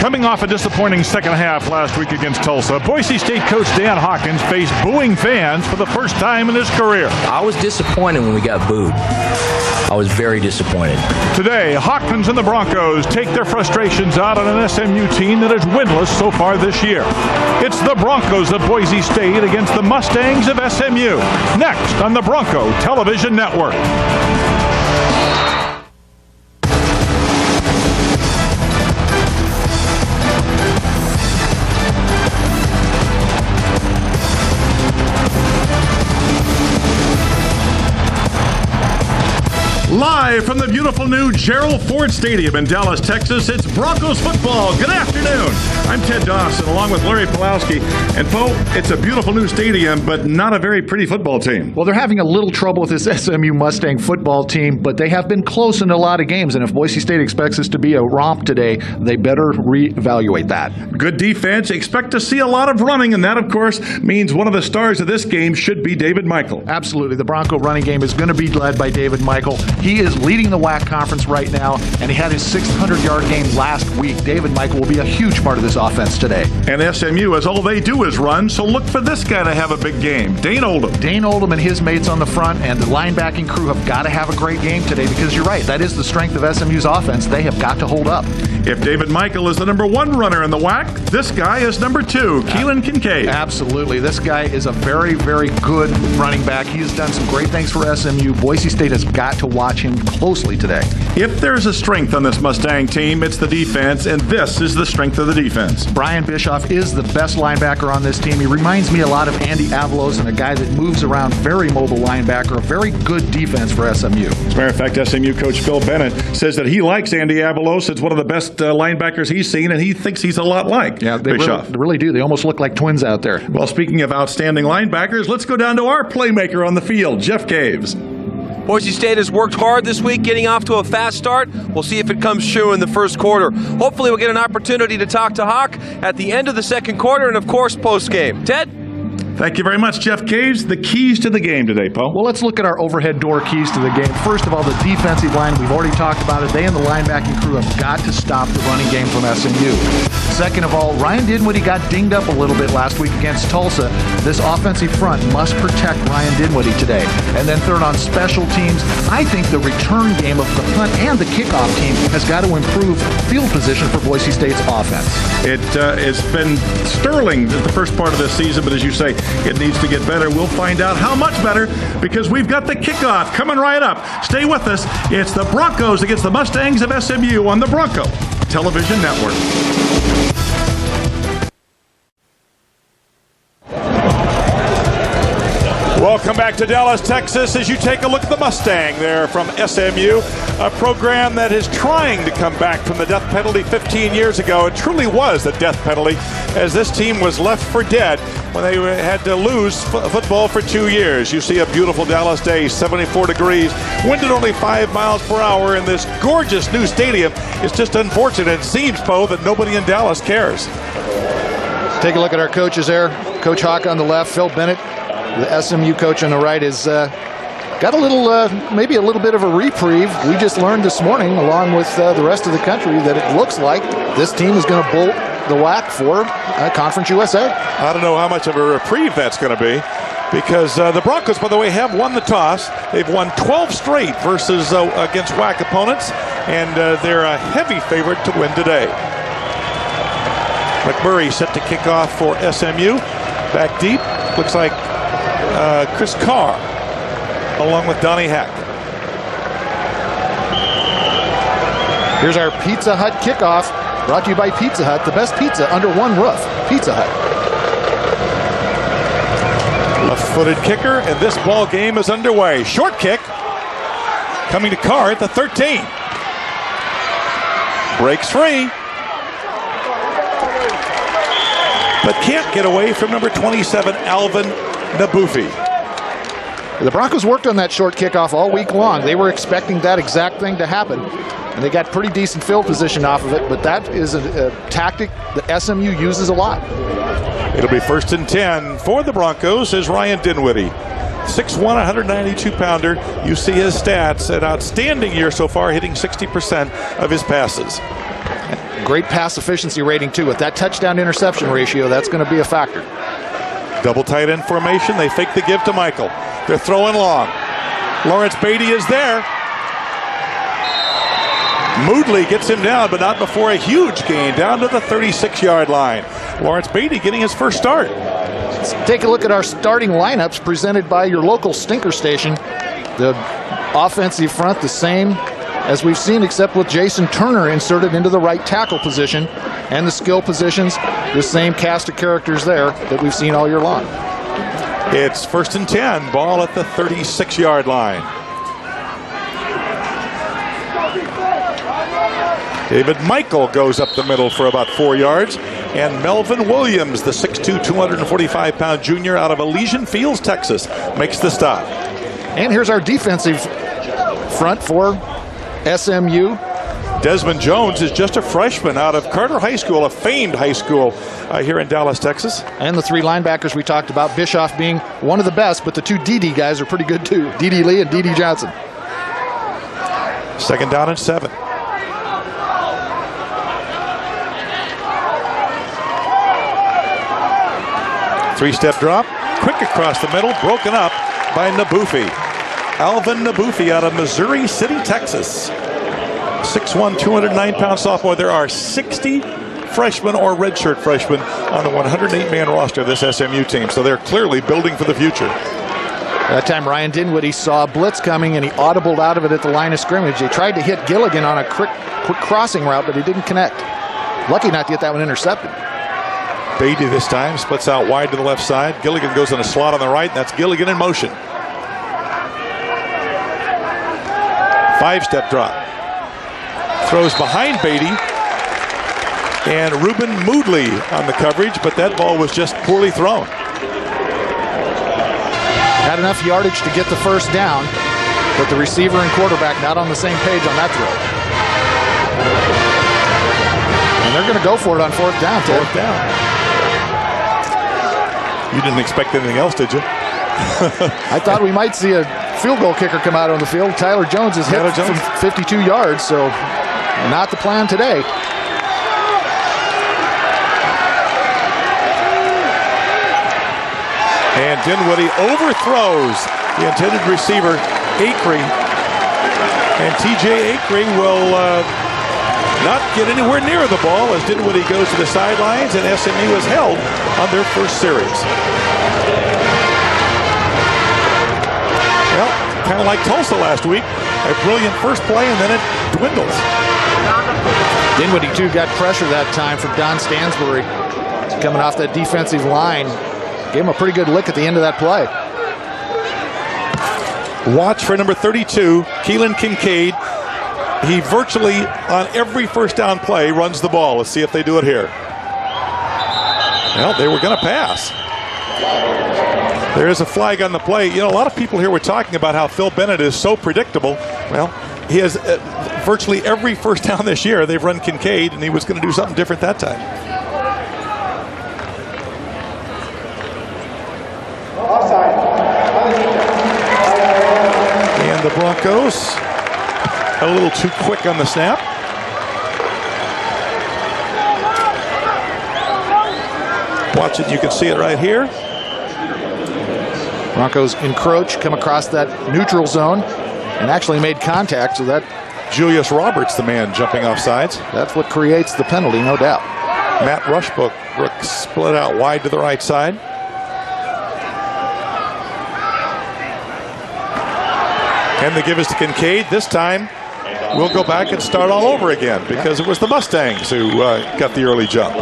Coming off a disappointing second half last week against Tulsa, Boise State coach Dan Hawkins faced booing fans for the first time in his career. I was disappointed when we got booed. I was very disappointed. Today, Hawkins and the Broncos take their frustrations out on an SMU team that is winless so far this year. It's the Broncos of Boise State against the Mustangs of SMU. Next on the Bronco Television Network. Live from the beautiful new Gerald Ford Stadium in Dallas, Texas, it's Broncos football. Good afternoon. I'm Ted Dawson along with Larry Pulowski. And, Poe, it's a beautiful new stadium, but not a very pretty football team. Well, they're having a little trouble with this SMU Mustang football team, but they have been close in a lot of games. And if Boise State expects this to be a romp today, they better reevaluate that. Good defense. Expect to see a lot of running, and that, of course, means one of the stars of this game should be David Michael. Absolutely. The Bronco running game is going to be led by David Michael. He is leading the WAC conference right now, and he had his 600-yard game last week. David Michael will be a huge part of this offense today. And SMU, as all they do is run, so look for this guy to have a big game, Dane Oldham. Dane Oldham and his mates on the front and the linebacking crew have got to have a great game today because you're right, that is the strength of SMU's offense. They have got to hold up. If David Michael is the number one runner in the WAC, this guy is number two, Keelan Kincaid. Absolutely. This guy is a very, very good running back. He's done some great things for SMU. Boise State has got to watch him closely today. If there's a strength on this Mustang team, it's the defense, and this is the strength of the defense. Brian Bischoff is the best linebacker on this team. He reminds me a lot of Andy Avalos and a guy that moves around, very mobile linebacker, a very good defense for SMU. As a matter of fact, SMU coach Phil Bennett says that he likes Andy Avalos. It's one of the best linebackers he's seen, and he thinks he's a lot like Bischoff. They really do. They almost look like twins out there. Well, speaking of outstanding linebackers, let's go down to our playmaker on the field, Jeff Caves. Boise State has worked hard this week getting off to a fast start. We'll see if it comes true in the first quarter. Hopefully we'll get an opportunity to talk to Hawk at the end of the second quarter and, of course, post-game. Ted? Thank you very much, Jeff Caves. The keys to the game today, Paul. Well, let's look at our overhead door keys to the game. First of all, the defensive line. We've already talked about it. They and the linebacking crew have got to stop the running game from SMU. Second of all, Ryan Dinwiddie got dinged up a little bit last week against Tulsa. This offensive front must protect Ryan Dinwiddie today. And then third, on special teams, I think the return game of the punt and the kickoff team has got to improve field position for Boise State's offense. It has been sterling the first part of this season, but as you say, it needs to get better. We'll find out how much better because we've got the kickoff coming right up. Stay with us. It's the Broncos against the Mustangs of SMU on the Bronco Television Network. Welcome back to Dallas, Texas, as you take a look at the Mustang there from SMU, a program that is trying to come back from the death penalty 15 years ago. It truly was the death penalty, as this team was left for dead when they had to lose football for 2 years. You see a beautiful Dallas day, 74 degrees, wind at only 5 miles per hour in this gorgeous new stadium. It's just unfortunate. It seems, Poe, that nobody in Dallas cares. Take a look at our coaches there. Coach Hawk on the left, Phil Bennett. The SMU coach on the right has got a little, maybe a little bit of a reprieve. We just learned this morning, along with the rest of the country, that it looks like this team is going to bolt the WAC for Conference USA. I don't know how much of a reprieve that's going to be, because the Broncos, by the way, have won the toss. They've won 12 straight versus against WAC opponents, and they're a heavy favorite to win today. McMurray set to kick off for SMU. Back deep, looks like Chris Carr, along with Donnie Hack. Here's our Pizza Hut kickoff, brought to you by Pizza Hut, the best pizza under one roof. Pizza Hut. Left-footed kicker, and this ball game is underway. Short kick, coming to Carr at the 13. Breaks free, but can't get away from number 27, Alvin Nabufi. The Broncos worked on that short kickoff all week long. They were expecting that exact thing to happen, and they got pretty decent field position off of it, but that is a tactic that SMU uses a lot. It'll be 1st and 10 for the Broncos as Ryan Dinwiddie. 6'1", 192-pounder. You see his stats. An outstanding year so far, hitting 60% of his passes. Great pass efficiency rating, too. With that touchdown-interception ratio, that's going to be a factor. Double tight end formation. They fake the give to Michael. They're throwing long. Lawrence Beatty is there. Moodley gets him down, but not before a huge gain down to the 36-yard line. Lawrence Beatty getting his first start. Let's take a look at our starting lineups presented by your local stinker station. The offensive front the same as we've seen, except with Jason Turner inserted into the right tackle position, and the skill positions, the same cast of characters there that we've seen all year long. It's 1st and 10, ball at the 36-yard line. David Michael goes up the middle for about 4 yards, and Melvin Williams, the 6'2", 245-pound junior out of Elysian Fields, Texas, makes the stop. And here's our defensive front for SMU. Desmond Jones is just a freshman out of Carter High School, a famed high school here in Dallas, Texas. And the 3 linebackers we talked about, Bischoff being one of the best, but the 2 DD guys are pretty good too, DD Lee and DD Johnson. 2nd down and 7. Three-step drop, quick across the middle, broken up by Nabufi. Alvin Nabufi out of Missouri City, Texas. 6'1", 209-pound sophomore. There are 60 freshmen or redshirt freshmen on the 108-man roster of this SMU team, so they're clearly building for the future. That time Ryan Dinwiddie saw a blitz coming and he audibled out of it at the line of scrimmage. They tried to hit Gilligan on a quick crossing route, but he didn't connect. Lucky not to get that one intercepted. Beatty this time splits out wide to the left side. Gilligan goes in a slot on the right. That's Gilligan in motion. 5-step drop. Throws behind Beatty. And Ruben Moodley on the coverage, but that ball was just poorly thrown. Had enough yardage to get the first down, but the receiver and quarterback not on the same page on that throw. And they're going to go for it on 4th down, Ted. 4th down. You didn't expect anything else, did you? I thought we might see a field goal kicker come out on the field. Tyler Jones is hit from 52 yards, so not the plan today. And Dinwiddie overthrows the intended receiver, Acree. And TJ Acree will not get anywhere near the ball as Dinwiddie goes to the sidelines, and SMU is held on their first series. Well, kind of like Tulsa last week. A brilliant first play, and then it dwindles. Dinwiddie, too, got pressure that time from Don Stansbury. Coming off that defensive line. Gave him a pretty good lick at the end of that play. Watch for number 32, Keelan Kincaid. He virtually, on every first down play, runs the ball. Let's see if they do it here. Well, they were going to pass. There is a flag on the play. You know, a lot of people here were talking about how Phil Bennett is so predictable. Well, he has virtually every first down this year, they've run Kincaid, and he was going to do something different that time. And the Broncos a little too quick on the snap. Watch it, you can see it right here. Broncos encroach, come across that neutral zone, and actually made contact, so that Julius Roberts, the man jumping off sides. That's what creates the penalty, no doubt. Matt Rushbrook split out wide to the right side. And the give is to Kincaid. This time, we'll go back and start all over again because it was the Mustangs who got the early jump.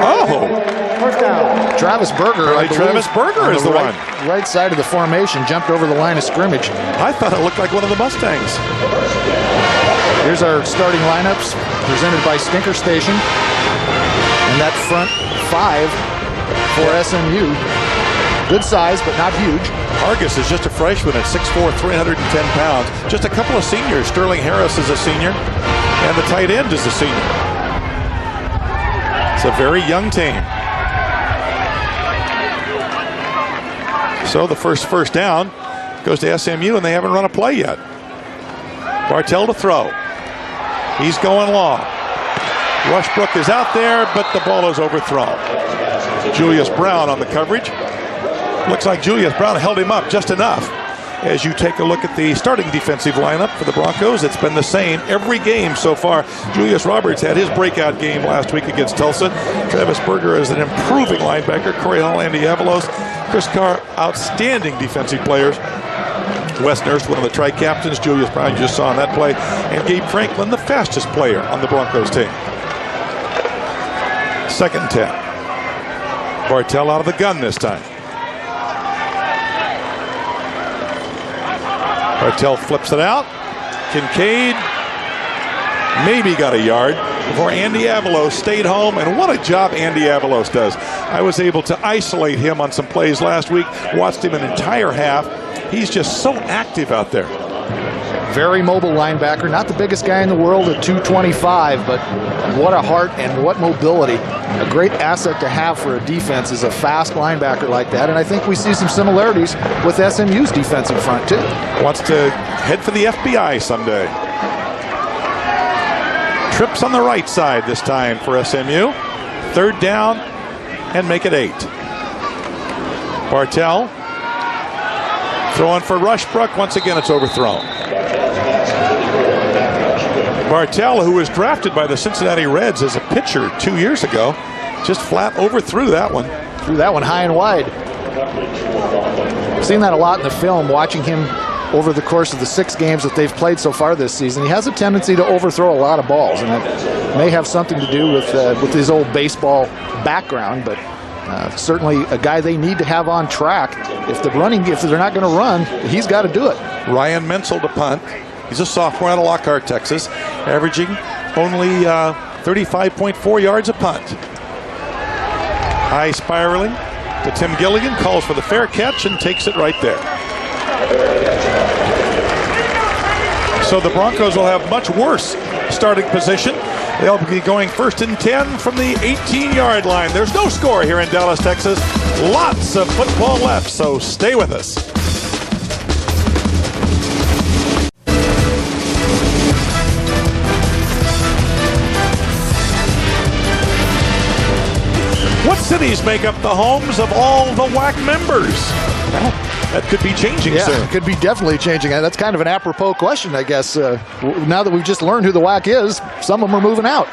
Oh! First down. Travis Berger. Travis Berger is the one. Right side of the formation, jumped over the line of scrimmage. I thought it looked like one of the Mustangs. Here's our starting lineups presented by Stinker Station. And that front 5 for SMU. Good size, but not huge. Argus is just a freshman at 6'4", 310 pounds. Just a couple of seniors. Sterling Harris is a senior, and the tight end is a senior. It's a very young team. So the first down goes to SMU, and they haven't run a play yet. Bartell to throw. He's going long. Rushbrook is out there, but the ball is overthrown. Julius Brown on the coverage. Looks like Julius Brown held him up just enough. As you take a look at the starting defensive lineup for the Broncos, it's been the same every game so far. Julius Roberts had his breakout game last week against Tulsa. Travis Berger is an improving linebacker. Corey Hall, Andy Avalos. Chris Carr, outstanding defensive players. Wes Nurse, one of the tri-captains. Julius Brown, you just saw on that play. And Gabe Franklin, the fastest player on the Broncos team. 2nd and 10. Bartell out of the gun this time. Bartell flips it out. Kincaid maybe got a yard before Andy Avalos stayed home, and what a job Andy Avalos does. I was able to isolate him on some plays last week, watched him an entire half. He's just so active out there. Very mobile linebacker, not the biggest guy in the world at 225, but what a heart and what mobility. A great asset to have for a defense is a fast linebacker like that, and I think we see some similarities with SMU's defensive front too. Wants to head for the FBI someday. Trips on the right side this time for SMU. 3rd down and make it 8. Bartell throwing for Rushbrook. Once again, it's overthrown. Bartell, who was drafted by the Cincinnati Reds as a pitcher 2 years ago, just flat overthrew that one. Threw that one high and wide. I've seen that a lot in the film, watching him over the course of the 6 games that they've played so far this season. He has a tendency to overthrow a lot of balls, and it may have something to do with his old baseball background, but certainly a guy they need to have on track. If they're not going to run, he's got to do it. Ryan Menzel to punt. He's a sophomore out of Lockhart, Texas, averaging only 35.4 yards a punt. High spiraling to Tim Gilligan, calls for the fair catch and takes it right there. So the Broncos will have much worse starting position. They'll be going 1st and 10 from the 18-yard line. There's no score here in Dallas, Texas. Lots of football left, so stay with us. What cities make up the homes of all the WAC members? Well, that could be changing soon. It could be definitely changing. That's kind of an apropos question, I guess. Now that we've just learned who the WAC is, some of them are moving out.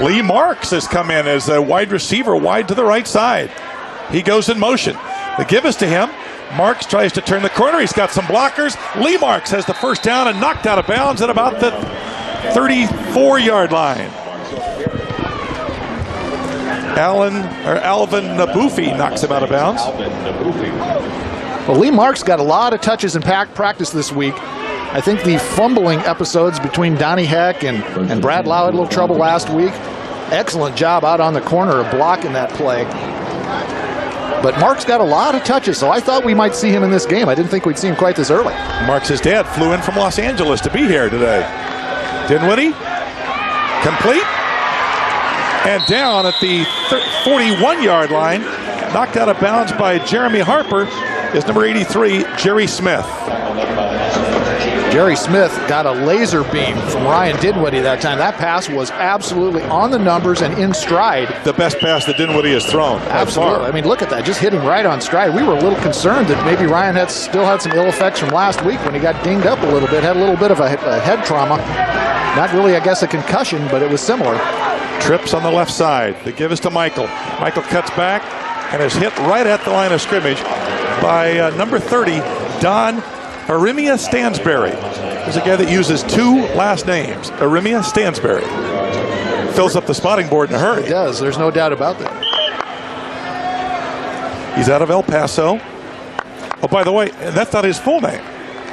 Lee Marks has come in as a wide receiver, wide to the right side. He goes in motion. The give is to him. Marks tries to turn the corner. He's got some blockers. Lee Marks has the 1st down and knocked out of bounds at about the 34-yard line. Alvin Nabufi knocks him out of bounds. Well, Lee Marks got a lot of touches in practice this week. I think the fumbling episodes between Donnie Heck and Brad Lau had a little trouble last week. Excellent job out on the corner of blocking that play. But Marks got a lot of touches, so I thought we might see him in this game. I didn't think we'd see him quite this early. Marks' dad flew in from Los Angeles to be here today. Dinwiddie, complete. And down at the 41-yard line, knocked out of bounds by Jeremy Harper, is number 83, Jerry Smith. Jerry Smith got a laser beam from Ryan Dinwiddie that time. That pass was absolutely on the numbers and in stride. The best pass that Dinwiddie has thrown. Absolutely. I mean, look at that, just hitting right on stride. We were a little concerned that maybe Ryan still had some ill effects from last week when he got dinged up a little bit, had a little bit of a head trauma. Not really, I guess, a concussion, but it was similar. Trips on the left side. The give is to Michael. Michael cuts back and is hit right at the line of scrimmage by number 30, Don Arimia Stansberry. There's a guy that uses 2 last names. Arimia Stansberry. Fills up the spotting board in a hurry. He does. There's no doubt about that. He's out of El Paso. Oh, by the way, that's not his full name.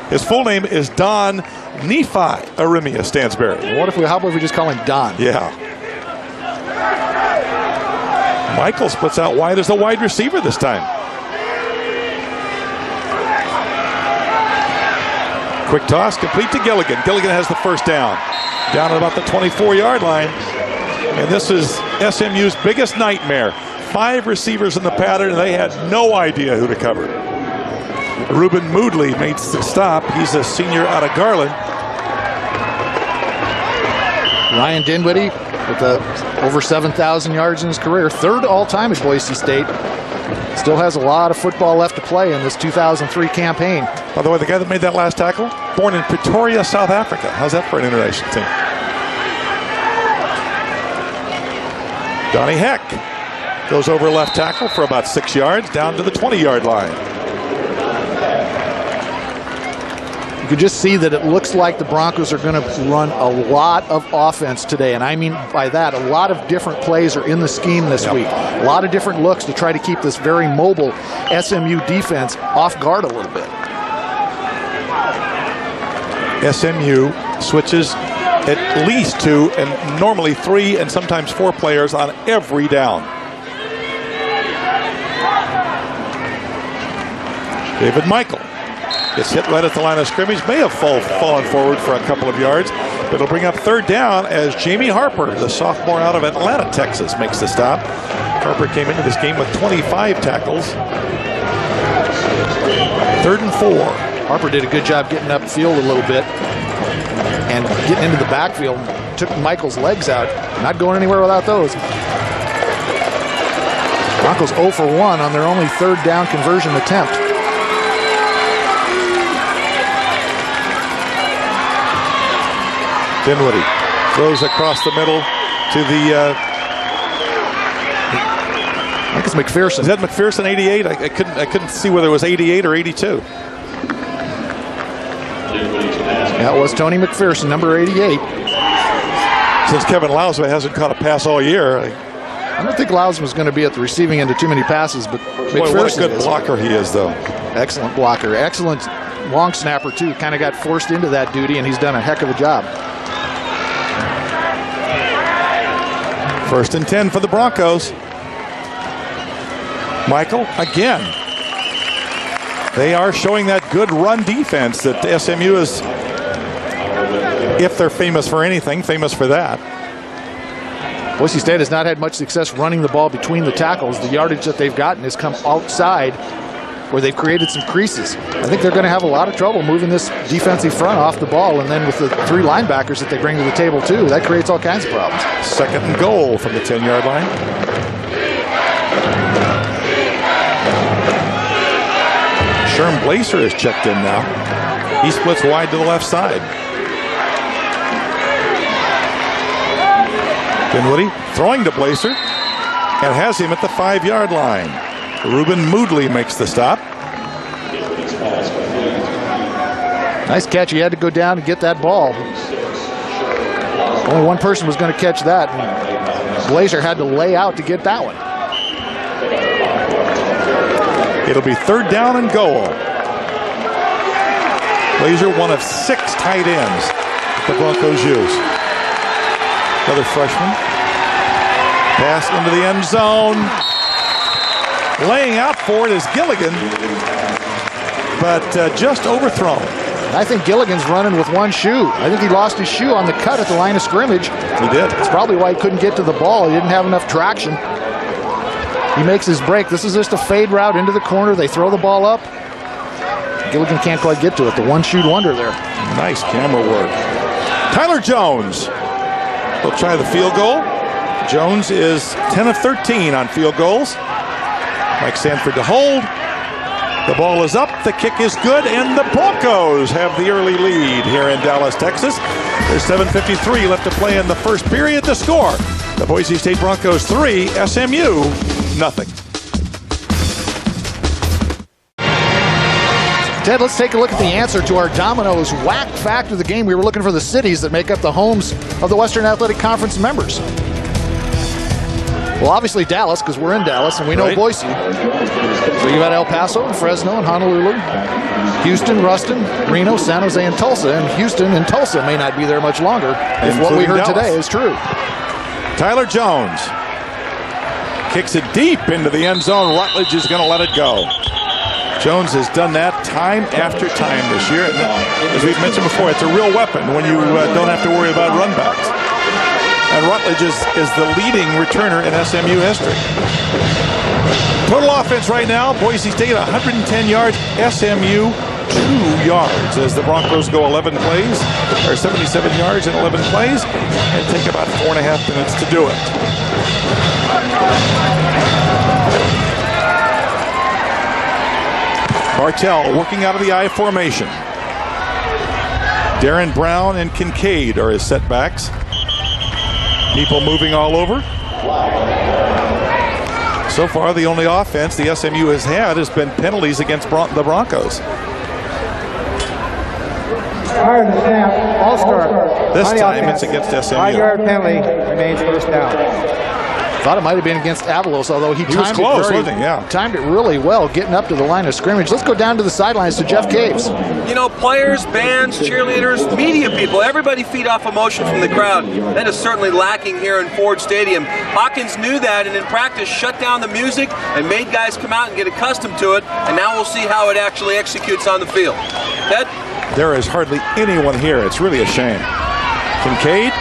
His full name is Don Nephi Arimia Stansberry. How about if we just call him Don? Yeah. Michael splits out wide as the wide receiver this time. Quick toss, complete to Gilligan. Gilligan has the 1st down. Down at about the 24-yard line. And this is SMU's biggest nightmare. 5 receivers in the pattern, and they had no idea who to cover. Reuben Moodley makes the stop. He's a senior out of Garland. Ryan Dinwiddie with over 7,000 yards in his career. Third all-time at Boise State. Still has a lot of football left to play in this 2003 campaign. By the way, the guy that made that last tackle, born in Pretoria, South Africa. How's that for an international team? Donnie Heck goes over left tackle for about 6 yards, down to the 20-yard line. You can just see that it looks like the Broncos are going to run a lot of offense today. And I mean by that, a lot of different plays are in the scheme this week. A lot of different looks to try to keep this very mobile SMU defense off guard a little bit. SMU switches at least 2 and normally 3 and sometimes 4 players on every down. David Michael gets hit right at the line of scrimmage. May have fallen forward for a couple of yards, but it'll bring up third down as Jamie Harper, the sophomore out of Atlanta, Texas, makes the stop. Harper came into this game with 25 tackles. 3rd and 4. Harper did a good job getting upfield a little bit and getting into the backfield. Took Michael's legs out. Not going anywhere without those. Broncos 0 for 1 on their only 3rd down conversion attempt. Dinwiddie throws across the middle to the... I think it's McPherson. Is that McPherson, 88? I couldn't see whether it was 88 or 82. That was Tony McPherson, number 88. Since Kevin Lausma hasn't caught a pass all year. I don't think Lausma was going to be at the receiving end of too many passes, but boy, McPherson what a good blocker he is, though. Excellent blocker. Excellent long snapper, too. Kind of got forced into that duty, and he's done a heck of a job. 1st and 10 for the Broncos. Michael, again. They are showing that good run defense that SMU is, if they're famous for anything, famous for that. Boise State has not had much success running the ball between the tackles. The yardage that they've gotten has come outside where they've created some creases. I think they're going to have a lot of trouble moving this defensive front off the ball, and then with the 3 linebackers that they bring to the table too, that creates all kinds of problems. 2nd and goal from the 10-yard line. Sherm Blazer is checked in now. He splits wide to the left side. Dinwiddie throwing to Blazer and has him at the 5-yard line. Reuben Moodley makes the stop. Nice catch. He had to go down and get that ball. Only one person was going to catch that. Blazer had to lay out to get that one. It'll be 3rd down and goal. Blazer, one of 6 tight ends the Broncos use. Another freshman. Pass into the end zone. Laying out for it is Gilligan, but just overthrown. I think Gilligan's running with one shoe. I think he lost his shoe on the cut at the line of scrimmage. He did. It's probably why he couldn't get to the ball. He didn't have enough traction. He makes his break. This is just a fade route into the corner. They throw the ball up. Gilligan can't quite get to it. The one-shoot wonder there. Nice camera work. Tyler Jones. He'll try the field goal. Jones is 10 of 13 on field goals. Mike Sanford to hold. The ball is up. The kick is good. And the Broncos have the early lead here in Dallas, Texas. There's 7:53 left to play in the first period. The score, the Boise State Broncos 3, SMU 0. Ted, let's take a look at the answer to our Domino's whack fact of the game. We were looking for the cities that make up the homes of the Western Athletic Conference members. Well, obviously Dallas, because we're in Dallas, and we know Boise. So you got El Paso and Fresno and Honolulu, Houston, Ruston, Reno, San Jose, and Tulsa. And Houston and Tulsa may not be there much longer if what we heard today is true. Tyler Jones kicks it deep into the end zone. Rutledge is going to let it go. Jones has done that time after time this year. And as we've mentioned before, it's a real weapon when you don't have to worry about runbacks. And Rutledge is the leading returner in SMU history. Total offense right now, Boise State 110 yards, SMU 2 yards as the Broncos go 11 plays, or 77 yards in 11 plays, and take about 4.5 minutes to do it. Bartell working out of the I formation. Darren Brown and Kincaid are his setbacks. People moving all over. So far, the only offense the SMU has had has been penalties against the Broncos. This time it's against SMU. 5-yard penalty remains first down. Thought it might have been against Avalos, although he was close, wasn't he? Yeah. Timed it really well, getting up to the line of scrimmage. Let's go down to the sidelines to Jeff Caves. You know, players, bands, cheerleaders, media people, everybody feed off emotion from the crowd. That is certainly lacking here in Ford Stadium. Hawkins knew that and in practice shut down the music and made guys come out and get accustomed to it, and now we'll see how it actually executes on the field. Ted? There is hardly anyone here. It's really a shame. Kincaid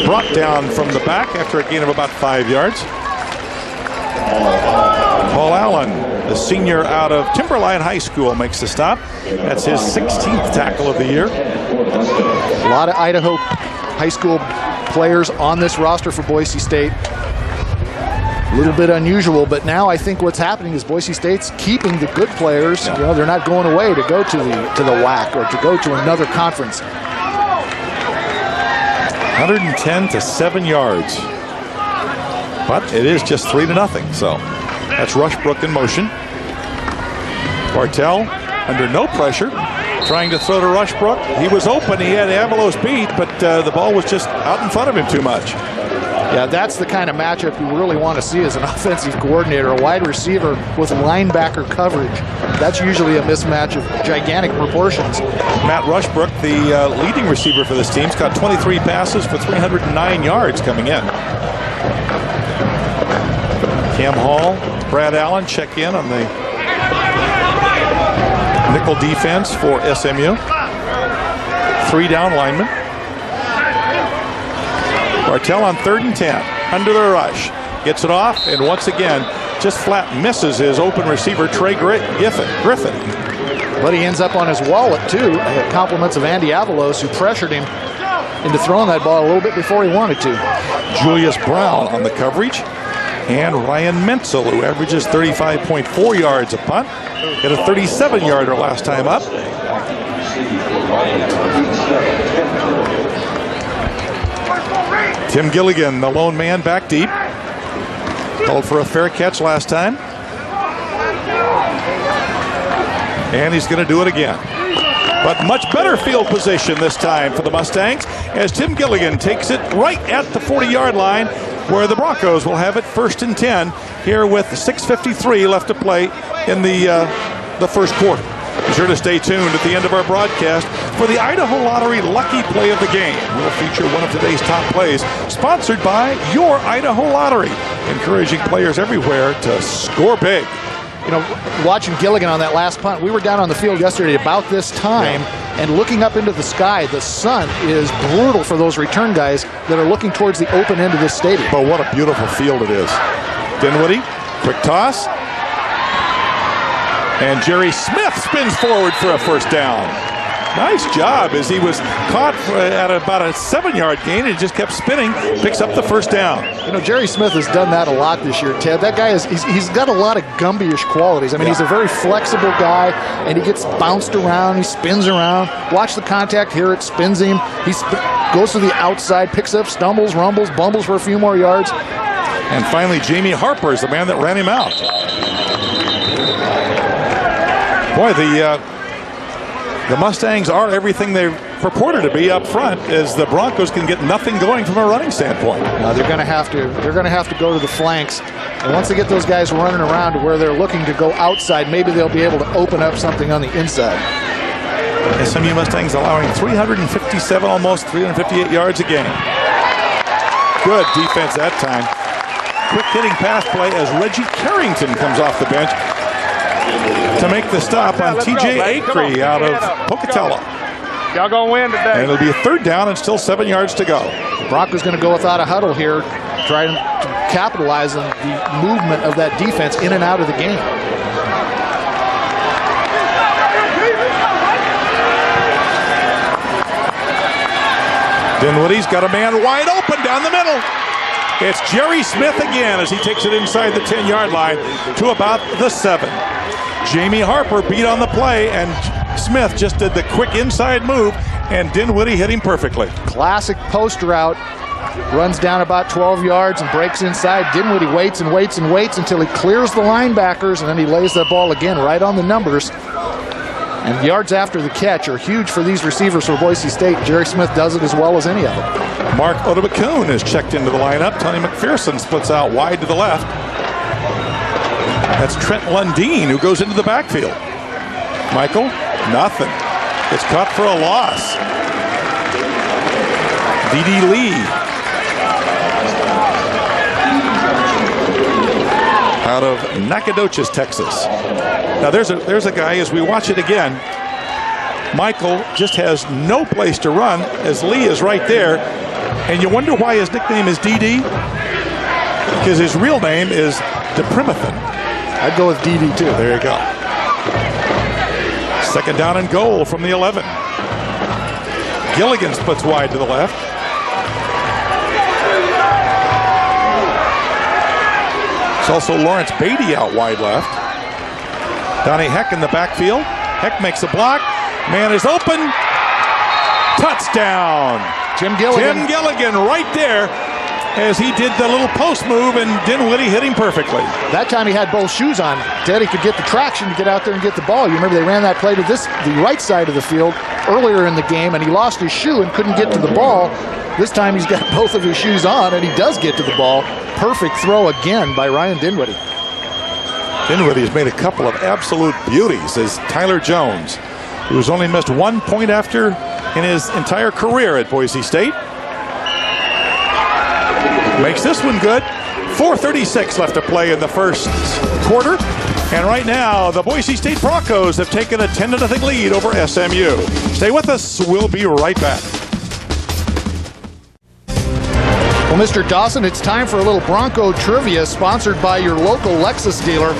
brought down from the back after a gain of about 5 yards. Paul Allen, the senior out of Timberline High School, makes the stop. That's his 16th tackle of the year. A lot of Idaho high school players on this roster for Boise State. A little bit unusual, but now I think what's happening is Boise State's keeping the good players. You know, they're not going away to go to the WAC or to go to another conference. 110 to 7 yards. But it is just 3-0. So that's Rushbrook in motion. Bartell under no pressure, trying to throw to Rushbrook. He was open. He had Avalos beat, but the ball was just out in front of him too much. Yeah, that's the kind of matchup you really want to see as an offensive coordinator, a wide receiver with linebacker coverage. That's usually a mismatch of gigantic proportions. Matt Rushbrook, the leading receiver for this team, has got 23 passes for 309 yards coming in. Cam Hall, Brad Allen check in on the nickel defense for SMU. 3 down linemen. Bartell on 3rd and 10, under the rush. Gets it off, and once again, just flat misses his open receiver, Trey Griffin. But he ends up on his wallet, too. Compliments of Andy Avalos, who pressured him into throwing that ball a little bit before he wanted to. Julius Brown on the coverage. And Ryan Menzel, who averages 35.4 yards a punt. Hit a 37-yarder last time up. Tim Gilligan, the lone man, back deep. Called for a fair catch last time. And he's going to do it again. But much better field position this time for the Mustangs as Tim Gilligan takes it right at the 40-yard line where the Broncos will have it 1st and 10 here with 6:53 left to play in the first quarter. Be sure to stay tuned at the end of our broadcast for the Idaho Lottery Lucky Play of the Game. We'll feature one of today's top plays, sponsored by your Idaho Lottery, encouraging players everywhere to score big. You know, watching Gilligan on that last punt, we were down on the field yesterday about this time, and looking up into the sky, the sun is brutal for those return guys that are looking towards the open end of this stadium. But what a beautiful field it is. Dinwiddie, quick toss. And Jerry Smith spins forward for a first down. Nice job as he was caught at about a 7-yard gain and just kept spinning, picks up the first down. You know, Jerry Smith has done that a lot this year, Ted. That guy he's got a lot of Gumby-ish qualities. I mean, he's a very flexible guy, and he gets bounced around, he spins around. Watch the contact here, it spins him. He goes to the outside, picks up, stumbles, rumbles, bumbles for a few more yards. And finally, Jamie Harper is the man that ran him out. Boy, the Mustangs are everything they purported to be up front, as the Broncos can get nothing going from a running standpoint. They're going to have to go to the flanks, and once they get those guys running around to where they're looking to go outside, maybe they'll be able to open up something on the inside. SMU Mustangs allowing 357, almost 358 yards a game. Good defense that time. Quick hitting pass play as Reggie Carrington comes off the bench to make the stop on TJ Acree out of Pocatello. Y'all gonna win today. And it'll be a 3rd down and still 7 yards to go. The Broncos going to go without a huddle here, trying to capitalize on the movement of that defense in and out of the game. Dinwiddie's got a man wide open down the middle. It's Jerry Smith again as he takes it inside the 10-yard line to about the 7. Jamie Harper beat on the play, and Smith just did the quick inside move, and Dinwiddie hit him perfectly. Classic post route. Runs down about 12 yards and breaks inside. Dinwiddie waits and waits and waits until he clears the linebackers, and then he lays that ball again right on the numbers. And yards after the catch are huge for these receivers for Boise State. Jerry Smith does it as well as any of them. Mark Odobakun is checked into the lineup. Tony McPherson splits out wide to the left. That's Trent Lundeen who goes into the backfield. Michael, nothing. It's caught for a loss. D.D. Lee out of Nacogdoches, Texas. Now there's a guy, as we watch it again, Michael just has no place to run as Lee is right there. And you wonder why his nickname is DD? Because his real name is DePrimathan. I'd go with DD too. There you go. Second down and goal from the 11. Gilligan splits wide to the left. It's also Lawrence Beatty out wide left. Donnie Heck in the backfield. Heck makes a block. Man is open. Touchdown. Tim Gilligan. Tim Gilligan right there as he did the little post move, and Dinwiddie hit him perfectly. That time he had both shoes on. Teddy could get the traction to get out there and get the ball. You remember they ran that play to the right side of the field earlier in the game, and he lost his shoe and couldn't get to the ball. This time he's got both of his shoes on, and he does get to the ball. Perfect throw again by Ryan Dinwiddie. Dinwiddie has made a couple of absolute beauties as Tyler Jones, who's only missed 1 point after in his entire career at Boise State, makes this one good. 4:36 left to play in the first quarter. And right now, the Boise State Broncos have taken a 10-0 lead over SMU. Stay with us. We'll be right back. Well, Mr. Dawson, it's time for a little Bronco trivia sponsored by your local Lexus dealer.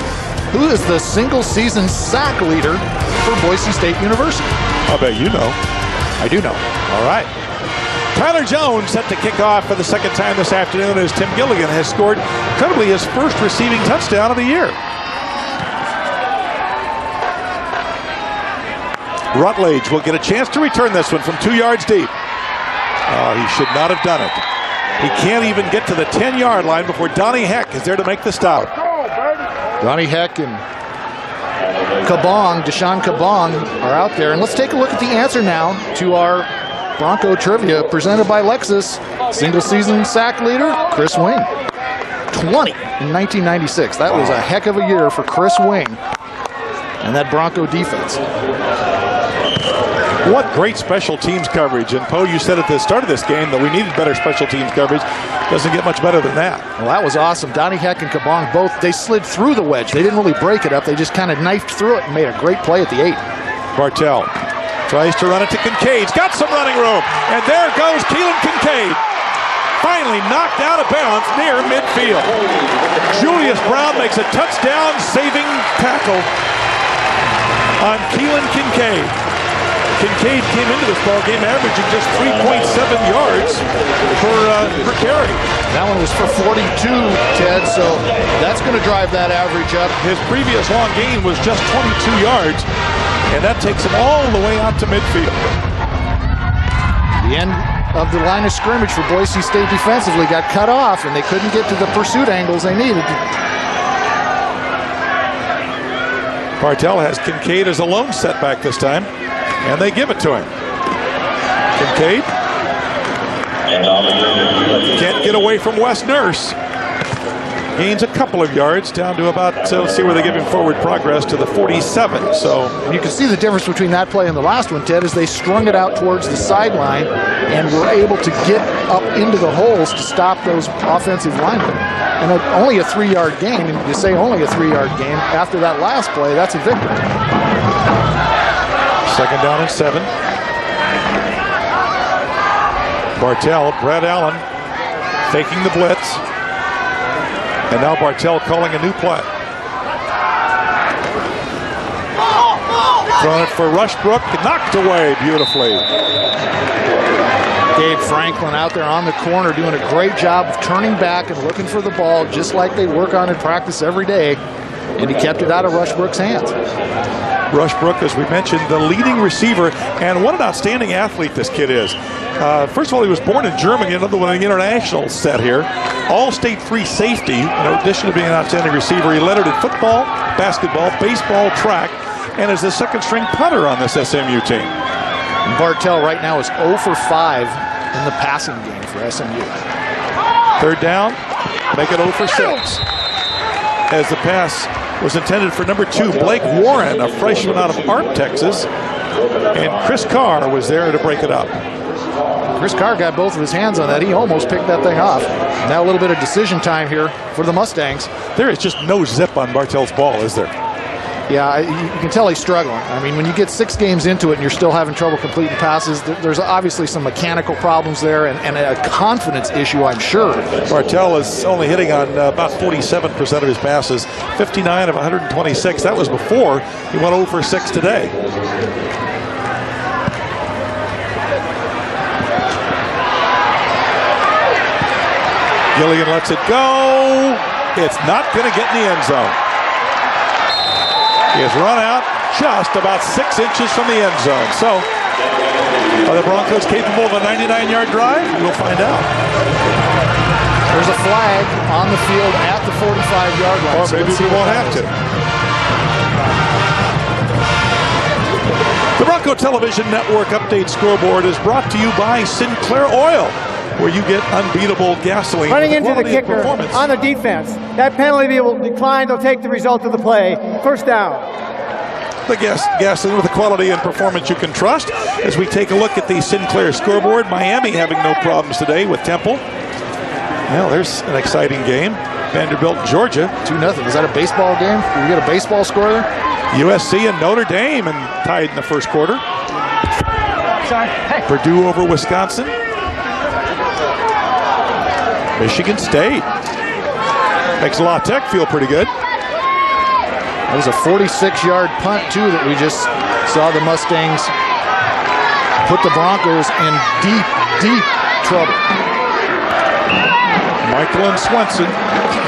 Who is the single-season sack leader for Boise State University? I bet you know. I do know. All right. Tyler Jones set to kick off for the second time this afternoon as Tim Gilligan has scored incredibly his first receiving touchdown of the year. Rutledge will get a chance to return this one from 2 yards deep. Oh, he should not have done it. He can't even get to the 10-yard line before Donnie Heck is there to make the stop. Donnie Heck and Deshaun Kabong are out there. And let's take a look at the answer now to our Bronco trivia presented by Lexus. Single season sack leader, Chris Wing. 20 in 1996. That was a heck of a year for Chris Wing and that Bronco defense. What great special teams coverage. And Poe, you said at the start of this game that we needed better special teams coverage. Doesn't get much better than that. Well, that was awesome. Donnie Heck and Kabong both, they slid through the wedge. They didn't really break it up. They just kind of knifed through it and made a great play at the 8. Bartell tries to run it to Kincaid. He's got some running room. And there goes Keelan Kincaid. Finally knocked out of bounds near midfield. Julius Brown makes a touchdown-saving tackle on Keelan Kincaid. Kincaid came into this ball game averaging just 3.7 yards per carry. That one was for 42, Ted, so that's going to drive that average up. His previous long gain was just 22 yards, and that takes him all the way out to midfield. The end of the line of scrimmage for Boise State defensively got cut off, and they couldn't get to the pursuit angles they needed. Bartell has Kincaid as a lone setback this time, and they give it to him. Kincaid can't get away from Wes Nurse. Gains a couple of yards down to about, let's see where they give him forward progress, to the 47. So you can see the difference between that play and the last one, Ted, is they strung it out towards the sideline and were able to get up into the holes to stop those offensive linemen. And only a 3-yard gain, and you say only a 3-yard gain, after that last play, that's a victory. Second down and 7. Bartell, Brad Allen faking the blitz. And now Bartell calling a new play. Throwing it for Rushbrook, knocked away beautifully. Gabe Franklin out there on the corner doing a great job of turning back and looking for the ball, just like they work on in practice every day. And he kept it out of Rushbrook's hands. Rushbrook, as we mentioned, the leading receiver, and what an outstanding athlete this kid is. First of all, he was born in Germany, another one in the international set here. All-state free safety, in addition to being an outstanding receiver. He led it in football, basketball, baseball, track, and is the second-string punter on this SMU team. And Bartell right now is 0 for 5 in the passing game for SMU. Third down, make it 0 for 6. As the pass was intended for number 2, Blake Warren, a freshman out of Arp, Texas. And Chris Carr was there to break it up. Chris Carr got both of his hands on that. He almost picked that thing off. Now a little bit of decision time here for the Mustangs. There is just no zip on Bartell's ball, is there? Yeah, you can tell he's struggling. I mean, when you get 6 games into it and you're still having trouble completing passes, there's obviously some mechanical problems there and a confidence issue, I'm sure. Bartell is only hitting on about 47% of his passes, 59 of 126. That was before he went 0 for 6 today. Gilligan lets it go. It's not going to get in the end zone. He has run out just about 6 inches from the end zone. So, are the Broncos capable of a 99-yard drive? We'll find out. There's a flag on the field at the 45-yard line. Or maybe we won't have to. The Bronco Television Network Update Scoreboard is brought to you by Sinclair Oil, where you get unbeatable gasoline. Running into the kicker on the defense. That penalty will decline. They'll take the result of the play. First down. The gasoline with the quality and performance you can trust. As we take a look at the Sinclair scoreboard, Miami having no problems today with Temple. Well, there's an exciting game. Vanderbilt, Georgia. 2-0. Is that a baseball game? Did we get a baseball score there? USC and Notre Dame and tied in the first quarter. Purdue over Wisconsin. Michigan State. Makes La Tech feel pretty good. That was a 46-yard punt, too, that we just saw the Mustangs put the Broncos in deep, deep trouble. Michael and Swenson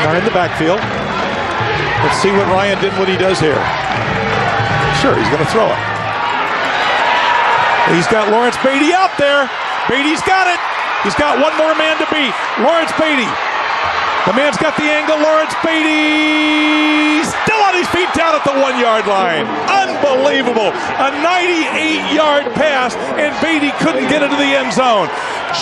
are in the backfield. Let's see what Ryan Dinwiddie does here. Sure, he's going to throw it. He's got Lawrence Beatty out there. Beatty's got it. He's got one more man to beat. Lawrence Beatty. The man's got the angle. Lawrence Beatty still on his feet down at the 1-yard line. Unbelievable. A 98-yard pass, and Beatty couldn't get into the end zone.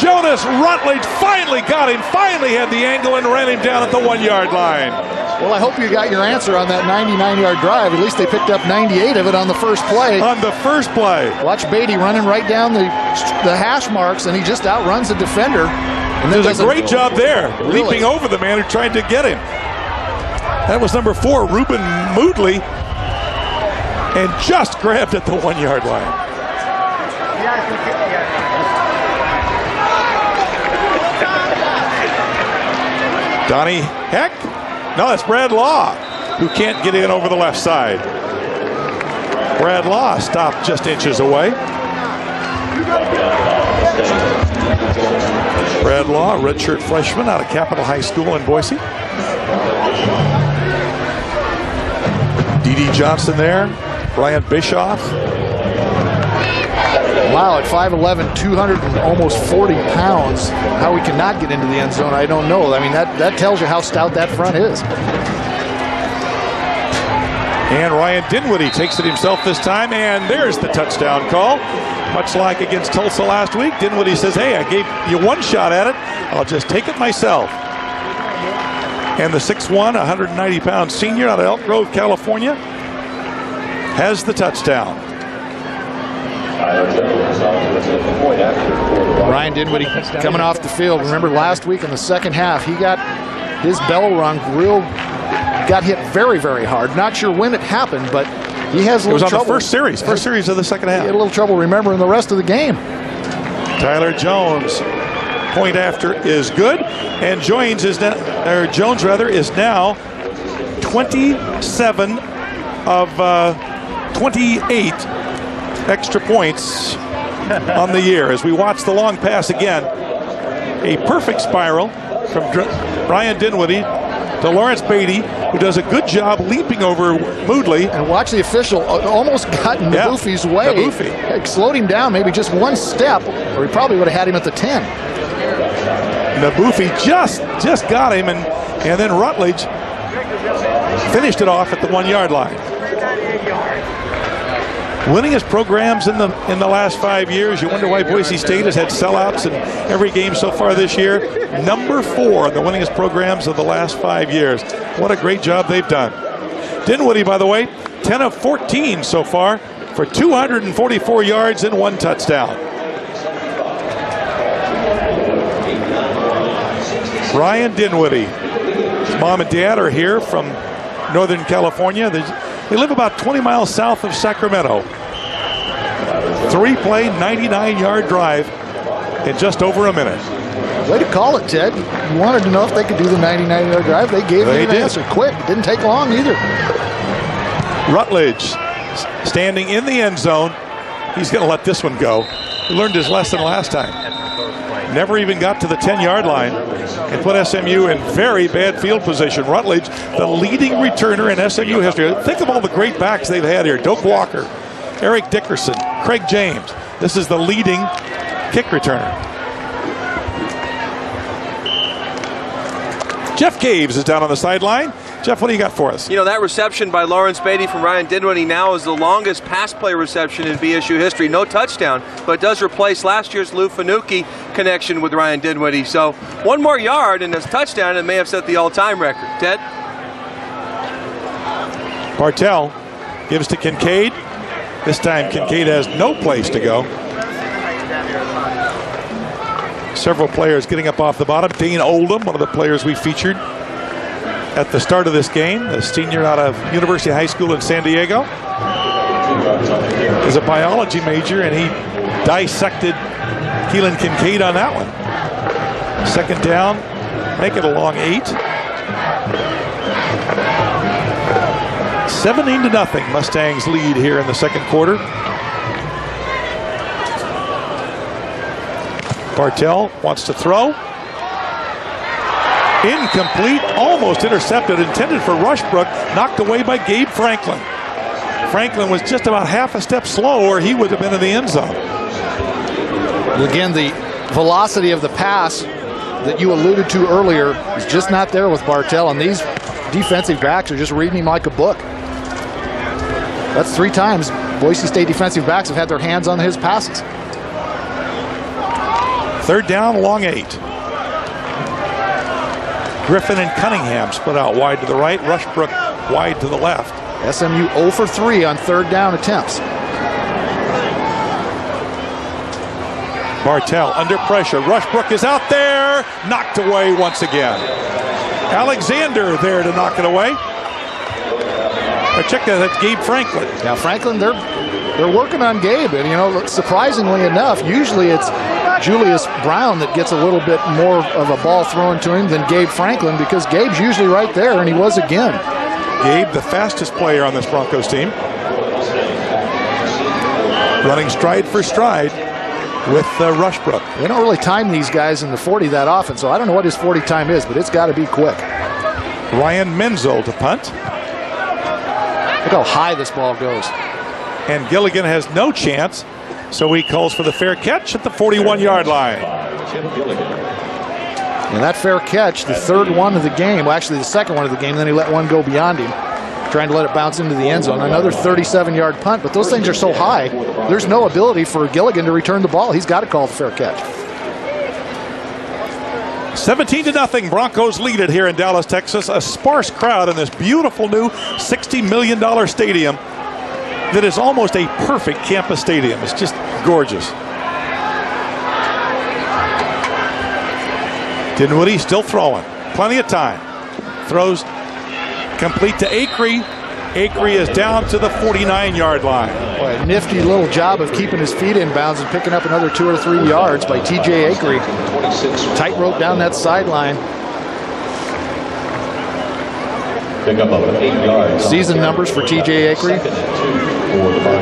Jonas Rutledge finally got him, finally had the angle and ran him down at the 1-yard line. Well, I hope you got your answer on that 99-yard drive. At least they picked up 98 of it on the first play. On the first play. Watch Beatty running right down the hash marks, and he just outruns the defender. And does a great job there, really leaping over the man who tried to get him. That was number 4, Ruben Moodley, and just grabbed at the 1-yard line. Donnie Heck? No, that's Brad Law, who can't get in over the left side. Brad Law stopped just inches away. Brad Law, redshirt freshman out of Capitol High School in Boise. D.D. Johnson there. Brian Bischoff. Wow, at 5'11", 200 and almost 40 pounds, how he cannot get into the end zone, I don't know. I mean, that tells you how stout that front is. And Ryan Dinwiddie takes it himself this time, and there's the touchdown call. Much like against Tulsa last week, Dinwiddie says, hey, I gave you one shot at it. I'll just take it myself. And the 6'1", 190-pound senior out of Elk Grove, California, has the touchdown. Ryan Dinwiddie coming off the field. Remember last week in the second half, he got his bell rung got hit very, very hard. Not sure when it happened, but he has a little trouble. It was on the first series of the second half. He had a little trouble remembering the rest of the game. Tyler Jones Point after is good, and Jones is now 27 of 28 extra points on the year. As we watch the long pass again, a perfect spiral from Brian Dinwiddie to Lawrence Beatty, who does a good job leaping over Moodley. And watch the official almost got in Naboufi's way. Naboufi. Slowed him down maybe just one step, or he probably would have had him at the 10. Naboufi just got him, and then Rutledge finished it off at the 1 yard line. Winningest programs in the last 5 years. You wonder why Boise State has had sellouts in every game so far this year. Number 4 in the winningest programs of the last 5 years. What a great job they've done. Dinwiddie, by the way, 10 of 14 so far for 244 yards and 1 touchdown. Brian Dinwiddie. His mom and dad are here from Northern California. They live about 20 miles south of Sacramento. 3-play, 99-yard drive in just over a minute. Way to call it, Ted. You wanted to know if they could do the 99-yard drive. They gave me an answer quick. It didn't take long either. Rutledge standing in the end zone. He's going to let this one go. He learned his lesson last time. Never even got to the 10-yard line and put SMU in very bad field position. Rutledge, the leading returner in SMU history. Think of all the great backs they've had here. Doak Walker, Eric Dickerson, Craig James. This is the leading kick returner. Jeff Caves is down on the sideline. Jeff, what do you got for us? You know, that reception by Lawrence Beatty from Ryan Dinwiddie now is the longest pass play reception in BSU history. No touchdown, but it does replace last year's Lou Fanucchi connection with Ryan Dinwiddie. So 1 more yard and a touchdown, and may have set the all-time record. Ted? Bartell gives to Kincaid. This time Kincaid has no place to go. Several players getting up off the bottom. Dane Oldham, one of the players we featured at the start of this game, a senior out of University High School in San Diego, is a biology major, and he dissected Keelan Kincaid on that one. Second down, make it a long 8. 17-0, Mustangs lead here in the second quarter. Bartell wants to throw. Incomplete, almost intercepted, intended for Rushbrook, knocked away by Gabe Franklin. Franklin was just about half a step slow, or he would have been in the end zone. Again, the velocity of the pass that you alluded to earlier is just not there with Bartell, and these defensive backs are just reading him like a book. That's 3 times Boise State defensive backs have had their hands on his passes. Third down, long 8. Griffin and Cunningham split out wide to the right. Rushbrook wide to the left. SMU 0 for 3 on third down attempts. Bartell under pressure. Rushbrook is out there. Knocked away once again. Alexander there to knock it away. Check that, that's Gabe Franklin. Now Franklin, they're working on Gabe, and you know, surprisingly enough, usually it's Julius Brown that gets a little bit more of a ball thrown to him than Gabe Franklin, because Gabe's usually right there, and he was again. Gabe, the fastest player on this Broncos team. Running stride for stride with Rushbrook. They don't really time these guys in the 40 that often, so I don't know what his 40 time is, but it's got to be quick. Ryan Menzel to punt. Look how high this ball goes. And Gilligan has no chance, so he calls for the fair catch at the 41-yard line. And that fair catch, the third one of the game, well, actually the second one of the game, then he let one go beyond him, trying to let it bounce into the end zone. Another 37-yard punt, but those things are so high, there's no ability for Gilligan to return the ball. He's got to call the fair catch. 17-0, Broncos lead it here in Dallas, Texas. A sparse crowd in this beautiful new $60 million stadium that is almost a perfect campus stadium. It's just gorgeous. Dinwiddie still throwing. Plenty of time. Throws complete to Acree. Acree is down to the 49-yard line. Boy, a nifty little job of keeping his feet in bounds and picking up another 2 or 3 yards by TJ Acree. Tightrope down that sideline. Pick up 8 yards. Season numbers for TJ Acree.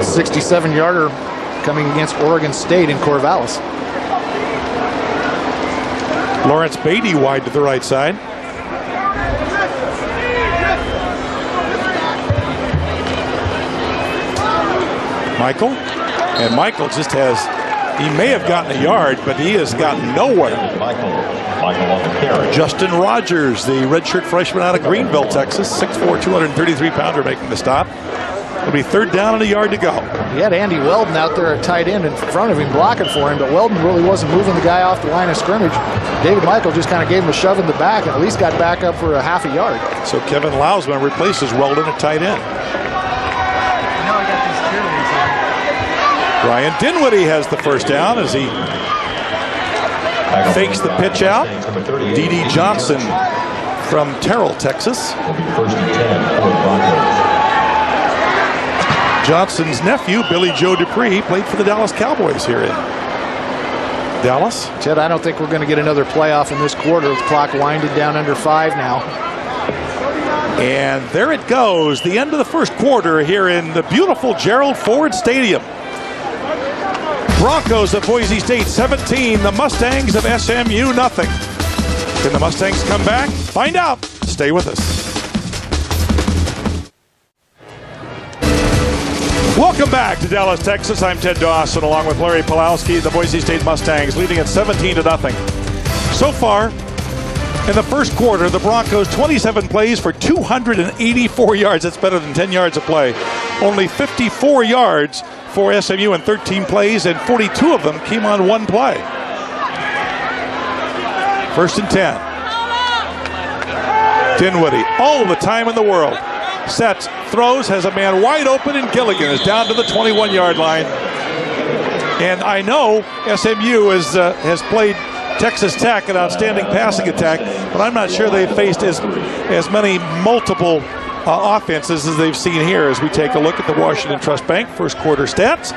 67-yarder coming against Oregon State in Corvallis. Lawrence Beatty wide to the right side. Michael. And Michael just has, he may have gotten a yard, but he has gotten nowhere. Michael on the carry. Justin Rogers, the redshirt freshman out of Greenville, Texas. 6'4", 233-pounder making the stop. It'll be 3rd down and a yard to go. He had Andy Weldon out there at tight end in front of him blocking for him, but Weldon really wasn't moving the guy off the line of scrimmage. David Michael just kind of gave him a shove in the back and at least got back up for a half a yard. So Kevin Lausman replaces Weldon at tight end. Ryan Dinwiddie has the first down as he fakes the pitch out. D.D. Johnson from Terrell, Texas. 1st and 10 for the Broncos. Johnson's nephew, Billy Joe Dupree, played for the Dallas Cowboys here in Dallas. Ted, I don't think we're going to get another playoff in this quarter. The clock winded down under 5 now. And there it goes, the end of the first quarter here in the beautiful Gerald Ford Stadium. Broncos of Boise State 17, the Mustangs of SMU nothing. Can the Mustangs come back? Find out. Stay with us. Welcome back to Dallas, Texas. I'm Ted Dawson along with Larry Pulowski. The Boise State Mustangs leading at 17-0. So far, in the first quarter, the Broncos 27 plays for 284 yards. That's better than 10 yards a play. Only 54 yards for SMU in 13 plays, and 42 of them came on one play. 1st and 10. Dinwiddie, all the time in the world. Sets, throws, has a man wide open, and Gilligan is down to the 21-yard line. And I know SMU has played Texas Tech an outstanding passing attack, but I'm not sure they've faced as many multiple offenses as they've seen here as we take a look at the Washington Trust Bank first quarter stats.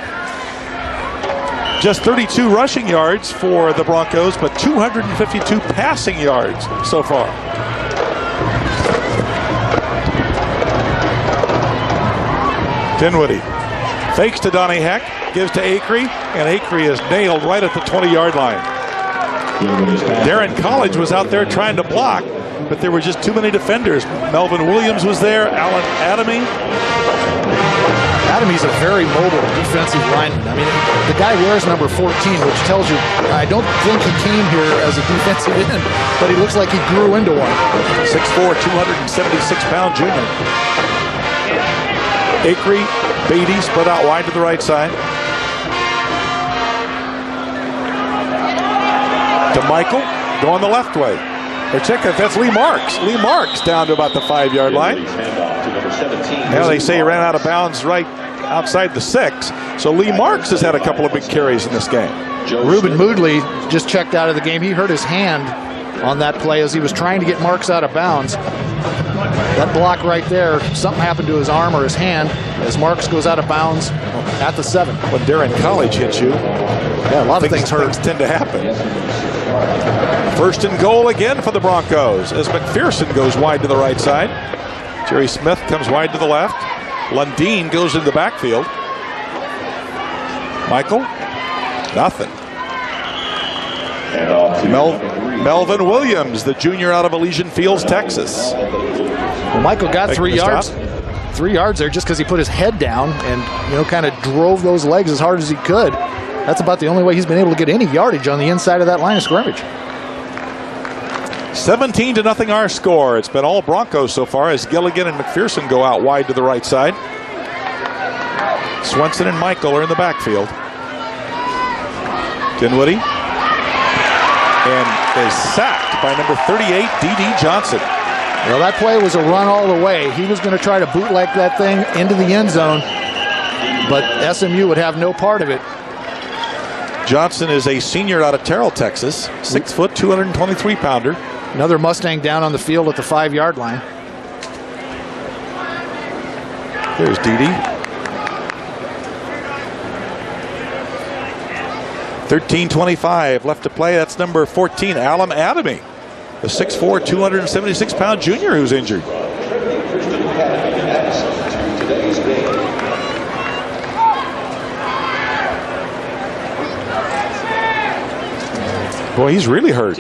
Just 32 rushing yards for the Broncos, but 252 passing yards so far. Dinwiddie fakes to Donnie Heck, gives to Acree, and Acree is nailed right at the 20-yard line. Darren College was out there trying to block, but there were just too many defenders. Melvin Williams was there, Alan Adamy. Adamy's a very mobile defensive lineman. I mean, the guy wears number 14, which tells you, I don't think he came here as a defensive end, but he looks like he grew into one. 6'4", 276-pound junior. Acree, Beatty spread out wide to the right side. To Michael, going the left way. Or check if that's Lee Marks. Lee Marks down to about the 5-yard line. Now they say he ran out of bounds right outside the 6. So Lee Marks has had a couple of big carries in this game. Ruben Moodley just checked out of the game. He hurt his hand on that play as he was trying to get Marks out of bounds. That block right there, something happened to his arm or his hand as Marks goes out of bounds at the 7. When Darren College hits you, yeah, a lot of things hurt. Tend to happen. 1st and goal again for the Broncos as McPherson goes wide to the right side. Jerry Smith comes wide to the left. Lundeen goes in the backfield. Michael, nothing. Melvin Williams, the junior out of Elysian Fields, Texas. Well, Michael got 3 yards. 3 yards there just because he put his head down and kind of drove those legs as hard as he could. That's about the only way he's been able to get any yardage on the inside of that line of scrimmage. 17-0 our score. It's been all Broncos so far as Gilligan and McPherson go out wide to the right side. Swenson and Michael are in the backfield. Dinwiddie. And is sacked by number 38, D.D. Johnson. Well, that play was a run all the way. He was going to try to bootleg that thing into the end zone, but SMU would have no part of it. Johnson is a senior out of Terrell, Texas. 6 foot, 223-pounder. Another Mustang down on the field at the 5-yard line. There's Dede. 13:25 left to play. That's number 14, Alum Adamy, the 6'4", 276-pound junior who's injured. Boy, he's really hurt.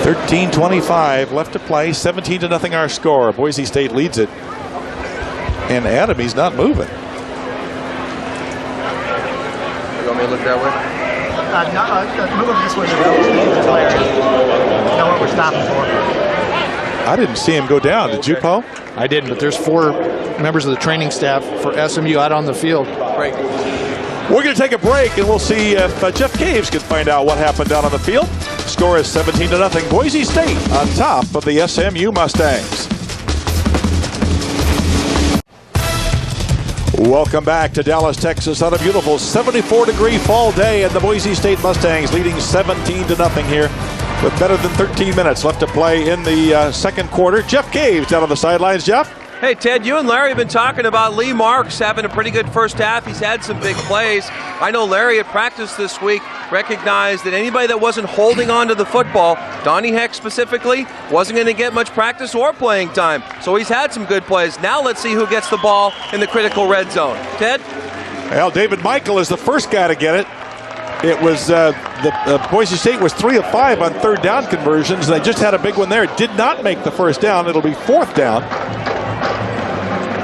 $13:25 left to play. 17-0 our score. Boise State leads it, and Adamy's not moving. You want me to look that way? Move this way. Know what we're stopping for. I didn't see him go down. Did you, Paul? I didn't, but there's 4 members of the training staff for SMU out on the field. Right. We're going to take a break, and we'll see if Jeff Caves can find out what happened down on the field. Score is 17-0. Boise State on top of the SMU Mustangs. Welcome back to Dallas, Texas on a beautiful 74-degree fall day, and the Boise State Mustangs leading 17-0 here with better than 13 minutes left to play in the second quarter. Jeff Caves down on the sidelines. Jeff? Hey, Ted, you and Larry have been talking about Lee Marks having a pretty good first half. He's had some big plays. I know Larry at practice this week recognized that anybody that wasn't holding on to the football, Donnie Heck specifically, wasn't going to get much practice or playing time. So he's had some good plays. Now let's see who gets the ball in the critical red zone. Ted? Well, David Michael is the first guy to get it. It was Boise State was 3 of 5 on third down conversions. They just had a big one there. Did not make the first down. It'll be fourth down.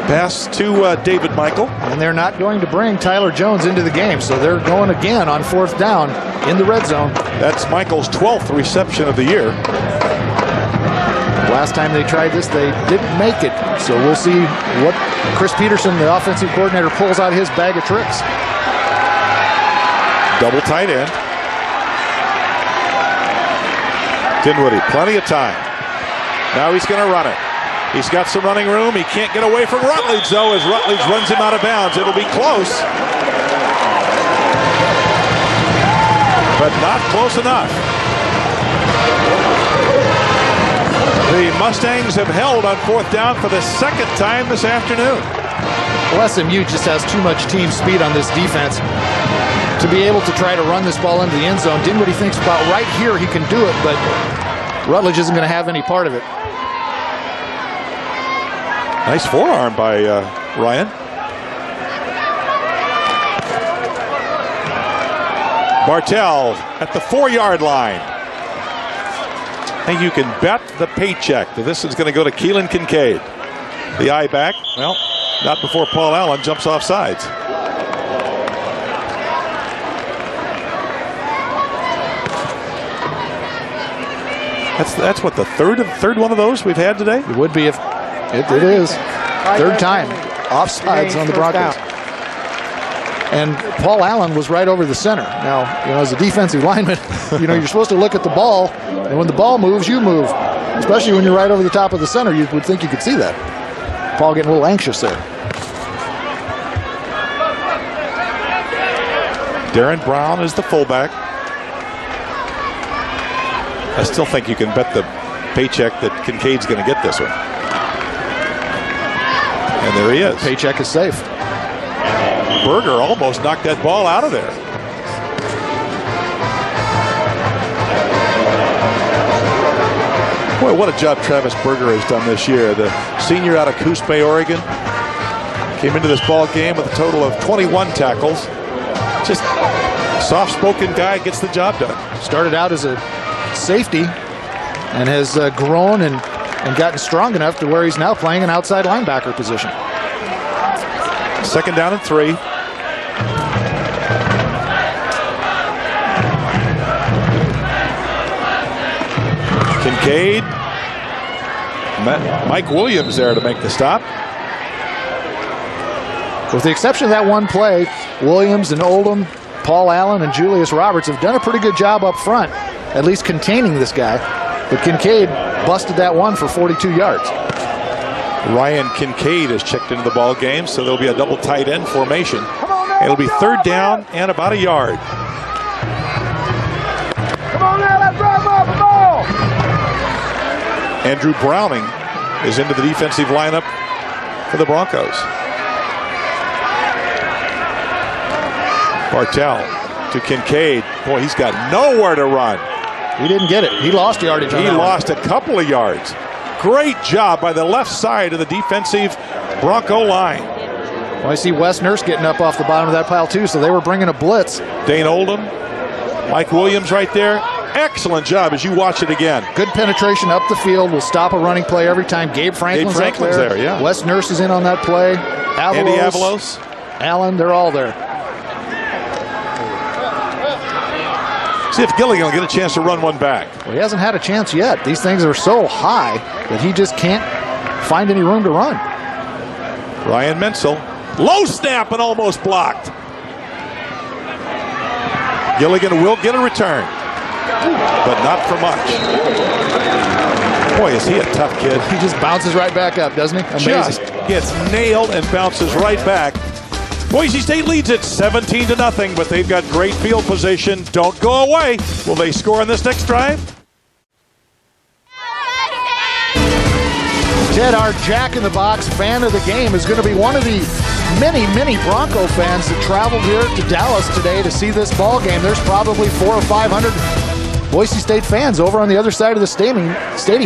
Pass to David Michael. And they're not going to bring Tyler Jones into the game, so they're going again on fourth down in the red zone. That's Michael's 12th reception of the year. Last time they tried this, they didn't make it. So we'll see what Chris Peterson, the offensive coordinator, pulls out of his bag of tricks. Double tight end. Dinwiddie, plenty of time. Now he's going to run it. He's got some running room. He can't get away from Rutledge, though, as Rutledge runs him out of bounds. It'll be close, but not close enough. The Mustangs have held on fourth down for the second time this afternoon. Well, SMU just has too much team speed on this defense to be able to try to run this ball into the end zone. Dinwiddie thinks about right here he can do it, but Rutledge isn't going to have any part of it. Nice forearm by Ryan. Bartell at the 4-yard line. I think you can bet the paycheck that this is going to go to Keelan Kincaid. The eye back. Well, not before Paul Allen jumps off sides. That's what, the third one of those we've had today? It would be if it is. Third time. Offsides on the Broncos. And Paul Allen was right over the center. Now, as a defensive lineman, you're supposed to look at the ball, and when the ball moves, you move. Especially when you're right over the top of the center, you would think you could see that. Paul getting a little anxious there. Darren Brown is the fullback. I still think you can bet the paycheck that Kincaid's going to get this one. And there he is. Paycheck is safe. Berger almost knocked that ball out of there. Boy, what a job Travis Berger has done this year. The senior out of Coos Bay, Oregon, came into this ball game with a total of 21 tackles. Just soft-spoken guy, gets the job done. Started out as a safety and has grown and gotten strong enough to where he's now playing an outside linebacker position. Second down and 3. Kincaid. Mike Williams there to make the stop. With the exception of that one play, Williams and Oldham, Paul Allen, and Julius Roberts have done a pretty good job up front, at least containing this guy. But Kincaid busted that one for 42 yards. Ryan Kincaid has checked into the ball game, so there'll be a double tight end formation. It'll be third down and about a yard. Andrew Browning is into the defensive lineup for the Broncos. Bartell to Kincaid. Boy, he's got nowhere to run. He didn't get it. He lost yardage on that. He lost a couple of yards. Great job by the left side of the defensive Bronco line. Well, I see Wes Nurse getting up off the bottom of that pile too, so they were bringing a blitz. Dane Oldham, Mike Williams right there. Excellent job as you watch it again. Good penetration up the field. Will stop a running play every time. Gabe Franklin's up there. Yeah. Wes Nurse is in on that play. Andy Avalos. Allen, they're all there. See if Gilligan will get a chance to run one back. Well, he hasn't had a chance yet. These things are so high that he just can't find any room to run. Ryan Menzel. Low snap and almost blocked. Gilligan will get a return, but not for much. Boy, is he a tough kid. He just bounces right back up, doesn't he? Amazing. Just gets nailed and bounces right back. Boise State leads it 17-0, but they've got great field position. Don't go away. Will they score on this next drive? Ted, our Jack in the Box fan of the game, is going to be one of the many Bronco fans that traveled here to Dallas today to see this ball game. There's probably 400 or 500 Boise State fans over on the other side of the stadium.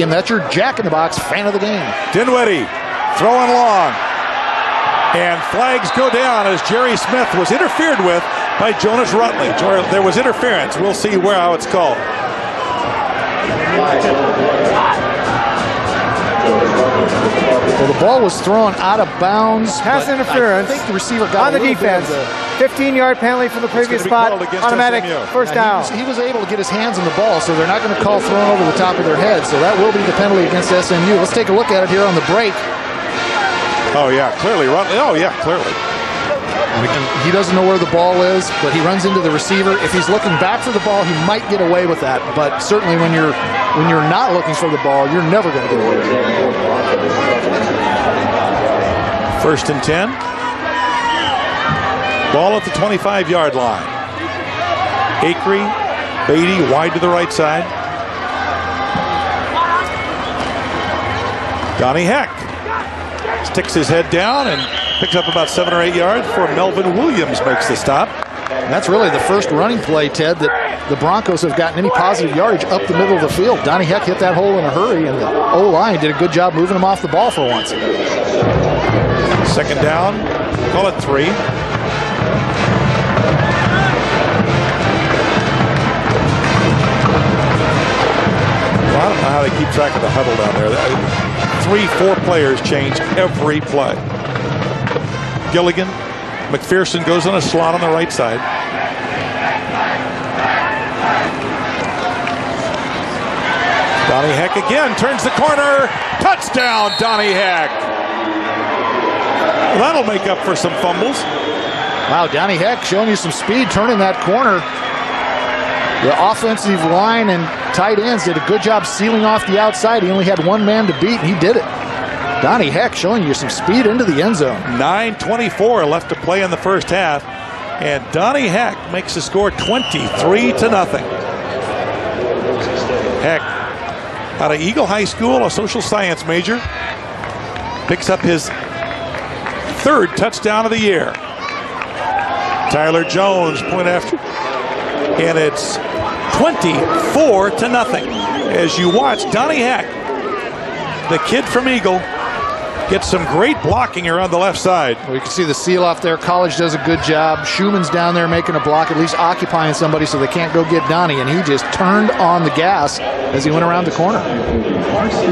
That's your Jack in the Box fan of the game. Dinwiddie throwing long. And flags go down as Jerry Smith was interfered with by Jonas Rutledge. Or there was interference. We'll see how it's called. Well, the ball was thrown out of bounds. Pass interference. I think the receiver got on the defense. 15-yard penalty from the previous spot. Automatic SMU. first down. He was able to get his hands on the ball, so they're not going to call thrown over the top of their head. So that will be the penalty against SMU. Let's take a look at it here on the break. Oh, yeah, clearly. Oh, yeah, clearly. He doesn't know where the ball is, but he runs into the receiver. If he's looking back for the ball, he might get away with that. But certainly when you're not looking for the ball, you're never going to get away with it. 1st and 10. Ball at the 25-yard line. Acree, Beatty wide to the right side. Donnie Heck sticks his head down and picks up about 7 or 8 yards before Melvin Williams makes the stop. And that's really the first running play, Ted, that the Broncos have gotten any positive yardage up the middle of the field. Donnie Heck hit that hole in a hurry, and the O-line did a good job moving him off the ball for once. 2nd down, call it 3. Well, I don't know how they keep track of the huddle down there. 3-4 players change every play. Gilligan, McPherson goes on a slot on the right side. Donnie Heck again turns the corner. Touchdown, Donnie Heck. Well, that'll make up for some fumbles. Wow, Donnie Heck showing you some speed turning that corner. The offensive line and tight ends did a good job sealing off the outside. He only had one man to beat, and he did it. Donnie Heck showing you some speed into the end zone. 9:24 left to play in the first half, and Donnie Heck makes the score 23-0. Heck, out of Eagle High School, a social science major, picks up his 3rd touchdown of the year. Tyler Jones point after, and it's 24-0 as you watch Donnie Heck, the kid from Eagle, gets some great blocking around the left side. Well, you can see the seal off there. College does a good job. Schumann's down there making a block, at least occupying somebody so they can't go get Donnie, and he just turned on the gas as he went around the corner.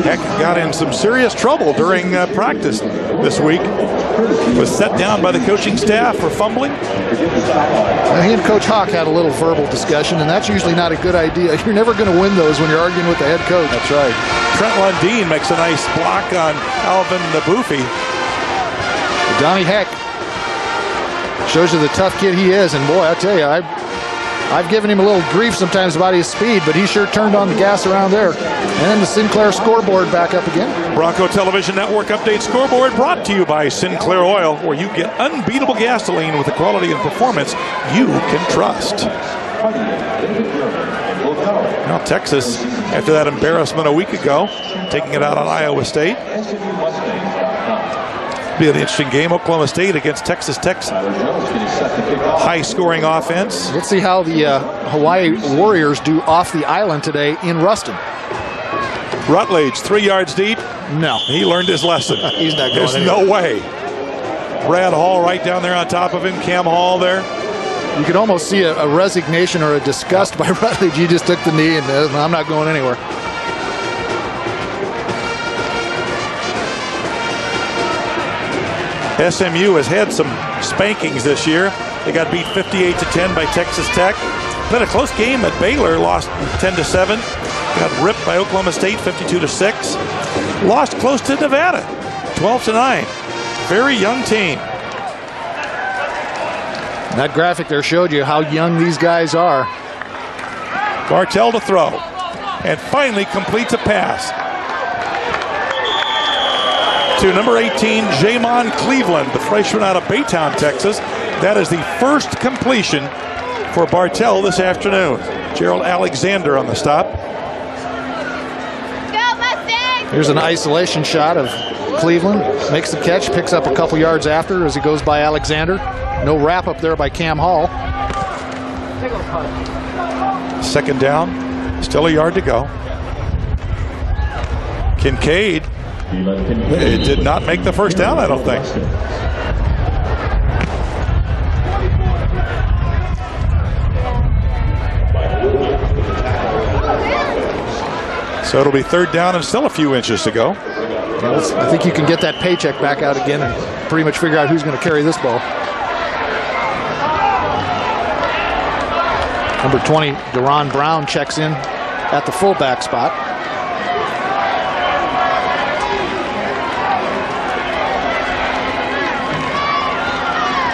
Heck got in some serious trouble during practice this week. Was set down by the coaching staff for fumbling. Now, he and Coach Hawk had a little verbal discussion, and that's usually not a good idea. You're never going to win those when you're arguing with the head coach. That's right. Trent Lundeen makes a nice block on Alvin Nabufi. Donnie Heck shows you the tough kid he is, and boy, I tell you, I've given him a little grief sometimes about his speed, but he sure turned on the gas around there. And the Sinclair scoreboard back up again. Bronco Television Network update scoreboard brought to you by Sinclair Oil, where you get unbeatable gasoline with the quality and performance you can trust. Now Texas, after that embarrassment a week ago, taking it out on Iowa State. Be an interesting game. Oklahoma State against Texas Tech's high-scoring offense. Let's see how the Hawaii Warriors do off the island today in Ruston. Rutledge, 3 yards deep. No. He learned his lesson. He's not going There's anywhere. no way. Brad Hall right down there on top of him. Cam Hall there. You could almost see a resignation or a disgust by Rutledge. He just took the knee and I'm not going anywhere. SMU has had some spankings this year. They got beat 58-10 by Texas Tech. Then a close game at Baylor, lost 10-7. Got ripped by Oklahoma State 52-6. Lost close to Nevada 12-9. Very young team. That graphic there showed you how young these guys are. Bartell to throw. And finally completes a pass to number 18, Jamon Cleveland, the freshman out of Baytown, Texas. That is the first completion for Bartell this afternoon. Gerald Alexander on the stop. Here's an isolation shot of Cleveland. Makes the catch, picks up a couple yards after as he goes by Alexander. No wrap up there by Cam Hall. Second down, still a yard to go. Kincaid. It did not make the first down, I don't think. So it'll be third down and still a few inches to go. I think you can get that paycheck back out again and pretty much figure out who's going to carry this ball. Number 20, Deron Brown checks in at the fullback spot.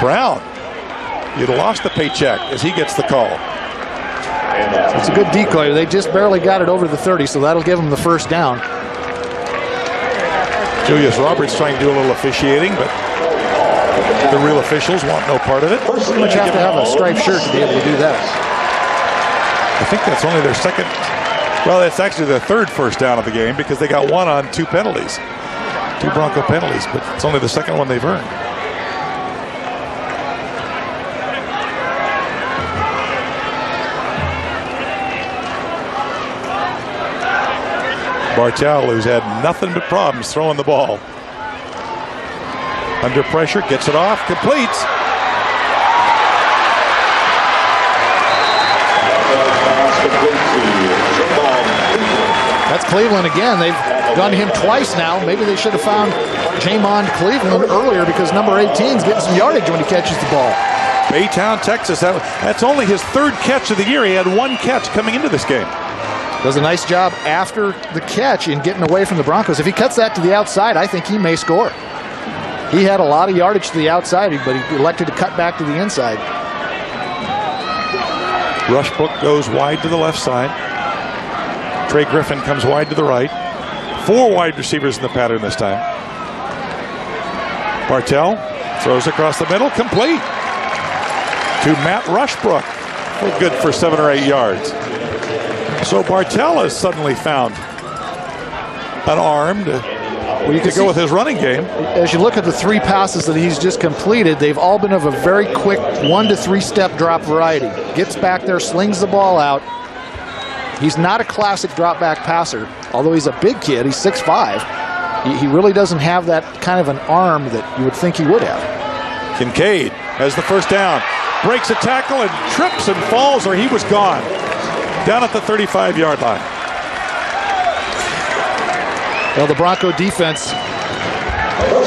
Brown, you'd have lost the paycheck as he gets the call. It's a good decoy. They just barely got it over the 30, so that'll give them the first down. Julius Roberts trying to do a little officiating, but the real officials want no part of it. You pretty much have to have a striped shirt to be able to do that. I think that's only their second. Well, it's actually their third first down of the game because they got one on 2 penalties. 2 Bronco penalties, but it's only the second one they've earned. Bartell, who's had nothing but problems throwing the ball. Under pressure, gets it off, completes. That's Cleveland again. They've gone to him twice now. Maybe they should have found Jamon Cleveland earlier because number 18's getting some yardage when he catches the ball. Baytown, Texas. That's only his third catch of the year. He had 1 catch coming into this game. Does a nice job after the catch in getting away from the Broncos. If he cuts that to the outside, I think he may score. He had a lot of yardage to the outside, but he elected to cut back to the inside. Rushbrook goes wide to the left side. Trey Griffin comes wide to the right. 4 wide receivers in the pattern this time. Bartell throws across the middle, complete to Matt Rushbrook. Good for 7 or 8 yards. So Bartell has suddenly found an arm to go with his running game. As you look at the 3 passes that he's just completed, they've all been of a very quick 1 to 3 step drop variety. Gets back there, slings the ball out. He's not a classic drop back passer, although he's a big kid. He's 6'5". He really doesn't have that kind of an arm that you would think he would have. Kincaid has the first down, breaks a tackle and trips and falls, or he was gone. Down at the 35-yard line. Well, the Bronco defense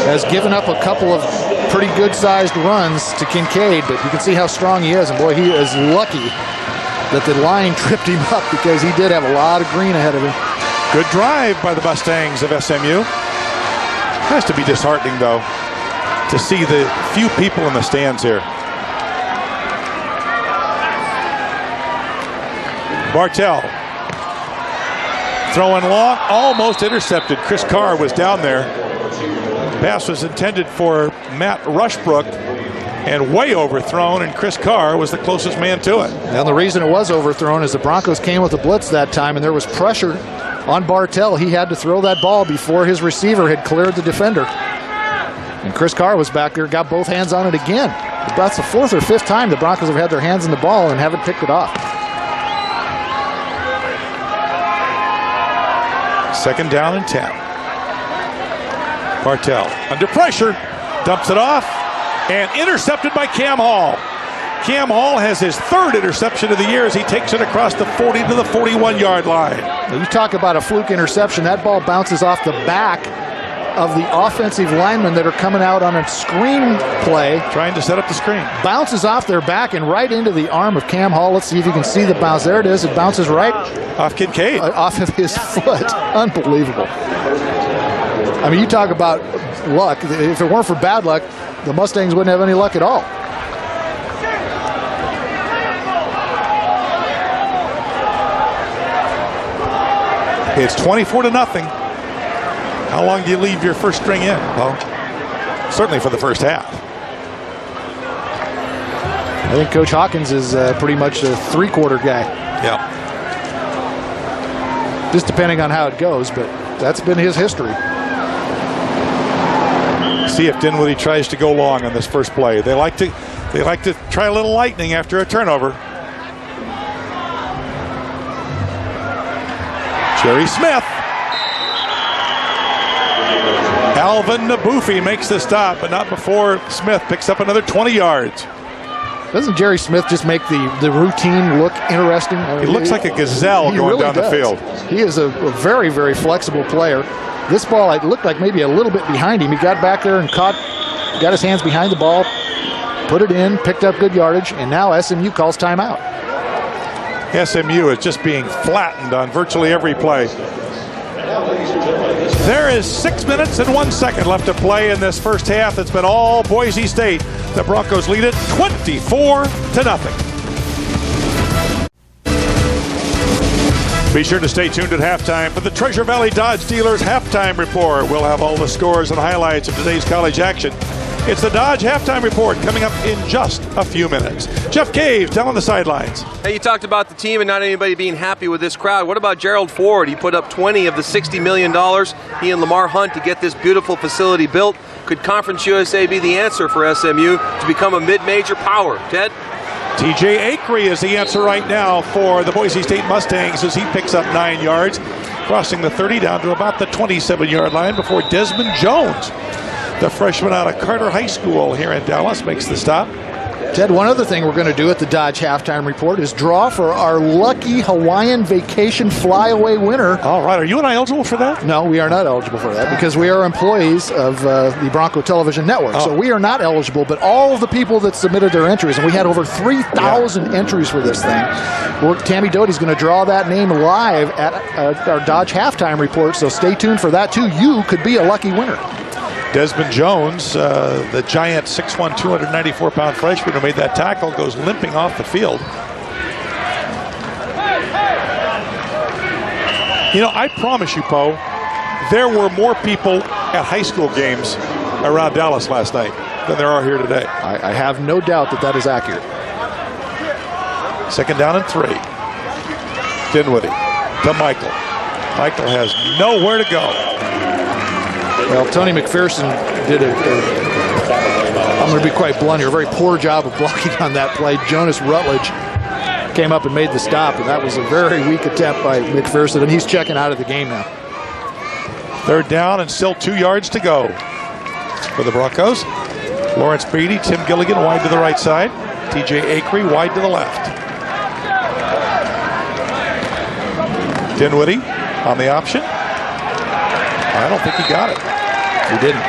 has given up a couple of pretty good-sized runs to Kincaid, but you can see how strong he is. And boy, he is lucky that the line tripped him up because he did have a lot of green ahead of him. Good drive by the Mustangs of SMU. Has to be disheartening, though, to see the few people in the stands here. Bartell throwing long, almost intercepted. Chris Carr was down there. Pass was intended for Matt Rushbrook. and way overthrown, and Chris Carr was the closest man to it. And the reason it was overthrown is the Broncos came with a blitz that time, and there was pressure on Bartell. He had to throw that ball before his receiver had cleared the defender. And Chris Carr was back there, got both hands on it again. That's the 4th or 5th time the Broncos have had their hands on the ball and haven't picked it off. 2nd down and 10. Bartell under pressure, dumps it off, and intercepted by Cam Hall. Cam Hall has his 3rd interception of the year as he takes it across the 40 to the 41-yard line. Now you talk about a fluke interception. That ball bounces off the back of the offensive linemen that are coming out on a screen play. Trying to set up the screen. Bounces off their back and right into the arm of Cam Hall. Let's see if you can see the bounce. There it is. It bounces right off Kincaid. Off of his foot. Unbelievable. I mean, you talk about luck. If it weren't for bad luck, the Mustangs wouldn't have any luck at all. It's 24-0. How long do you leave your first string in? Well, certainly for the first half. I think Coach Hawkins is pretty much a 3-quarter guy. Yeah. Just depending on how it goes, but that's been his history. See if Dinwiddie tries to go long on this first play. They like to try a little lightning after a turnover. Jerry Smith. Alvin Nabufi makes the stop, but not before Smith picks up another 20 yards. Doesn't Jerry Smith just make the routine look interesting? I mean, he looks like a gazelle going really down does. the field. He is a very, very flexible player. This ball, it looked like maybe a little bit behind him. He got back there and got his hands behind the ball, put it in, picked up good yardage, and now SMU calls timeout. SMU is just being flattened on virtually every play. There is 6 minutes and 1 second left to play in this first half. It's been all Boise State. The Broncos lead it 24-0. Be sure to stay tuned at halftime for the Treasure Valley Dodge Dealers Halftime Report. We'll have all the scores and highlights of today's college action. It's the Dodge Halftime Report coming up in just a few minutes. Jeff Cave down on the sidelines. Hey, you talked about the team and not anybody being happy with this crowd. What about Gerald Ford? He put up 20 of the $60 million, he and Lamar Hunt, to get this beautiful facility built. Could Conference USA be the answer for SMU to become a mid-major power? Ted? TJ Acree is the answer right now for the Boise State Mustangs as he picks up 9 yards, crossing the 30 down to about the 27-yard line before Desmond Jones, the freshman out of Carter High School here in Dallas, makes the stop. Ted, one other thing we're going to do at the Dodge Halftime Report is draw for our lucky Hawaiian vacation flyaway winner. All right. Are you and I eligible for that? No, we are not eligible for that because we are employees of the Bronco Television Network. So we are not eligible, but all of the people that submitted their entries, and we had over 3,000 entries for this thing, Tammy Doty's going to draw that name live at our Dodge Halftime Report, so stay tuned for that too. You could be a lucky winner. Desmond Jones, the giant 6'1", 294-pound freshman who made that tackle, goes limping off the field. You know, I promise you, Poe, there were more people at high school games around Dallas last night than there are here today. I have no doubt that is accurate. 2nd down and 3. Dinwiddie to Michael. Michael has nowhere to go. Well, Tony McPherson did I'm going to be quite blunt here, a very poor job of blocking on that play. Jonas Rutledge came up and made the stop, and that was a very weak attempt by McPherson, and he's checking out of the game now. 3rd down and still 2 yards to go for the Broncos. Lawrence Beatty, Tim Gilligan wide to the right side. TJ Acree wide to the left. Dinwiddie on the option. I don't think he got it. He didn't.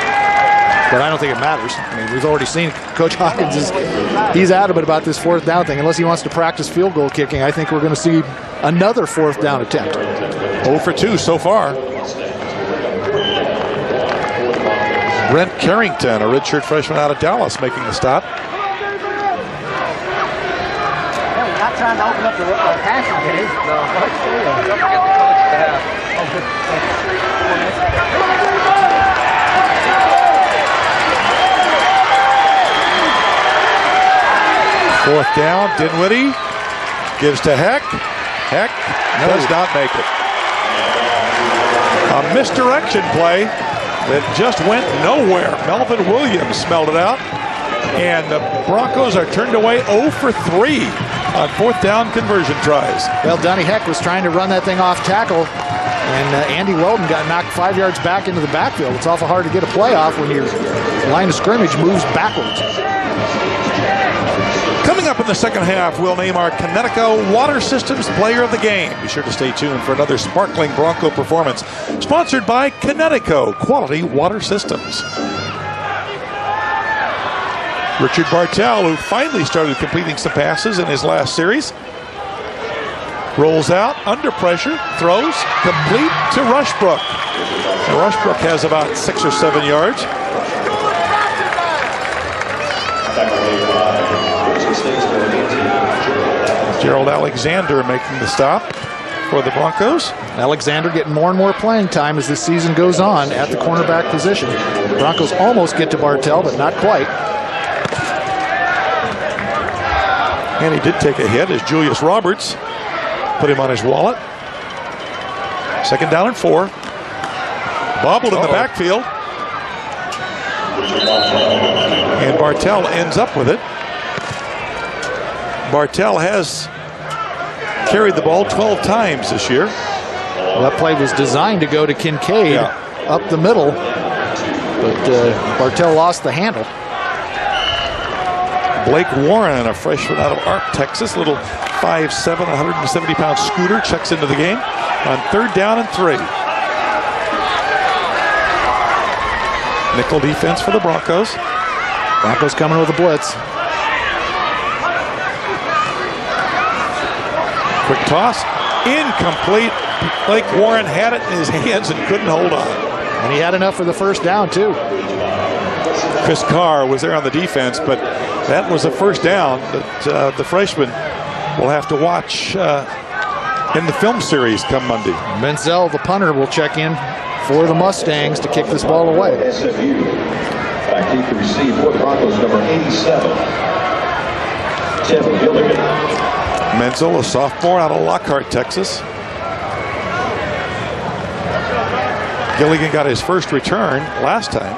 But I don't think it matters. I mean, we've already seen Coach Hawkins he's adamant about this 4th down thing. Unless he wants to practice field goal kicking, I think we're going to see another 4th down attempt. 0 for 2 so far. Brent Carrington, a redshirt freshman out of Dallas, making the stop. We're not trying to open up the passing game. No. Don't forget the coach staff. 4th down. Dinwiddie gives to Heck. Heck does not make it. A misdirection play that just went nowhere. Melvin Williams smelled it out. And the Broncos are turned away 0 for 3 on 4th down conversion tries. Well, Donnie Heck was trying to run that thing off tackle, and Andy Weldon got knocked 5 yards back into the backfield. It's awful hard to get a play off when your line of scrimmage moves backwards. Coming up in the second half, we'll name our Connecticut Water Systems Player of the Game. Be sure to stay tuned for another sparkling Bronco performance. Sponsored by Connecticut Quality Water Systems. Richard Bartell, who finally started completing some passes in his last series. Rolls out, under pressure, throws, complete to Rushbrook. And Rushbrook has about 6 or 7 yards. Gerald Alexander making the stop for the Broncos. Alexander getting more and more playing time as this season goes on at the cornerback position. The Broncos almost get to Bartell, but not quite. And he did take a hit as Julius Roberts put him on his wallet. 2nd down and 4. Bobbled in the backfield. And Bartell ends up with it. Bartell has carried the ball 12 times this year. Well, that play was designed to go to Kincaid up the middle, but Bartell lost the handle. Blake Warren, a freshman out of Arp, Texas, little 5'7", 170-pound scooter, checks into the game on 3rd down and 3. Nickel defense for the Broncos. Broncos coming with a blitz. Quick toss, incomplete. Blake Warren had it in his hands and couldn't hold on. And he had enough for the 1st down, too. Chris Carr was there on the defense, but that was a 1st down that the freshman will have to watch in the film series come Monday. Menzel, the punter, will check in for the Mustangs to kick this ball away. SMU. Back deep to receive for Broncos, number 87, Tim Gilligan. Menzel, a sophomore out of Lockhart, Texas. Gilligan got his first return last time.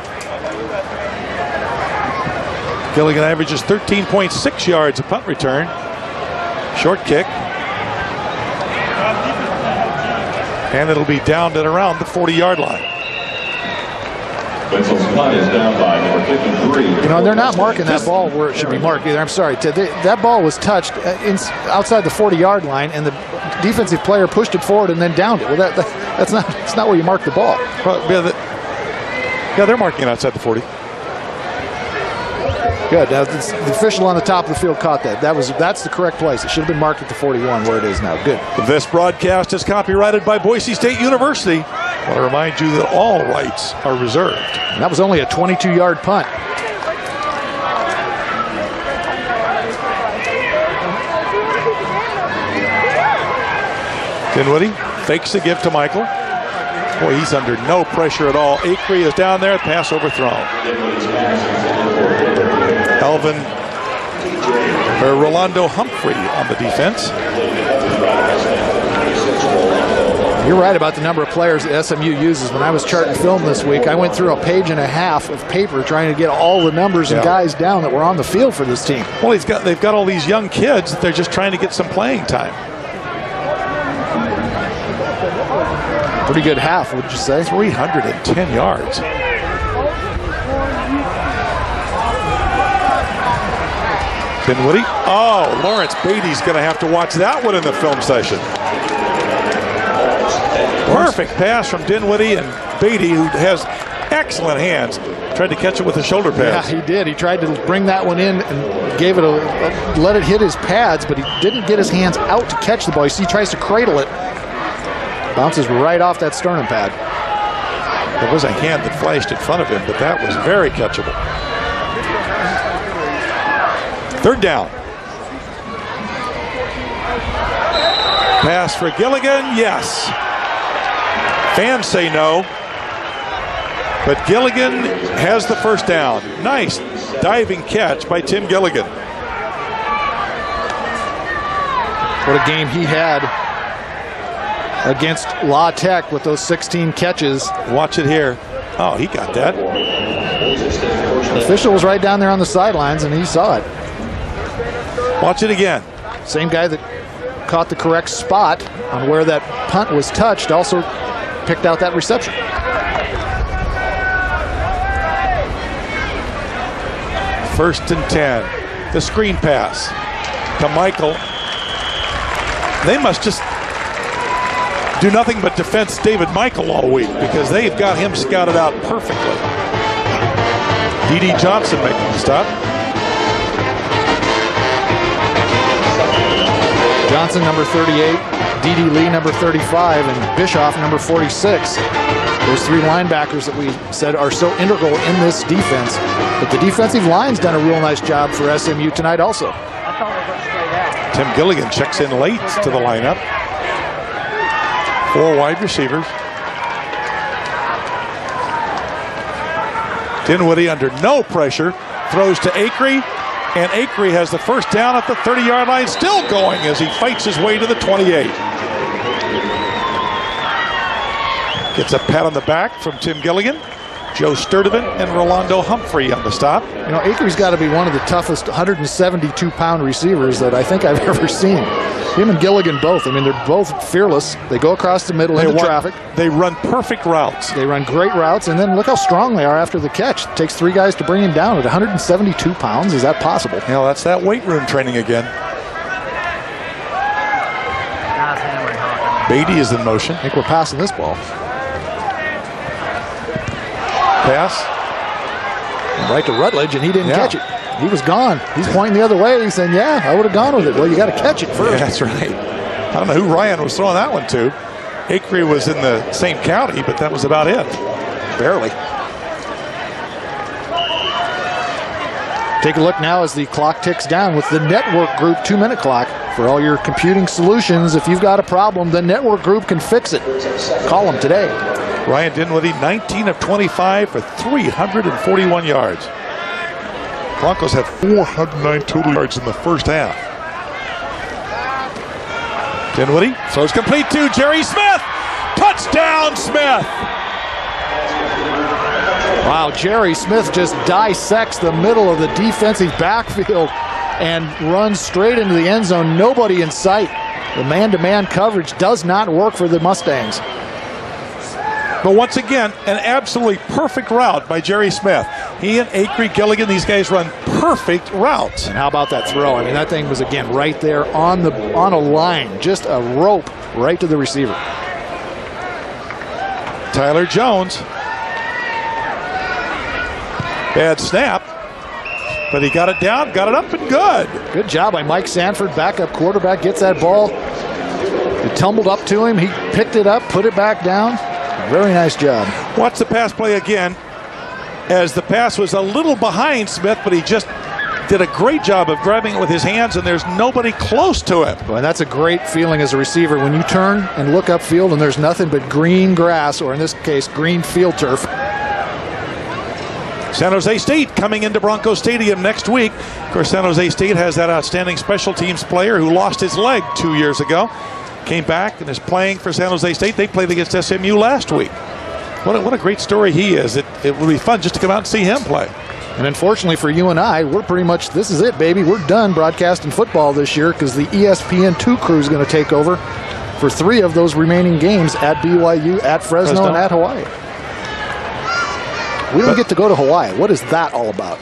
Gilligan averages 13.6 yards a punt return. Short kick. And it'll be downed at around the 40-yard line. Menzel's punt is down by number 53. You know, they're not marking that ball where it should be marked either. I'm sorry, Ted. That ball was touched outside the 40-yard line, and the defensive player pushed it forward and then downed it. Well, that's not where you mark the ball. Well, yeah, they're marking it outside the 40. Good. Now, the official on the top of the field caught that. That's the correct place. It should have been marked at the 41 where it is now. Good. This broadcast is copyrighted by Boise State University. I want to remind you that all rights are reserved. And that was only a 22-yard punt. Dinwiddie fakes the give to Michael. Boy, he's under no pressure at all. Acree is down there, pass overthrown. Rolando Humphrey on the defense. You're right about the number of players that SMU uses. When I was charting film this week, I went through a page and a half of paper trying to get all the numbers and guys down that were on the field for this team. Well, they've got all these young kids that they're just trying to get some playing time. Pretty good half, would you say? 310 yards. Dinwiddie. Oh, Lawrence Beatty's going to have to watch that one in the film session. Perfect pass from Dinwiddie, and Beatty, who has excellent hands, tried to catch it with a shoulder pass. Yeah, he did. He tried to bring that one in and gave it let it hit his pads, but he didn't get his hands out to catch the ball. You see, he tries to cradle it. Bounces right off that sternum pad. There was a hand that flashed in front of him, but that was very catchable. 3rd down. Pass for Gilligan, yes. Fans say no. But Gilligan has the 1st down. Nice diving catch by Tim Gilligan. What a game he had against La Tech with those 16 catches. Watch it here. Oh, he got that. The official was right down there on the sidelines, and he saw it. Watch it again. Same guy that caught the correct spot on where that punt was touched also picked out that reception. First and 10. The screen pass to Michael. They must just do nothing but defense David Michael all week because they've got him scouted out perfectly. D.D. Johnson making the stop. Johnson, number 38, D.D. Lee, number 35, and Bischoff, number 46. Those three linebackers that we said are so integral in this defense. But the defensive line's done a real nice job for SMU tonight also. Tim Gilligan checks in late to the lineup. 4 wide receivers. Dinwiddie under no pressure throws to Acree, and Acree has the first down at the 30-yard line, still going as he fights his way to the 28. Gets a pat on the back from Tim Gilligan, Joe Sturdivant, and Rolando Humphrey on the stop. You know, Acree's got to be one of the toughest 172-pound receivers that I think I've ever seen. Him and Gilligan both. I mean, they're both fearless. They go across the middle into traffic. They run perfect routes. They run great routes, and then look how strong they are after the catch. It takes 3 guys to bring him down at 172 pounds. Is that possible? You know, that's that weight room training again. Beatty is in motion. I think we're passing this ball. Pass. Right to Rutledge, and he didn't catch it. He was gone. He's pointing the other way. He's saying, yeah, I would have gone with it. Well, you got to catch it first. Yeah, that's right. I don't know who Ryan was throwing that one to. Acree was in the same county, but that was about it. Barely. Take a look now as the clock ticks down with the Network Group 2-minute clock. For all your computing solutions, if you've got a problem, the Network Group can fix it. Call them today. Ryan Dinwiddie, 19 of 25 for 341 yards. Broncos have 409 total yards in the first half. Dinwiddie throws complete to Jerry Smith. Touchdown, Smith. Wow, Jerry Smith just dissects the middle of the defensive backfield and runs straight into the end zone. Nobody in sight. The man-to-man coverage does not work for the Mustangs. But once again, an absolutely perfect route by Jerry Smith. He and Acree, Gilligan, these guys run perfect routes. And how about that throw? I mean, that thing was, again, right there on a line. Just a rope right to the receiver. Tyler Jones. Bad snap, but he got it down, got it up, and good. Good job by Mike Sanford, backup quarterback, gets that ball. It tumbled up to him. He picked it up, put it back down. Very nice job. Watch the pass play again, as the pass was a little behind Smith, but he just did a great job of grabbing it with his hands, and there's nobody close to it. Well, and that's a great feeling as a receiver when you turn and look upfield and there's nothing but green grass, or in this case, green field turf. San Jose State coming into Bronco Stadium next week. Of course, San Jose State has that outstanding special teams player who lost his leg 2 years ago. Came back and is playing for San Jose State. They played against SMU last week. What a great story he is. It would be fun just to come out and see him play. And unfortunately for you and I, we're pretty much, this is it, baby. We're done broadcasting football this year because the ESPN2 crew is going to take over for 3 of those remaining games at BYU, at Fresno, and at Hawaii. We don't get to go to Hawaii. What is that all about?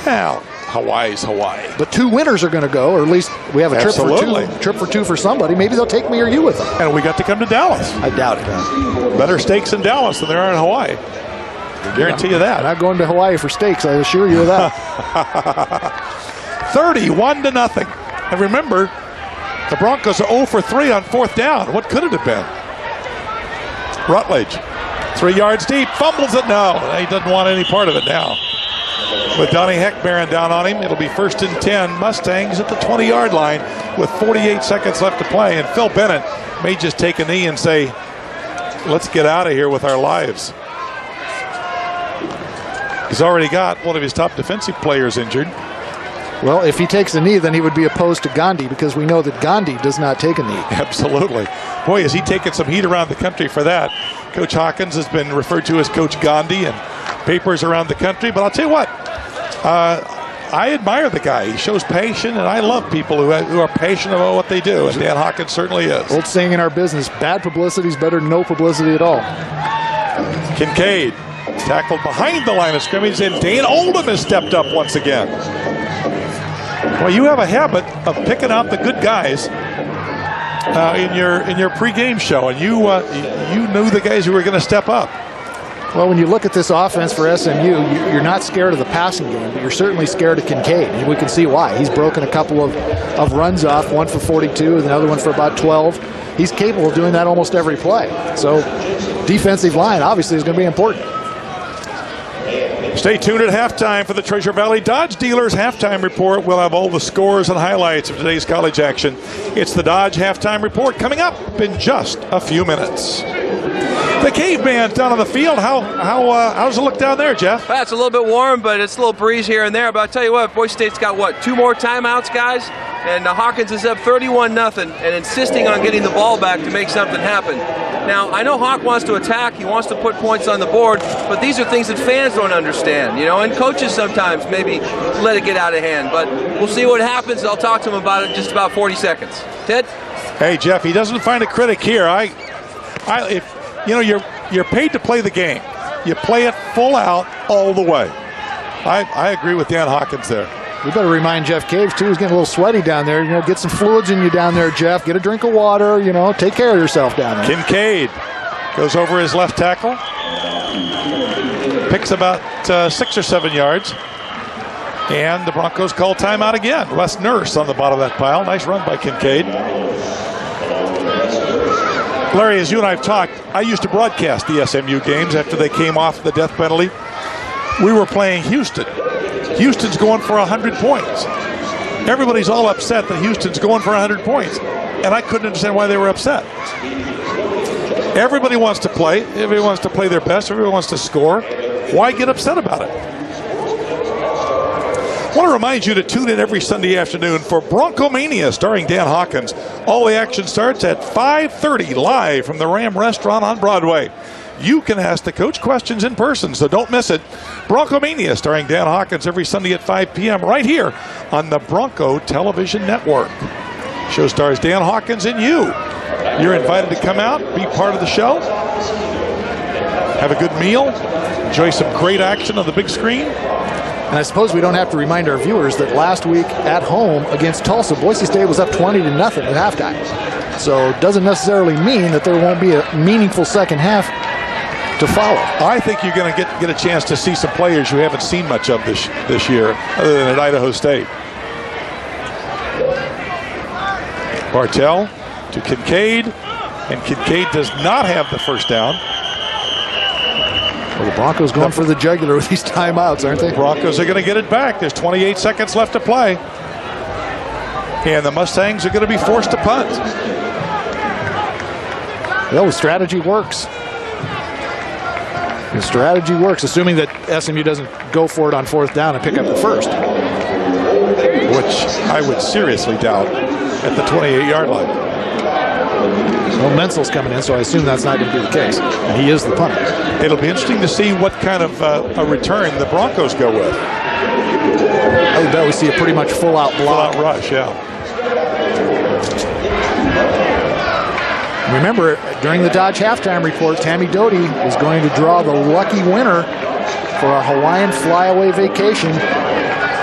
Well, Hawaii's Hawaii. But 2 winners are going to go, or at least we have a trip Absolutely. for 2. Trip for 2 for somebody. Maybe they'll take me or you with them. And we got to come to Dallas. I doubt it. Better steaks in Dallas than there are in Hawaii. I guarantee you that. I'm not going to Hawaii for steaks, I assure you of that. 31-0. And remember, the Broncos are 0 for 3 on 4th down. What could it have been? Rutledge, 3 yards deep, fumbles it. No, he doesn't want any part of it now. With Donnie Heck bearing down on him, it'll be 1st and 10. Mustangs at the 20-yard line with 48 seconds left to play. And Phil Bennett may just take a knee and say, let's get out of here with our lives. He's already got one of his top defensive players injured. Well, if he takes a knee, then he would be opposed to Gandhi, because we know that Gandhi does not take a knee. Absolutely. Boy, is he taking some heat around the country for that. Coach Hawkins has been referred to as Coach Gandhi in papers around the country. But I'll tell you what, I admire the guy. He shows passion, and I love people who are passionate about what they do, and Dan Hawkins certainly is. Old saying in our business, bad publicity is better than no publicity at all. Kincaid tackled behind the line of scrimmage, and Dane Oldham has stepped up once again. Well, you have a habit of picking out the good guys in your pregame show, and you knew the guys who were going to step up. Well, when you look at this offense for SMU, you're not scared of the passing game, but you're certainly scared of Kincaid, and we can see why. He's broken a couple of runs off, one for 42 and the other one for about 12. He's capable of doing that almost every play. So defensive line obviously is going to be important. Stay tuned at halftime for the Treasure Valley Dodge Dealers Halftime Report. We'll have all the scores and highlights of today's college action. It's the Dodge Halftime Report coming up in just a few minutes. The Caveman's down on the field. How's it look down there, Jeff? Well, it's a little bit warm, but it's a little breeze here and there. But I'll tell you what, Boise State's got, 2 more timeouts, guys? And Hawkins is up 31-0 and insisting on getting the ball back to make something happen. Now, I know Hawk wants to attack. He wants to put points on the board, but these are things that fans don't understand, and coaches sometimes maybe let it get out of hand. But we'll see what happens. I'll talk to him about it in just about 40 seconds. Ted? Hey, Jeff, he doesn't find a critic here. You're paid to play the game. You play it full out all the way. I agree with Dan Hawkins there. We better remind Jeff Caves, too. He's getting a little sweaty down there. Get some fluids in you down there, Jeff. Get a drink of water. Take care of yourself down there. Kincaid goes over his left tackle. Picks about 6 or 7 yards. And the Broncos call timeout again. Wes Nurse on the bottom of that pile. Nice run by Kincaid. Larry, as you and I have talked, I used to broadcast the SMU games after they came off the death penalty. We were playing Houston. Houston's going for 100 points. Everybody's all upset that Houston's going for 100 points. And I couldn't understand why they were upset. Everybody wants to play. Everybody wants to play their best. Everybody wants to score. Why get upset about it? I want to remind you to tune in every Sunday afternoon for Broncomania starring Dan Hawkins. All the action starts at 5:30 live from the Ram Restaurant on Broadway. You can ask the coach questions in person, so don't miss it. Broncomania starring Dan Hawkins every Sunday at 5 p.m. right here on the Bronco Television Network. Show stars Dan Hawkins and you. You're invited to come out, be part of the show, have a good meal, enjoy some great action on the big screen. And I suppose we don't have to remind our viewers that last week at home against Tulsa, Boise State was up 20-0 at halftime. So it doesn't necessarily mean that there won't be a meaningful second half to follow. I think you're going to get a chance to see some players you haven't seen much of this year, other than at Idaho State. Bartell to Kincaid, and Kincaid does not have the first down. Well, the Broncos going for the jugular with these timeouts, aren't they? The Broncos are going to get it back. There's 28 seconds left to play. And the Mustangs are going to be forced to punt. Well, the strategy works. The strategy works, assuming that SMU doesn't go for it on 4th down and pick up the first. Which I would seriously doubt at the 28-yard line. Well, Mensel's coming in, so I assume that's not going to be the case. And he is the punter. It'll be interesting to see what kind of a return the Broncos go with. I would bet we see a pretty much full-out block. Full-out rush, yeah. Remember, during the Dodge halftime report, Tammy Doty is going to draw the lucky winner for a Hawaiian flyaway vacation.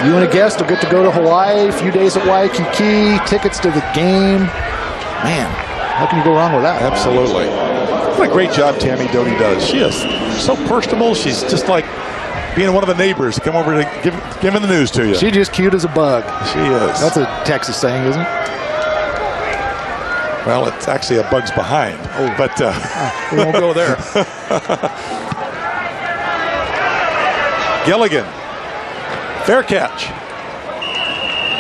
You and a guest will get to go to Hawaii, a few days at Waikiki, tickets to the game. Man, how can you go wrong with that? Absolutely. What a great job Tammy Doty does. She is so personable. She's just like being one of the neighbors to come over to giving the news to you. She's just cute as a bug. She is. That's a Texas saying, isn't it? Well, it's actually a bug's behind. Oh, but we won't go there. Gilligan, fair catch.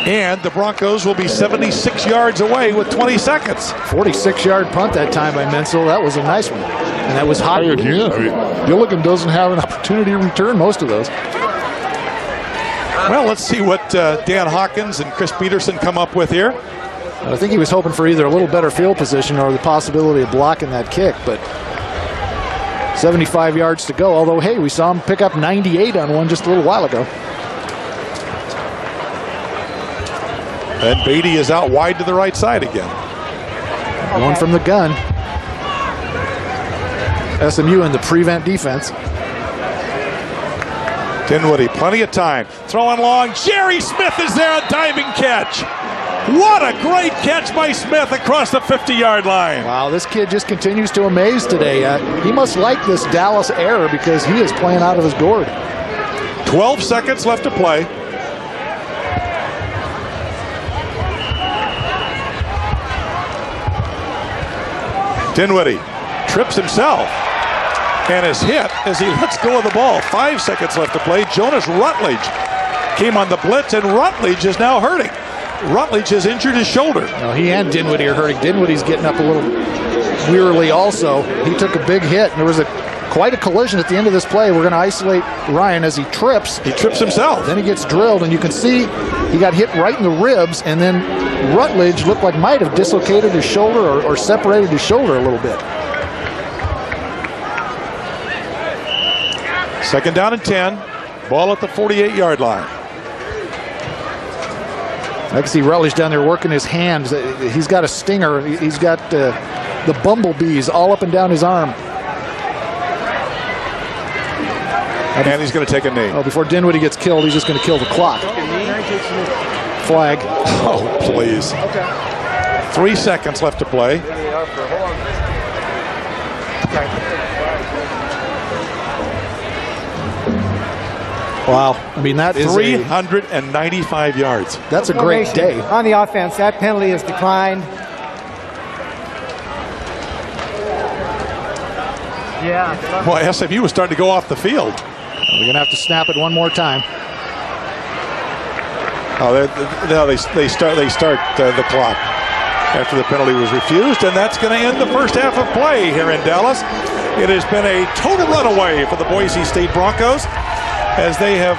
And the Broncos will be 76 yards away with 20 seconds. 46-yard punt that time by Mensel. That was a nice one. And that was hot again. Gilligan doesn't have an opportunity to return most of those. Well, let's see what Dan Hawkins and Chris Peterson come up with here. I think he was hoping for either a little better field position or the possibility of blocking that kick, but 75 yards to go, although, hey, we saw him pick up 98 on one just a little while ago. And Beatty is out wide to the right side again. Going from the gun. SMU in the prevent defense. Dinwiddie, plenty of time. Throwing long. Jerry Smith is there, a diving catch. What a great catch by Smith across the 50-yard line. Wow, this kid just continues to amaze today. He must like this Dallas air because he is playing out of his gourd. 12 seconds left to play. Dinwiddie trips himself and is hit as he lets go of the ball. 5 seconds left to play. Jonas Rutledge came on the blitz, and Rutledge is now hurting. Rutledge has injured his shoulder. No, he and Dinwiddie are hurting. Dinwiddie's getting up a little wearily also. He took a big hit, and there was quite a collision at the end of this play. We're going to isolate Ryan as he trips. He trips himself. Then he gets drilled, and you can see he got hit right in the ribs, and then Rutledge looked like might have dislocated his shoulder or separated his shoulder a little bit. Second down and 10. Ball at the 48-yard line. I can see Rutledge down there working his hands. He's got a stinger. He's got the bumblebees all up and down his arm. And he's going to take a knee. Oh, before Dinwiddie gets killed, he's just going to kill the clock. Flag. Oh, please. 3 seconds left to play. Wow. I mean, that is 395 yards. That's a great day. On the offense, that penalty is declined. Yeah. Well, SMU was starting to go off the field. We're going to have to snap it one more time. Oh, they start the clock after the penalty was refused, and that's going to end the first half of play here in Dallas. It has been a total runaway for the Boise State Broncos as they have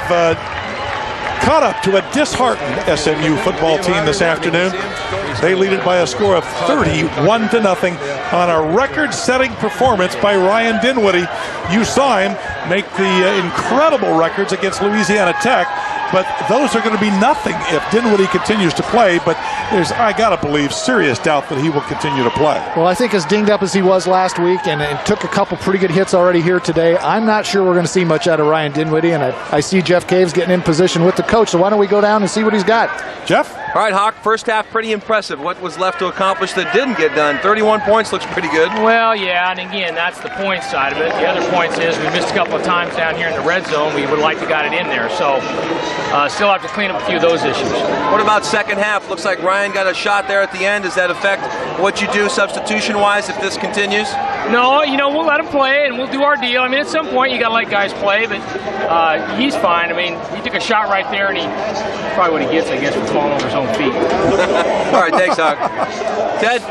caught up to a disheartened SMU football team this afternoon. They lead it by a score of 31-0 on a record-setting performance by Ryan Dinwiddie. You saw him make the incredible records against Louisiana Tech, but those are going to be nothing if Dinwiddie continues to play. But there's, I got to believe, serious doubt that he will continue to play. Well, I think as dinged up as he was last week and took a couple pretty good hits already here today, I'm not sure we're going to see much out of Ryan Dinwiddie, and I see Jeff Caves getting in position with the coach, so why don't we go down and see what he's got. Jeff? All right, Hawk, first half pretty impressive. What was left to accomplish that didn't get done? 31 points looks pretty good. Well, yeah, and again, that's the point side of it. The other points is we missed a couple of times down here in the red zone. We would like to got it in there. So still have to clean up a few of those issues. What about second half? Looks like Ryan got a shot there at the end. Does that affect what you do substitution-wise if this continues? No, we'll let him play and we'll do our deal. I mean, at some point you got to let guys play, but he's fine. I mean, he took a shot right there, and he probably what he gets, I guess, for falling over his own feet. All right, thanks, Hawk. Ted?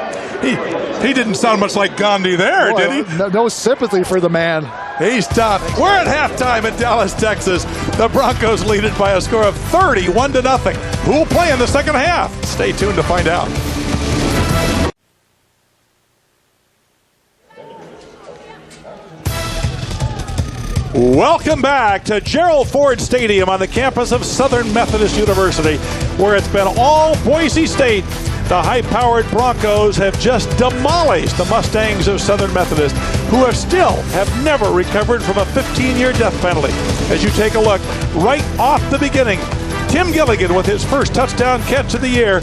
He didn't sound much like Gandhi there, Boy, did he? No sympathy for the man. He's tough. We're at halftime in Dallas, Texas. The Broncos lead it by a score of 31-0. Who will play in the second half? Stay tuned to find out. Welcome back to Gerald Ford Stadium on the campus of Southern Methodist University, where it's been all Boise State. The high-powered Broncos have just demolished the Mustangs of Southern Methodist, who have never recovered from a 15-year death penalty. As you take a look, right off the beginning, Tim Gilligan with his first touchdown catch of the year.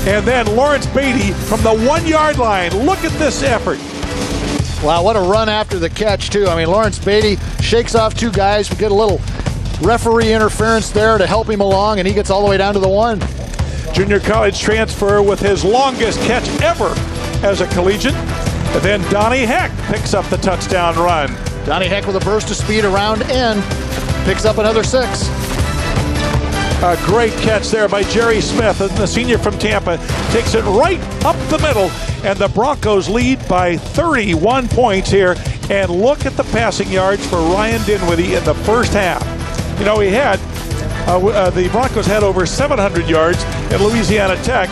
And then Lawrence Beatty from the 1-yard line. Look at this effort. Wow, what a run after the catch, too. I mean, Lawrence Beatty shakes off two guys. We get a little referee interference there to help him along, and he gets all the way down to the 1. Junior college transfer with his longest catch ever as a collegiate. And then Donnie Heck picks up the touchdown run. Donnie Heck with a burst of speed around end, picks up another 6. A great catch there by Jerry Smith, the senior from Tampa, takes it right up the middle, and the Broncos lead by 31 points here. And look at the passing yards for Ryan Dinwiddie in the first half. You know, the Broncos had over 700 yards at Louisiana Tech.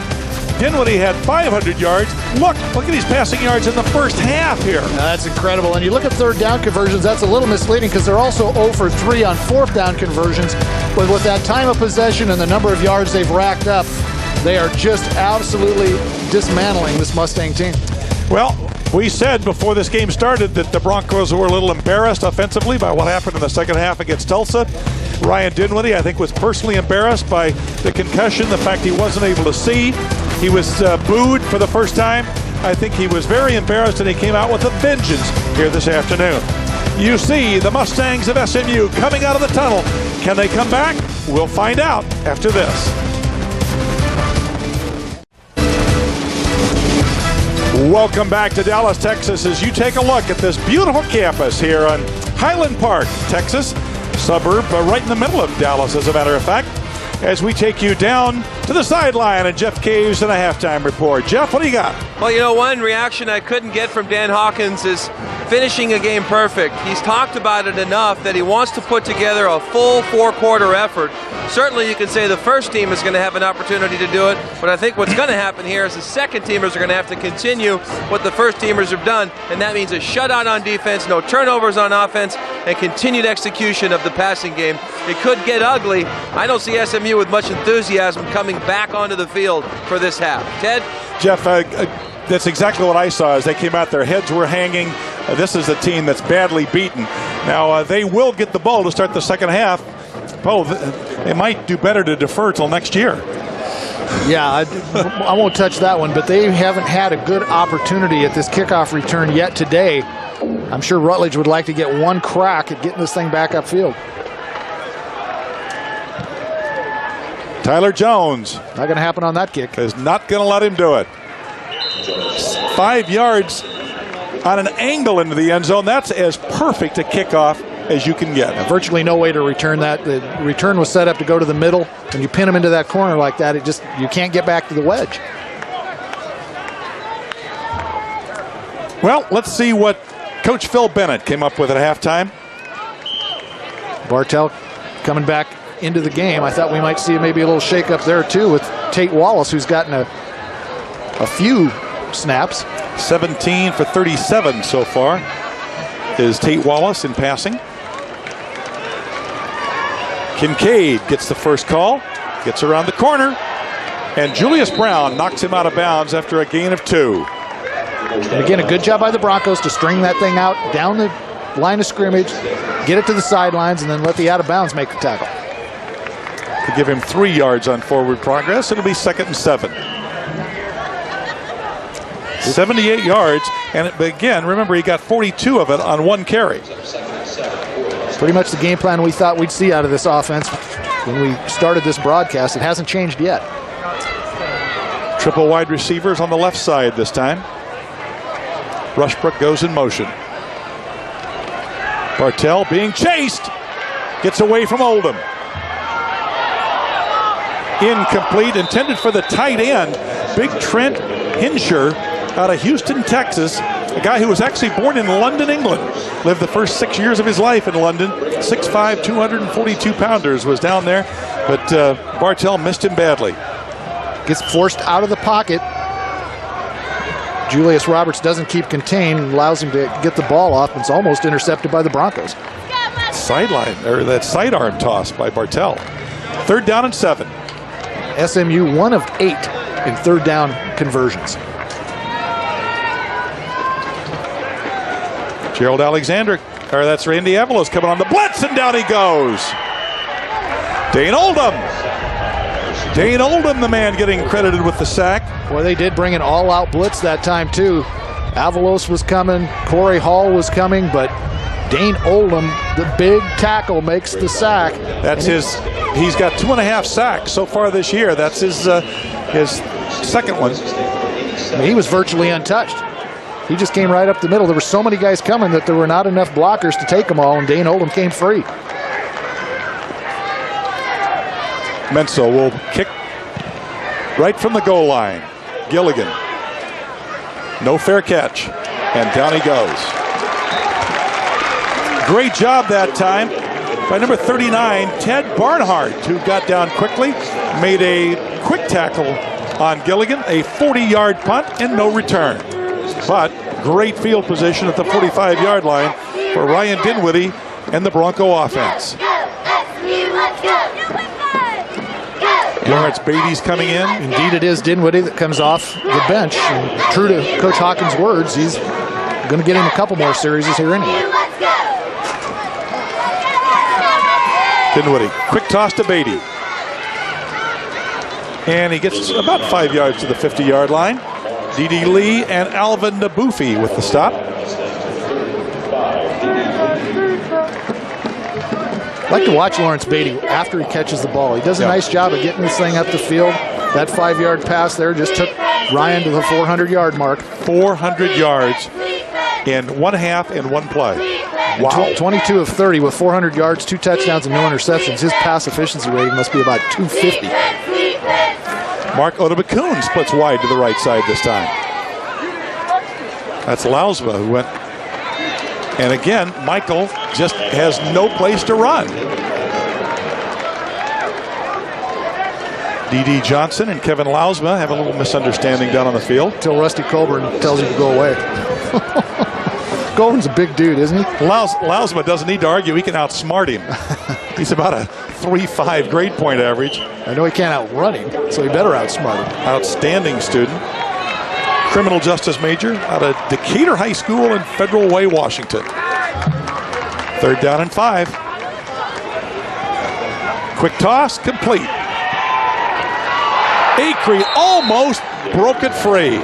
Dinwiddie had 500 yards. Look at these passing yards in the first half here. That's incredible. And you look at third down conversions, that's a little misleading because they're also 0 for 3 on fourth down conversions. But with that time of possession and the number of yards they've racked up, they are just absolutely dismantling this Mustang team. Well, we said before this game started that the Broncos were a little embarrassed offensively by what happened in the second half against Tulsa. Ryan Dinwiddie, I think, was personally embarrassed by the concussion, the fact he wasn't able to see. He was booed for the first time. I think he was very embarrassed, and he came out with a vengeance here this afternoon. You see the Mustangs of SMU coming out of the tunnel. Can they come back? We'll find out after this. Welcome back to Dallas, Texas, as you take a look at this beautiful campus here on Highland Park, Texas, suburb right in the middle of Dallas, as a matter of fact, as we take you down to the sideline and Jeff Caves in a halftime report. Jeff, what do you got? Well, you know, one reaction I couldn't get from Dan Hawkins is finishing a game perfect. He's talked about it enough that he wants to put together a full four-quarter effort. Certainly you can say the first team is going to have an opportunity to do it, but I think what's going to happen here is the second teamers are going to have to continue what the first teamers have done, and that means a shutout on defense, no turnovers on offense, and continued execution of the passing game. It could get ugly. I don't see SMU with much enthusiasm coming back onto the field for this half. Ted? Jeff, that's exactly what I saw as they came out. Their heads were hanging. This is a team that's badly beaten. Now, they will get the ball to start the second half. Oh, they might do better to defer till next year. Yeah, I won't touch that one, but they haven't had a good opportunity at this kickoff return yet today. I'm sure Rutledge would like to get one crack at getting this thing back upfield. Tyler Jones. Not going to happen on that kick. Is not going to let him do it. 5 yards on an angle into the end zone. That's as perfect a kickoff as you can get. Virtually no way to return that. The return was set up to go to the middle. When you pin him into that corner like that, you can't get back to the wedge. Well, let's see what Coach Phil Bennett came up with at halftime. Bartell coming back into the game. I thought we might see maybe a little shake-up there too with Tate Wallace, who's gotten a few snaps. 17 for 37 so far is Tate Wallace in passing. Kincaid gets the first call, gets around the corner, and Julius Brown knocks him out of bounds after a gain of 2. And again, a good job by the Broncos to string that thing out down the line of scrimmage, get it to the sidelines, and then let the out-of-bounds make the tackle. To give him 3 yards on forward progress, it'll be 2nd and 7. 78 yards, and again, remember, he got 42 of it on one carry. Pretty much the game plan we thought we'd see out of this offense when we started this broadcast. It hasn't changed yet. Triple wide receivers on the left side this time. Rushbrook goes in motion. Bartell being chased. Gets away from Oldham. Incomplete, intended for the tight end. Big Trent Hinsher out of Houston, Texas. A guy who was actually born in London, England. Lived the first 6 years of his life in London. 6'5", 242-pounders was down there. But Bartell missed him badly. Gets forced out of the pocket. Julius Roberts doesn't keep contained, allows him to get the ball off, and it's almost intercepted by the Broncos. Sideline, or that sidearm toss by Bartell. 3rd down and 7. SMU 1 of 8 in third down conversions. Gerald Alexander, or that's Randy Avalos coming on the blitz, and down he goes. Dane Oldham. Dane Oldham, the man getting credited with the sack. Boy, they did bring an all-out blitz that time, too. Avalos was coming, Corey Hall was coming, but Dane Oldham, the big tackle, makes the sack. That's he's got 2.5 sacks so far this year. That's his second one. I mean, he was virtually untouched. He just came right up the middle. There were so many guys coming that there were not enough blockers to take them all, and Dane Oldham came free. Menso will kick right from the goal line. Gilligan. No fair catch. And down he goes. Great job that time by number 39, Ted Barnhart, who got down quickly, made a quick tackle on Gilligan, a 40-yard punt and no return. But great field position at the 45-yard line for Ryan Dinwiddie and the Bronco offense. Lawrence Beatty's coming in. Indeed, it is Dinwiddie that comes off the bench. And true to Coach Hawkins' words, he's going to get in a couple more series here anyway. Dinwiddie, quick toss to Beatty. And he gets about 5 yards to the 50-yard line. D.D. Lee and Alvin Nabufi with the stop. I like to watch Lawrence Beatty after he catches the ball. He does a nice job of getting this thing up the field. That 5-yard pass there just took Ryan to the 400-yard mark. 400 yards in one half and one play. Wow. 22 of 30 with 400 yards, 2 touchdowns, and no interceptions. His pass efficiency rating must be about 250. Mark Odebakoon splits wide to the right side this time. That's Lausma who went. And again, Michael just has no place to run. D.D. Johnson and Kevin Lausma have a little misunderstanding down on the field. Until Rusty Colburn tells you to go away. Colburn's a big dude, isn't he? Lausma doesn't need to argue. He can outsmart him. He's about a 3.5 grade point average. I know he can't outrun him, so he better outsmart him. Outstanding student. Criminal justice major out of Decatur High School in Federal Way, Washington. 3rd down and 5. Quick toss, complete. Acree almost broke it free.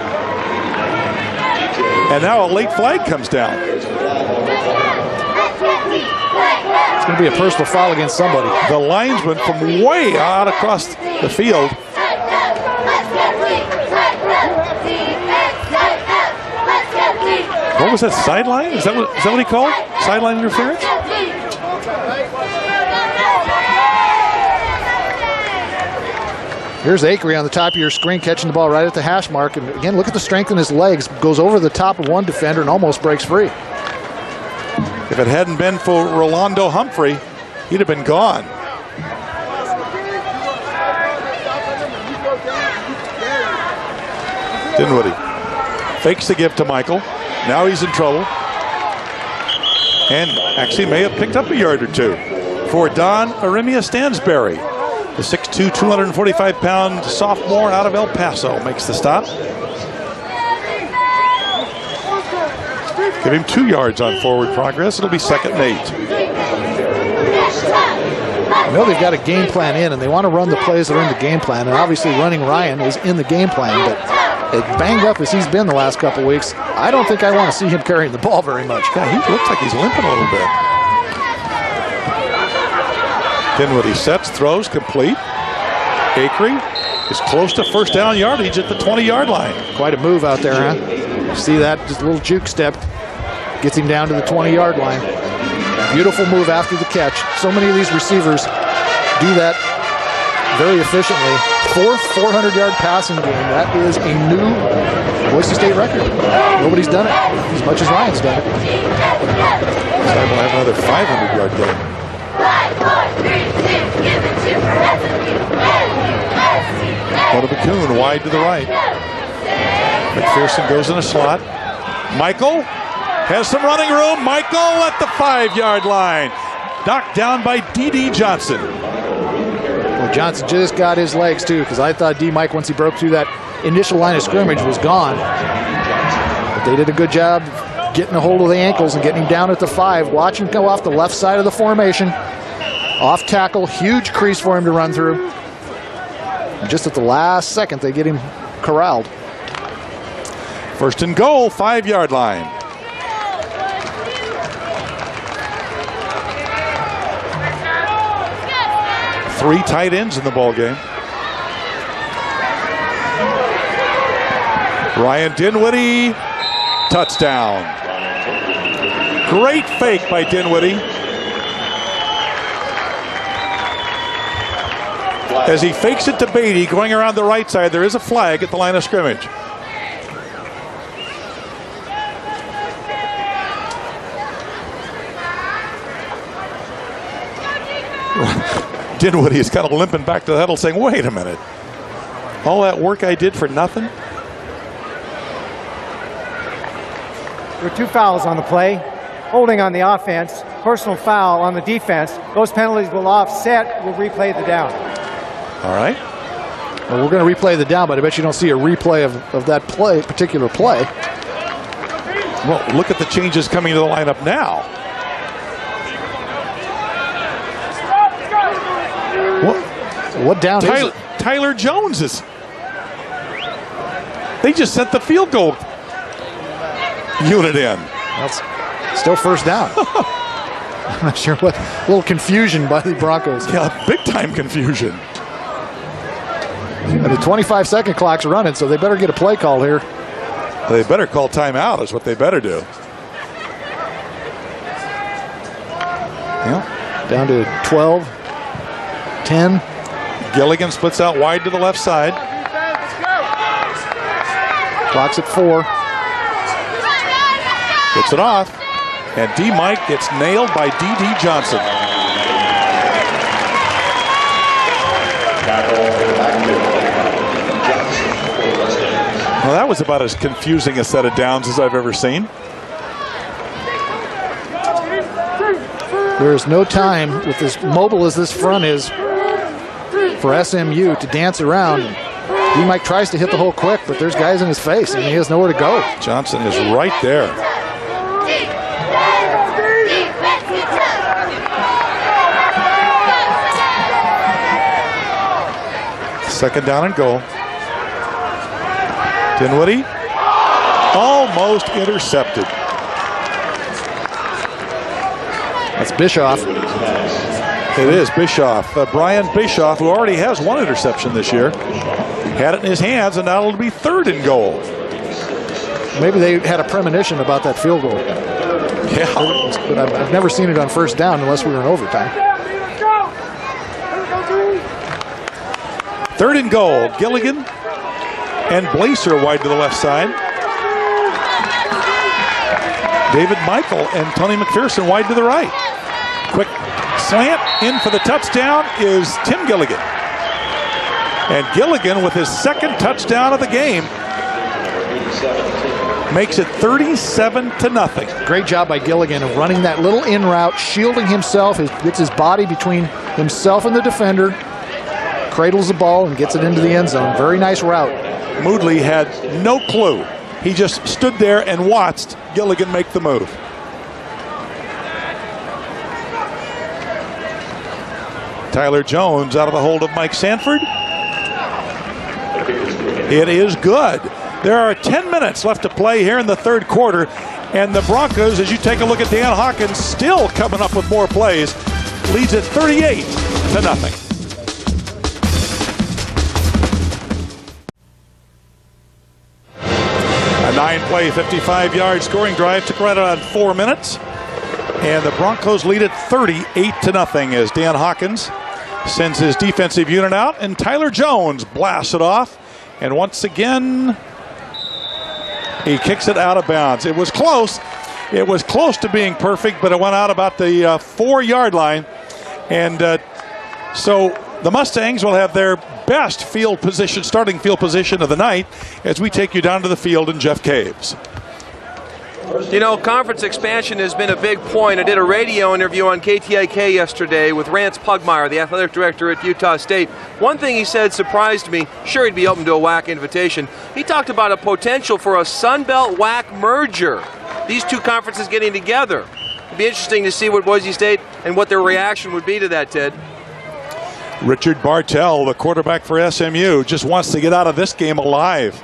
And now a late flag comes down. It's going to be a personal foul against somebody. The linesman from way out across the field. What was that, sideline? Is that what he called? Sideline interference? Here's Acree on the top of your screen catching the ball right at the hash mark. And again, look at the strength in his legs. Goes over the top of one defender and almost breaks free. If it hadn't been for Rolando Humphrey, he'd have been gone. Dinwiddie fakes the give to Michael. Now he's in trouble. And actually may have picked up a yard or two for Don Arimia Stansberry. The 6'2", 245-pound sophomore out of El Paso makes the stop. Give him 2 yards on forward progress. It'll be 2nd and 8. I know they've got a game plan in, and they want to run the plays that are in the game plan. And obviously running Ryan was in the game plan, but as banged up as he's been the last couple weeks, I don't think I want to see him carrying the ball very much. Yeah, he looks like he's limping a little bit. Dinwiddie sets, throws, complete. Acree is close to 1st down yardage at the 20-yard line. Quite a move out there, huh? You see that? Just a little juke step. Gets him down to the 20-yard line. Beautiful move after the catch. So many of these receivers do that very efficiently. 4th 400-yard passing game. That is a new Boise State record. Nobody's done it as much as Ryan's done it. This time we'll have another 500-yard game. 5, 4, 3, 2, give it to Odebakoon wide to the right. McPherson goes in a slot. Michael has some running room. Michael at the 5-yard line. Knocked down by D.D. Johnson. Well, Johnson just got his legs, too, because I thought D-Mike, once he broke through that initial line of scrimmage, was gone. But they did a good job getting a hold of the ankles and getting him down at the 5. Watch him go off the left side of the formation. Off tackle, huge crease for him to run through. And just at the last second, they get him corralled. 1st and goal, 5-yard line. Three tight ends in the ball game. Ryan Dinwiddie, touchdown. Great fake by Dinwiddie. As he fakes it to Beatty, going around the right side, there is a flag at the line of scrimmage. Dinwiddie is kind of limping back to the huddle saying, wait a minute. All that work I did for nothing? There were 2 fouls on the play. Holding on the offense, personal foul on the defense. Those penalties will offset. We'll replay the down. All right. Well, we're going to replay the down, but I bet you don't see a replay of that particular play. Well, look at the changes coming to the lineup now. What down is it? Tyler Jones is. They just sent the field goal unit in. That's still first down. I'm not sure what. A little confusion by the Broncos. Yeah, big time confusion. And the 25-second clock's running, so they better get a play call here. They better call timeout is what they better do. Yeah, down to 12, 10. Gilligan splits out wide to the left side. Clock's at 4. Gets it off. And D. Mike gets nailed by D.D. Johnson. Well, that was about as confusing a set of downs as I've ever seen. There is no time with as mobile as this front is for SMU to dance around. D. Mike tries to hit the hole quick, but there's guys in his face, and he has nowhere to go. Johnson is right there. Second down and goal. Dinwiddie almost intercepted. That's Bischoff. It is Bischoff. Brian Bischoff, who already has 1 interception this year, had it in his hands, and now it'll be 3rd and goal. Maybe they had a premonition about that field goal. Yeah. But I've never seen it on first down unless we were in overtime. 3rd and goal. Gilligan and Blaser wide to the left side. David Michael and Tony McPherson wide to the right. Quick slant in for the touchdown is Tim Gilligan. And Gilligan, with his 2nd touchdown of the game, makes it 37-0. Great job by Gilligan of running that little in route, shielding himself, gets his body between himself and the defender, cradles the ball and gets it into the end zone. Very nice route. Moodley had no clue. He just stood there and watched Gilligan make the move. Tyler Jones out of the hold of Mike Sanford. It is good. There are 10 minutes left to play here in the 3rd quarter, and the Broncos, as you take a look at Dan Hawkins, still coming up with more plays, leads it 38-0. A 9-play, 55-yard scoring drive took right around 4 minutes, and the Broncos lead it 38-0 as Dan Hawkins sends his defensive unit out, and Tyler Jones blasts it off, and once again he kicks it out of bounds. It was close. It was close to being perfect, but it went out about the 4-yard line, and so the Mustangs will have their best field position, starting field position of the night, as we take you down to the field in Jeff Caves. You know, conference expansion has been a big point. I did a radio interview on KTIK yesterday with Rance Pugmire, the athletic director at Utah State. One thing he said surprised me. Sure, he'd be open to a WAC invitation. He talked about a potential for a Sun Belt WAC merger. These 2 conferences getting together. It'd be interesting to see what Boise State and what their reaction would be to that, Ted. Richard Bartell, the quarterback for SMU, just wants to get out of this game alive.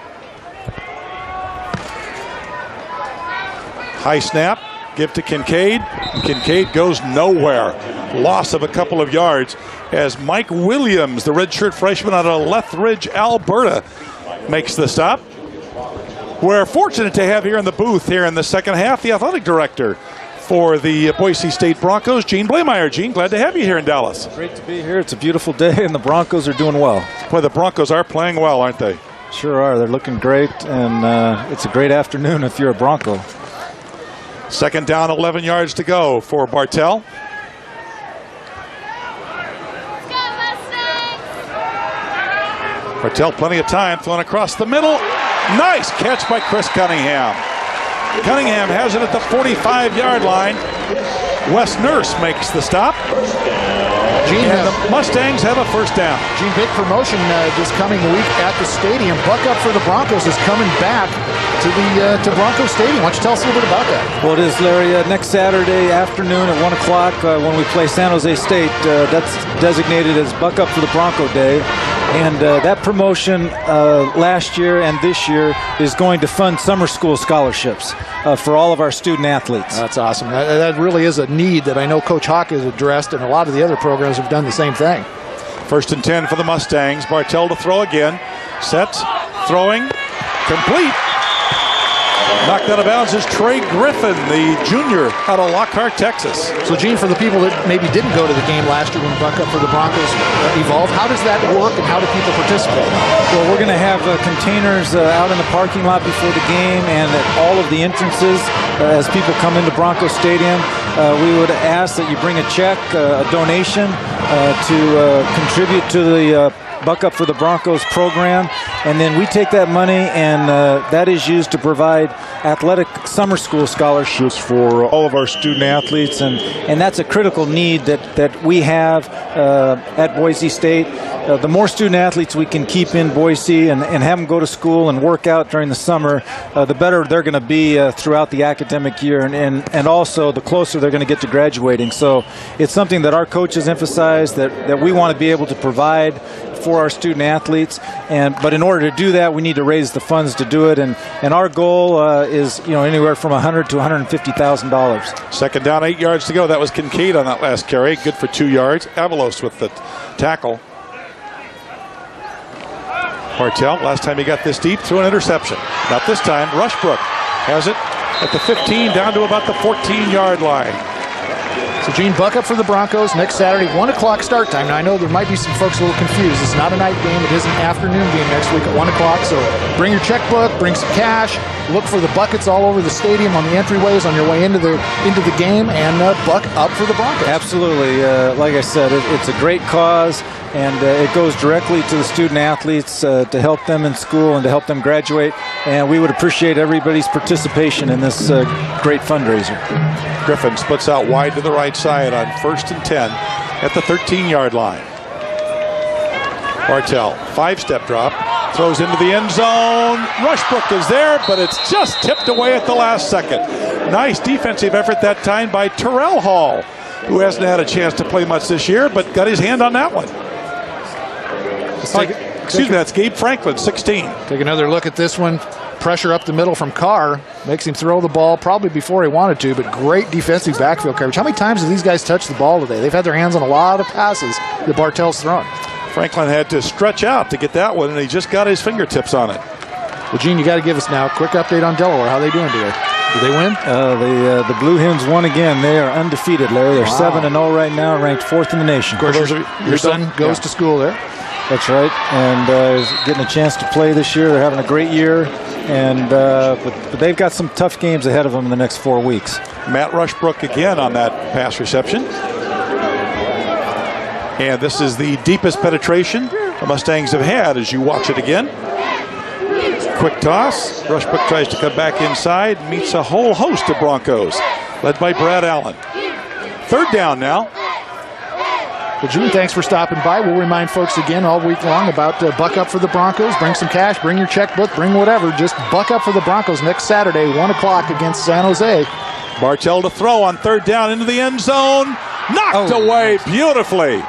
High snap, give to Kincaid. Kincaid goes nowhere. Loss of a couple of yards as Mike Williams, the redshirt freshman out of Lethbridge, Alberta, makes the stop. We're fortunate to have here in the booth here in the second half the athletic director for the Boise State Broncos, Gene Blameyer. Gene, glad to have you here in Dallas. Great to be here. It's a beautiful day, and the Broncos are doing well. Boy, the Broncos are playing well, aren't they? Sure are. They're looking great, and it's a great afternoon if you're a Bronco. Second down, 11 yards to go for Bartell. Bartell, plenty of time, thrown across the middle. Nice catch by Chris Cunningham. Cunningham has it at the 45-yard line. Wes Nurse makes the stop. Gene, and the Mustangs have a first down. Gene, big promotion this coming week at the stadium. Buck Up for the Broncos is coming back to Bronco Stadium. Why don't you tell us a little bit about that? Well, it is, Larry. Next Saturday afternoon at 1 o'clock when we play San Jose State. That's designated as Buck Up for the Bronco Day. And that promotion last year and this year is going to fund summer school scholarships for all of our student athletes. That's awesome. That really is a need that I know Coach Hawk has addressed, and a lot of the other programs have done the same thing. 1st and 10 for the Mustangs. Bartell to throw again. Sets, throwing, complete. Knocked out of bounds is Trey Griffin, the junior out of Lockhart, Texas. So, Gene, for the people that maybe didn't go to the game last year when Buck Up for the Broncos evolved, how does that work and how do people participate? Well, we're going to have containers out in the parking lot before the game and at all of the entrances as people come into Bronco Stadium. We would ask that you bring a check, a donation to contribute to the Buck Up for the Broncos program, and then we take that money and that is used to provide athletic summer school scholarships for all of our student athletes, and that's a critical need that we have at Boise State. The more student athletes we can keep in Boise and have them go to school and work out during the summer, the better they're going to be throughout the academic year, and also the closer they're going to get to graduating. So it's something that our coaches emphasize that we want to be able to provide for our student athletes, but in order to do that, we need to raise the funds to do it, and our goal is anywhere from $100,000 to $150,000. 2nd down, 8 yards to go. That was Kincaid on that last carry, good for 2 yards. Avalos with the tackle. Bartell, last time he got this deep, threw an interception. Not this time. Rushbrook has it at the 15, down to about the 14-yard line. So, Gene, Buck Up for the Broncos next Saturday, 1 o'clock start time. Now, I know there might be some folks a little confused. It's not a night game. It is an afternoon game next week at 1 o'clock. So bring your checkbook, bring some cash, look for the buckets all over the stadium on the entryways on your way into the game, and Buck Up for the Broncos. Absolutely. Like I said, it's a great cause, and it goes directly to the student athletes to help them in school and to help them graduate. And we would appreciate everybody's participation in this great fundraiser. Griffin splits out wide to the right side on 1st and 10 at the 13-yard line. Bartell, 5-step drop, throws into the end zone. Rushbrook is there, but it's just tipped away at the last second. Nice defensive effort that time by Terrell Hall, who hasn't had a chance to play much this year, but got his hand on that one. That's Gabe Franklin, 16. Take another look at this one. Pressure up the middle from Carr. Makes him throw the ball probably before he wanted to, but great defensive backfield coverage. How many times have these guys touched the ball today? They've had their hands on a lot of passes that Bartell's thrown. Franklin had to stretch out to get that one, and he just got his fingertips on it. Well, Gene, you got to give us now a quick update on Delaware. How are they doing today? Did they win? The Blue Hens won again. They are undefeated, Larry. They're 7-0 right now, ranked 4th in the nation. Of course, your son goes to school there. That's right, and is getting a chance to play this year. They're having a great year, and but they've got some tough games ahead of them in the next 4 weeks. Matt Rushbrook again on that pass reception. And this is the deepest penetration the Mustangs have had as you watch it again. Quick toss. Rushbrook tries to come back inside, meets a whole host of Broncos, led by Brad Allen. 3rd down now. Well, Gene, thanks for stopping by. We'll remind folks again all week long about Buck Up for the Broncos. Bring some cash, bring your checkbook, bring whatever. Just Buck Up for the Broncos next Saturday, 1 o'clock against San Jose. Bartell to throw on 3rd down into the end zone. Knocked away beautifully.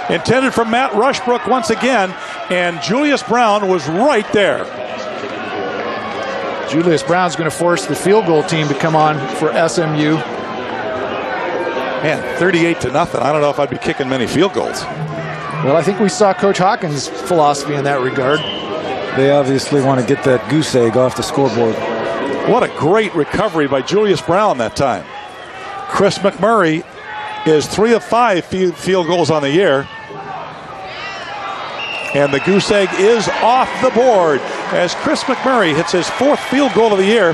Intended for Matt Rushbrook once again, and Julius Brown was right there. Julius Brown's going to force the field goal team to come on for SMU. Man, 38-0. I don't know if I'd be kicking many field goals. Well, I think we saw Coach Hawkins' philosophy in that regard. They obviously want to get that goose egg off the scoreboard. What a great recovery by Julius Brown that time. Chris McMurray is 3 of 5 field goals on the year. And the goose egg is off the board as Chris McMurray hits his 4th field goal of the year.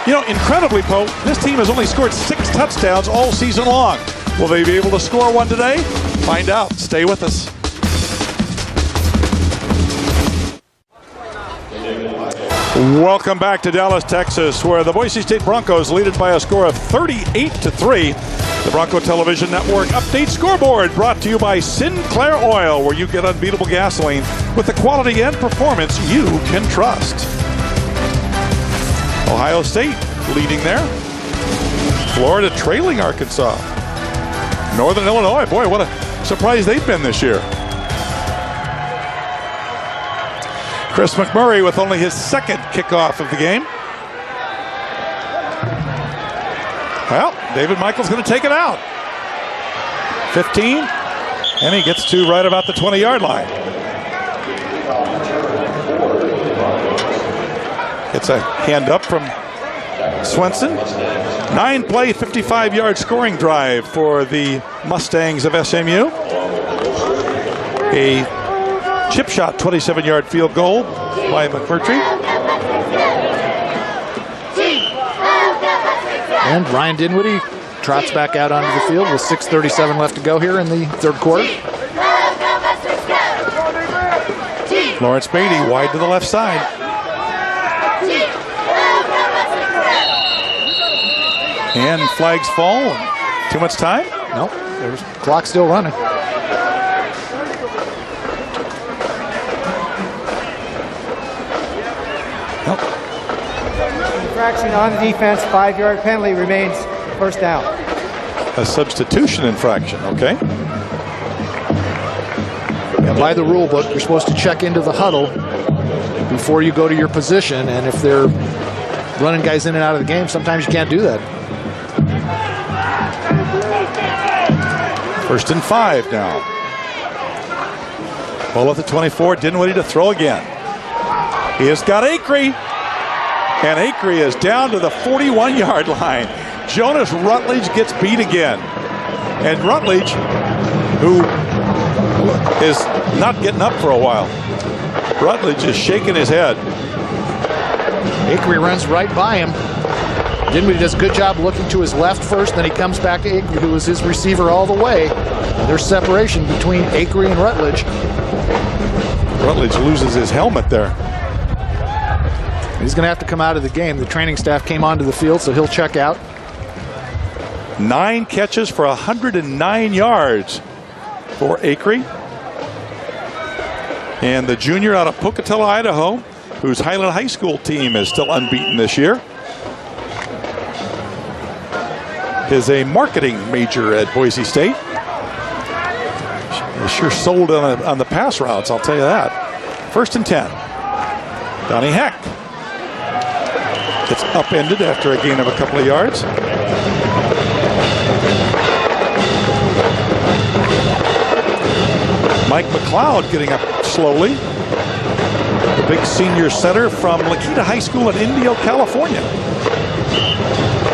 You know, incredibly, Poe, this team has only scored 6 touchdowns all season long. Will they be able to score one today? Find out. Stay with us. Welcome back to Dallas, Texas, where the Boise State Broncos lead it by a score of 38-3. The Bronco Television Network Update Scoreboard brought to you by Sinclair Oil, where you get unbeatable gasoline with the quality and performance you can trust. Ohio State leading there. Florida trailing Arkansas. Northern Illinois, boy, what a surprise they've been this year. Chris McMurray with only his second kickoff of the game. Well, David Michael's going to take it out. 15, and he gets to right about the 20-yard line. It's a hand up from Swenson. 9-play, 55-yard scoring drive for the Mustangs of SMU. A chip shot 27-yard field goal by McMurtry. And Ryan Dinwiddie trots back out onto the field with 6:37 left to go here in the third quarter. Lawrence Beatty wide to the left side. And flags fall. Too much time? Nope, there's clock still running. Infraction on defense, 5-yard penalty remains first down. A substitution infraction, okay. Yeah, by the rule book, you're supposed to check into the huddle before you go to your position, and if they're running guys in and out of the game, sometimes you can't do that. 1st and 5 now. Ball at the 24, Dinwiddie to throw again. He has got Acree. And Acree is down to the 41-yard line. Jonas Rutledge gets beat again. And Rutledge, who is not getting up for a while. Rutledge is shaking his head. Acree runs right by him. Dinwiddie does a good job looking to his left first, then he comes back to Acree, who was his receiver all the way. And there's separation between Acree and Rutledge. Rutledge loses his helmet there. He's going to have to come out of the game. The training staff came onto the field, so he'll check out. 9 catches for 109 yards for Acree. And the junior out of Pocatello, Idaho, whose Highland High School team is still unbeaten this year, is a marketing major at Boise State. He sure sold on the pass routes, I'll tell you that. 1st and 10. Donnie Heck. It's upended after a gain of a couple of yards. Mike McLeod getting up slowly. The big senior center from Lakita High School in Indio, California.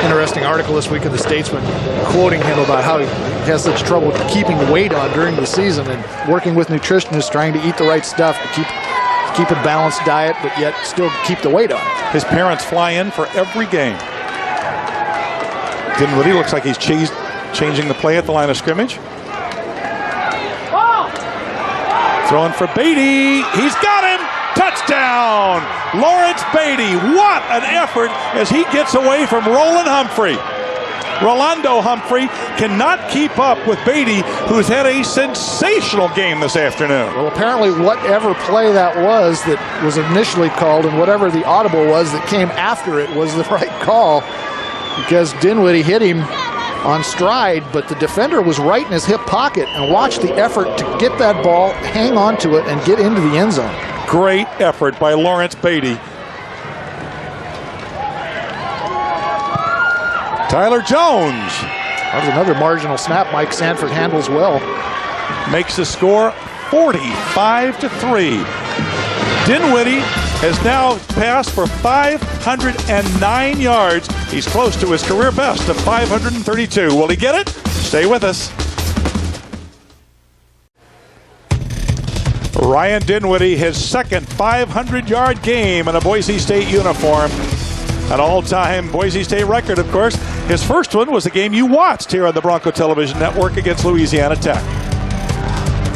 Interesting article this week in the Statesman quoting him about how he has such trouble keeping weight on during the season and working with nutritionists trying to eat the right stuff to keep a balanced diet, but yet still keep the weight on. His parents fly in for every game. Dinwiddie looks like he's changing the play at the line of scrimmage. Throwing for Beatty. He's got him. Touchdown. Lawrence Beatty. What an effort as he gets away from Rolando Humphrey cannot keep up with Beatty, who's had a sensational game this afternoon. Well, apparently whatever play that was initially called, and whatever the audible was that came after it was the right call, because Dinwiddie hit him on stride, but the defender was right in his hip pocket, and watch the effort to get that ball, hang on to it, and get into the end zone. Great effort by Lawrence Beatty. Tyler Jones. That was another marginal snap Mike Sanford handles well. Makes the score 45-3. Dinwiddie has now passed for 509 yards. He's close to his career best of 532. Will he get it? Stay with us. Ryan Dinwiddie, his second 500-yard game in a Boise State uniform. An all-time Boise State record, of course. His first one was the game you watched here on the Bronco Television Network against Louisiana Tech.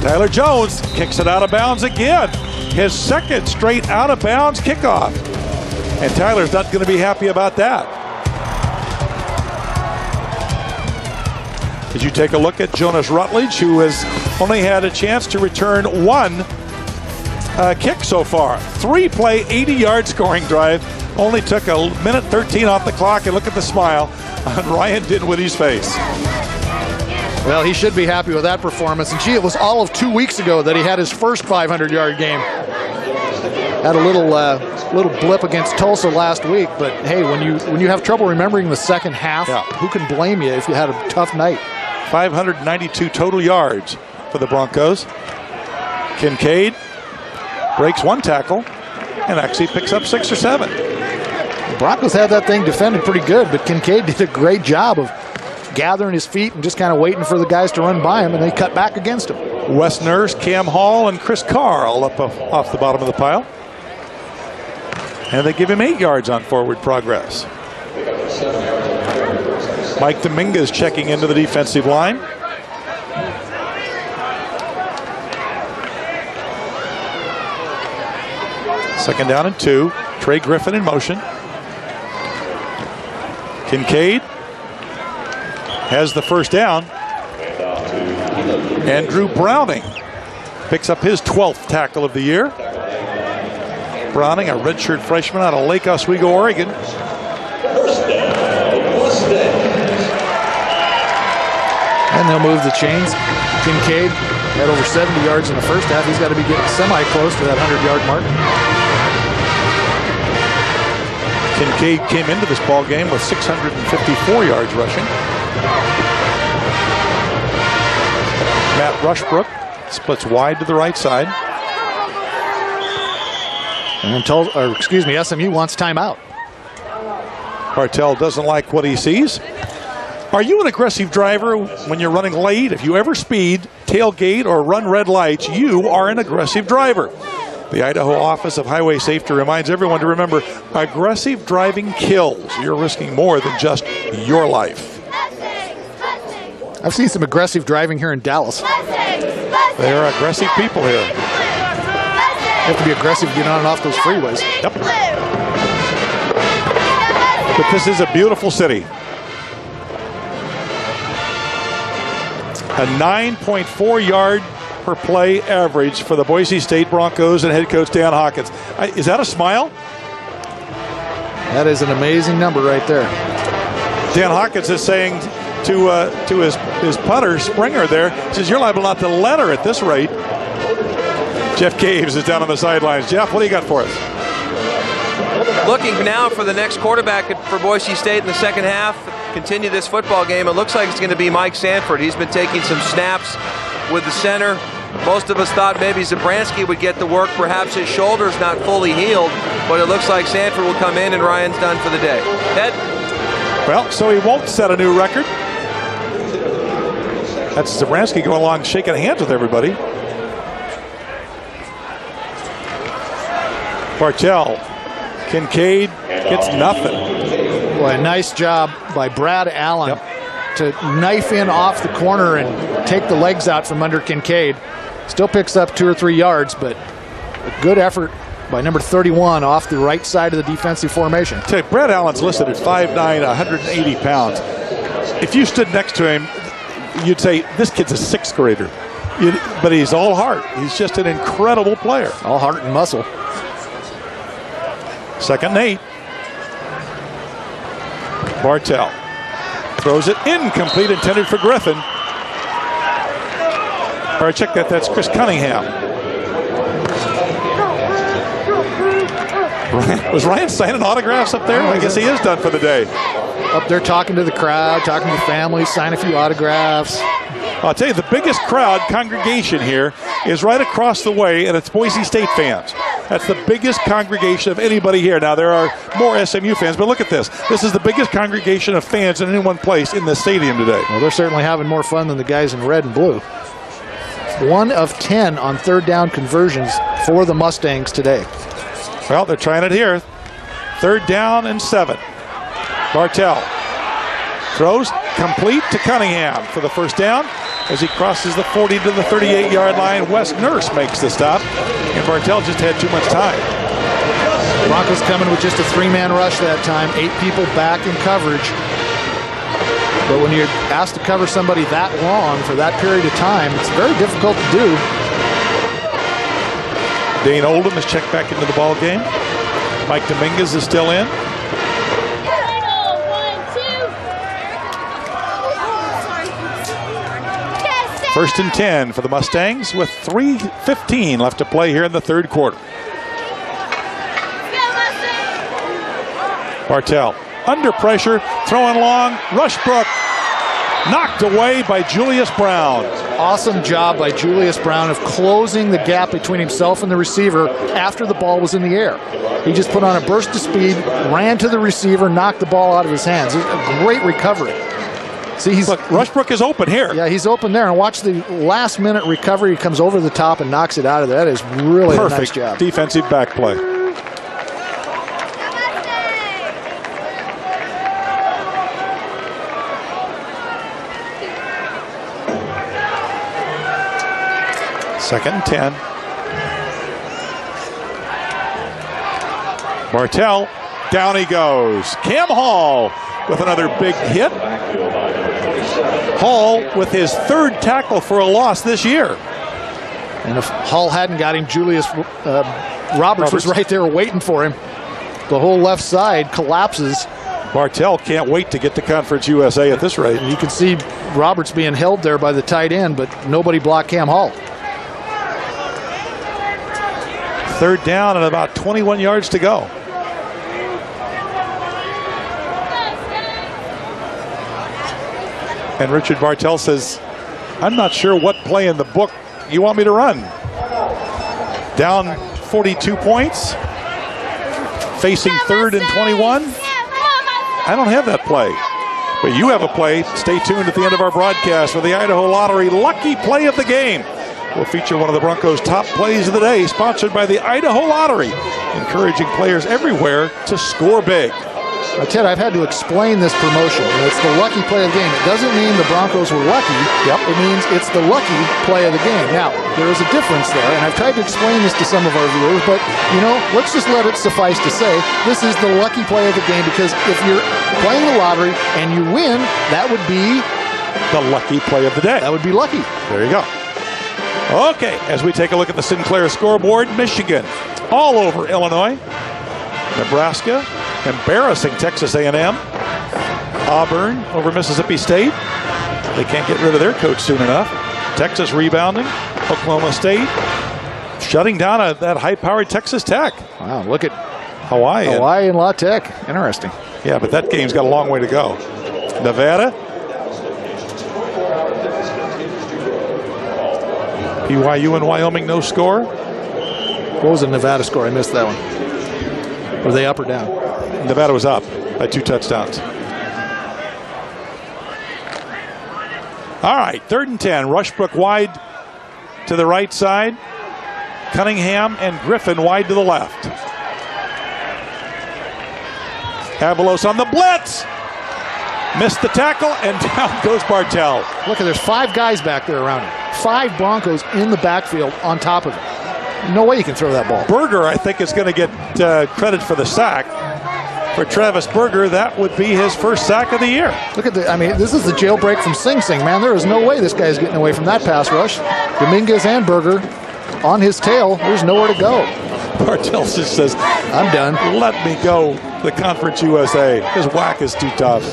Tyler Jones kicks it out of bounds again. His second straight out-of-bounds kickoff. And Tyler's not going to be happy about that. As you take a look at Jonas Rutledge, who has only had a chance to return one kick so far. 3-play, 80-yard scoring drive. Only took a minute 13 off the clock, and look at the smile on Ryan Dinwiddie's face. Well, he should be happy with that performance. And gee, it was all of 2 weeks ago that he had his first 500-yard game. Had a little blip against Tulsa last week, but hey, when you have trouble remembering the second half, who can blame you if you had a tough night? 592 total yards for the Broncos. Kincaid breaks one tackle and actually picks up 6 or 7. The Broncos had that thing defended pretty good, but Kincaid did a great job of gathering his feet and just kind of waiting for the guys to run by him, and they cut back against him. Wes Nurse, Cam Hall, and Chris Carr all up off the bottom of the pile. And they give him 8 yards on forward progress. Mike Dominguez checking into the defensive line. Second down and 2. Trey Griffin in motion. Kincaid has the first down. Andrew Browning picks up his 12th tackle of the year. Browning, a redshirt freshman out of Lake Oswego, Oregon. And they'll move the chains. Kincaid had over 70 yards in the first half. He's got to be getting semi-close to that 100-yard mark. Kincaid came into this ball game with 654 yards rushing. Matt Rushbrook splits wide to the right side. And SMU wants timeout. Bartell doesn't like what he sees. Are you an aggressive driver when you're running late? If you ever speed, tailgate, or run red lights, you are an aggressive driver. The Idaho Office of Highway Safety reminds everyone to remember, aggressive driving kills. You're risking more than just your life. I've seen some aggressive driving here in Dallas. They are aggressive people here. You have to be aggressive to get on and off those freeways. Yep. But this is a beautiful city. A 9.4 yard per play average for the Boise State Broncos and head coach Dan Hawkins. Is that a smile? That is an amazing number right there. Dan Hawkins is saying to his punter, Springer there, he says, you're liable not to let her at this rate. Jeff Caves is down on the sidelines. Jeff, what do you got for us? Looking now for the next quarterback for Boise State in the second half, continue this football game. It looks like it's going to be Mike Sanford. He's been taking some snaps with the center. Most of us thought maybe Zabransky would get the work. Perhaps his shoulder's not fully healed, but it looks like Sanford will come in and Ryan's done for the day. Ed? Well, so he won't set a new record. That's Zabransky going along shaking hands with everybody. Bartell. Kincaid gets nothing. Boy, a nice job by Brad Allen to knife in off the corner and take the legs out from under Kincaid. Still picks up 2 or 3 yards, but a good effort by number 31 off the right side of the defensive formation. Brad Allen's listed at 5'9", 180 pounds. If you stood next to him, you'd say, this kid's a 6th grader. But he's all heart. He's just an incredible player. All heart and muscle. Second and 8. Bartell throws it incomplete, intended for Griffin. All right, check that. That's Chris Cunningham. Was Ryan signing autographs up there? I guess he is done for the day. Up there talking to the crowd, talking to the family, sign a few autographs. I'll tell you, the biggest crowd congregation here is right across the way, and it's Boise State fans. That's the biggest congregation of anybody here. Now, there are more SMU fans, but look at this. This is the biggest congregation of fans in any one place in this stadium today. Well, they're certainly having more fun than the guys in red and blue. 1 of 10 on third down conversions for the Mustangs today. Well, they're trying it here. 3rd down and 7. Bartell throws complete to Cunningham for the first down. As he crosses the 40 to the 38-yard line, Wes Nurse makes the stop, and Bartell just had too much time. Broncos coming with just a 3-man rush that time, 8 people back in coverage. But when you're asked to cover somebody that long for that period of time, it's very difficult to do. Dane Oldham is checked back into the ball game. Mike Dominguez is still in. First and 10 for the Mustangs with 3:15 left to play here in the third quarter. Bartell under pressure, throwing long. Rushbrook knocked away by Julius Brown. Awesome job by Julius Brown of closing the gap between himself and the receiver after the ball was in the air. He just put on a burst of speed, ran to the receiver, knocked the ball out of his hands. A great recovery. See, look, Rushbrook is open here. Yeah, he's open there. And watch the last-minute recovery. He comes over the top and knocks it out of there. That is really a nice job. Defensive back play. Second and 10. Bartell, down he goes. Cam Hall with another big hit. Hall with his third tackle for a loss this year. And if Hall hadn't got him, Julius Roberts was right there waiting for him. The whole left side collapses. Bartell can't wait to get to Conference USA at this rate. You can see Roberts being held there by the tight end, but nobody blocked Cam Hall. Third down and about 21 yards to go. And Richard Bartell says, I'm not sure what play in the book you want me to run. Down 42 points. Facing third and 21. I don't have that play. But you have a play. Stay tuned at the end of our broadcast for the Idaho Lottery Lucky Play of the Game. We'll feature one of the Broncos' top plays of the day, sponsored by the Idaho Lottery, encouraging players everywhere to score big. Ted, I've had to explain this promotion. It's the lucky play of the game. It doesn't mean the Broncos were lucky. Yep. It means it's the lucky play of the game. Now, there is a difference there, and I've tried to explain this to some of our viewers, but, you know, let's just let it suffice to say this is the lucky play of the game, because if you're playing the lottery and you win, that would be the lucky play of the day. That would be lucky. There you go. Okay, as we take a look at the Sinclair scoreboard, Michigan all over Illinois. Nebraska embarrassing Texas A&M. Auburn over Mississippi State. They can't get rid of their coach soon enough. Texas rebounding. Oklahoma State shutting down that high-powered Texas Tech. Wow, look at Hawaii and La Tech. Interesting. Yeah, but that game's got a long way to go. Nevada. BYU and Wyoming, no score. What was the Nevada score? I missed that one. Were they up or down? Nevada was up by 2 touchdowns. All right, 3rd and 10. Rushbrook wide to the right side. Cunningham and Griffin wide to the left. Avalos on the blitz. Missed the tackle, and down goes Bartell. Look, there's 5 guys back there around him. 5 Broncos in the backfield on top of him. No way you can throw that ball. Berger, I think, is going to get credit for the sack. For Travis Berger, that would be his first sack of the year. Look at this is the jailbreak from Sing Sing, man. There is no way this guy's getting away from that pass rush. Dominguez and Berger on his tail. There's nowhere to go. Bartell just says, I'm done. Let me go. The Conference USA. His whack is too tough.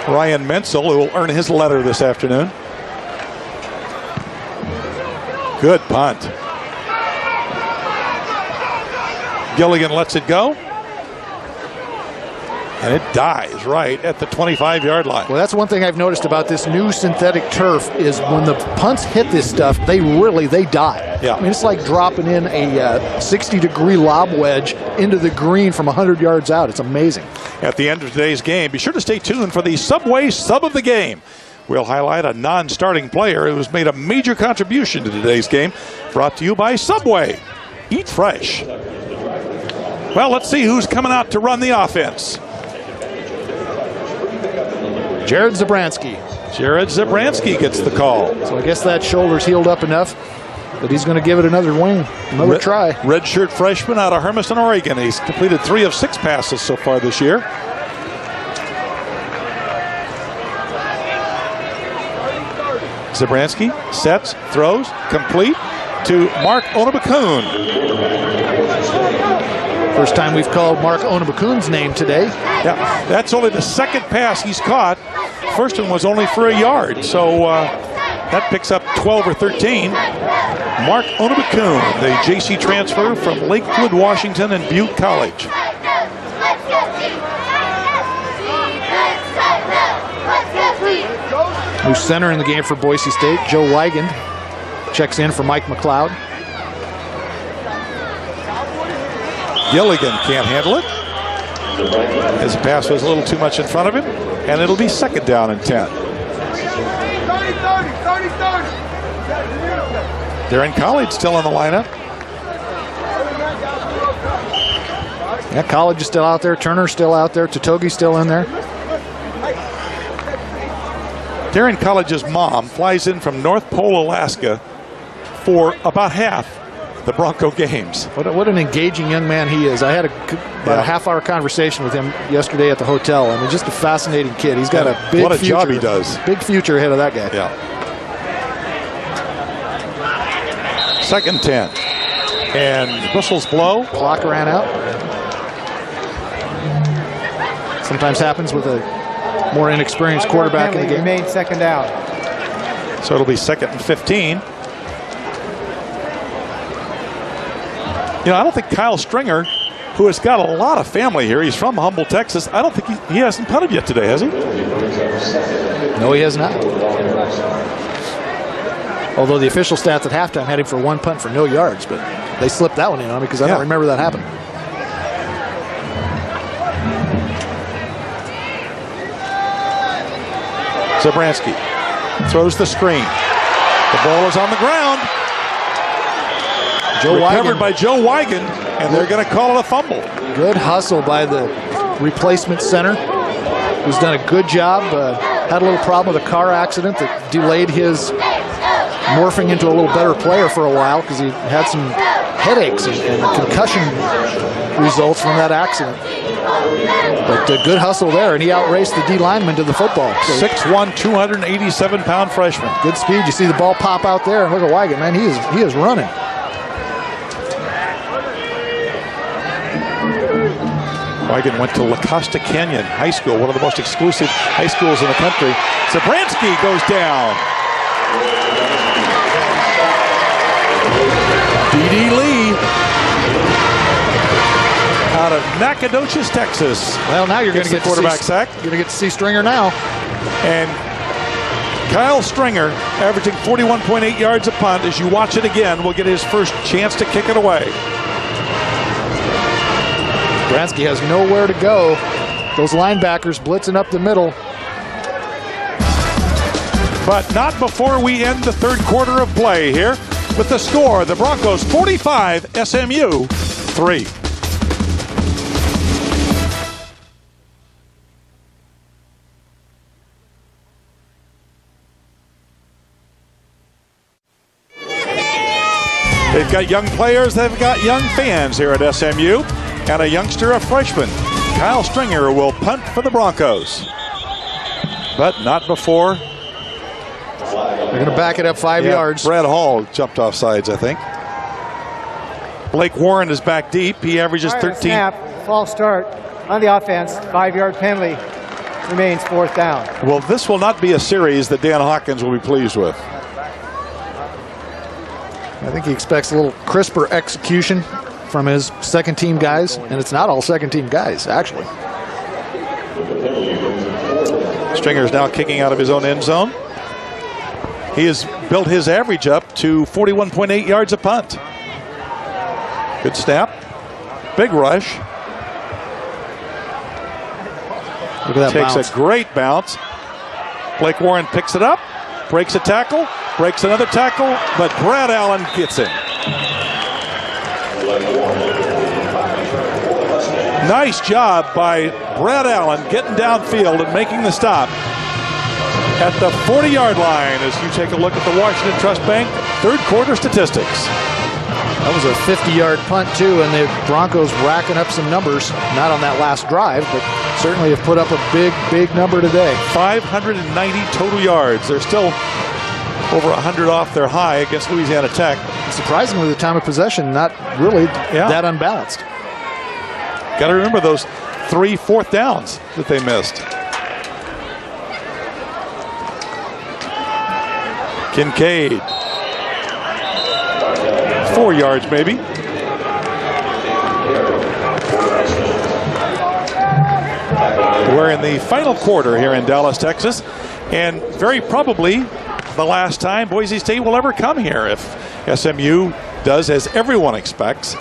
Ryan Menzel, who will earn his letter this afternoon. Good punt. Gilligan lets it go. And it dies right at the 25-yard line. Well, that's one thing I've noticed about this new synthetic turf is when the punts hit this stuff, they die. Yeah. I mean, it's like dropping in a 60-degree lob wedge into the green from 100 yards out. It's amazing. At the end of today's game, be sure to stay tuned for the Subway Sub of the Game. We'll highlight a non-starting player who's made a major contribution to today's game. Brought to you by Subway. Eat fresh. Well, let's see who's coming out to run the offense. Jared Zabransky. Jared Zabransky gets the call. So I guess that shoulder's healed up enough but he's going to give it another wing, another try. Redshirt freshman out of Hermiston, Oregon. He's completed 3 of 6 passes so far this year. Zabransky sets, throws, complete to Mark Onabakun. First time we've called Mark Onabakun's name today. Yeah, that's only the second pass he's caught. First one was only for a yard, so that picks up 12 or 13. Mark Onabakun, the JC transfer from Lakewood, Washington, and Butte College. New center in the game for Boise State, Joe Wigand, checks in for Mike McLeod. Gilligan can't handle it. His pass was a little too much in front of him, and it'll be second down and 10. Darren College still in the lineup. Yeah, College is still out there. Turner's still out there. Totogi's still in there. Darren College's mom flies in from North Pole, Alaska for about half the Bronco games. What an engaging young man he is. I had about a half-hour conversation with him yesterday at the hotel. I mean, just a fascinating kid. He's got a big what a future. Job he does. Big future ahead of that guy. Yeah. Second 10. And whistles blow. Clock ran out. Sometimes happens with a more inexperienced quarterback in the game. Remain second down. So it'll be second and 15. You know, I don't think Kyle Stringer, who has got a lot of family here, he's from Humble, Texas, I don't think he hasn't punted yet today, has he? No, he has not. Although the official stats at halftime had him for 1 punt for no yards, but they slipped that one in on me because I don't remember that happening. Zabransky throws the screen. The ball is on the ground. Recovered by Joe Wigand, and they're going to call it a fumble. Good hustle by the replacement center, who's done a good job. Had a little problem with a car accident that delayed his morphing into a little better player for a while because he had some headaches and concussion results from that accident. But good hustle there, and he outraced the D lineman to the football. 6'1", 287-pound freshman. Good speed. You see the ball pop out there, and look at Wigand, man. He is running. Wigand went to La Costa Canyon High School, one of the most exclusive high schools in the country. Zabransky goes down. D.D. Lee out of Nacogdoches, Texas. Well, now you're going to get quarterback sack. You're going to get to see Stringer now. And Kyle Stringer, averaging 41.8 yards a punt, as you watch it again, will get his first chance to kick it away. Bransky has nowhere to go. Those linebackers blitzing up the middle. But not before we end the third quarter of play here. With the score, the Broncos 45, SMU 3. They've got young players, they've got young fans here at SMU. And a youngster, a freshman, Kyle Stringer, will punt for the Broncos. But not before. They're going to back it up 5 yards. Brad Hall jumped off sides, I think. Blake Warren is back deep. He averages 13. Snap, false start on the offense. 5-yard penalty. Remains fourth down. Well, this will not be a series that Dan Hawkins will be pleased with. I think he expects a little crisper execution from his second-team guys, and it's not all second-team guys, actually. Stringer is now kicking out of his own end zone. He has built his average up to 41.8 yards a punt. Good snap. Big rush. Look at that Takes bounce. a great bounce. Blake Warren picks it up, breaks a tackle, breaks another tackle, but Brad Allen gets it. Nice job by Brad Allen getting downfield and making the stop. at the 40-yard line as you take a look at the Washington Trust Bank third quarter statistics. That was a 50-yard punt, too, and the Broncos racking up some numbers. Not on that last drive, but certainly have put up a big, big number today. 590 total yards. They're still over 100 off their high against Louisiana Tech. Surprisingly, the time of possession not really that unbalanced. Got to remember those 3 fourth downs that they missed. Kincaid. 4 yards maybe. We're in the final quarter here in Dallas, Texas, and very probably the last time Boise State will ever come here if SMU does as everyone expects,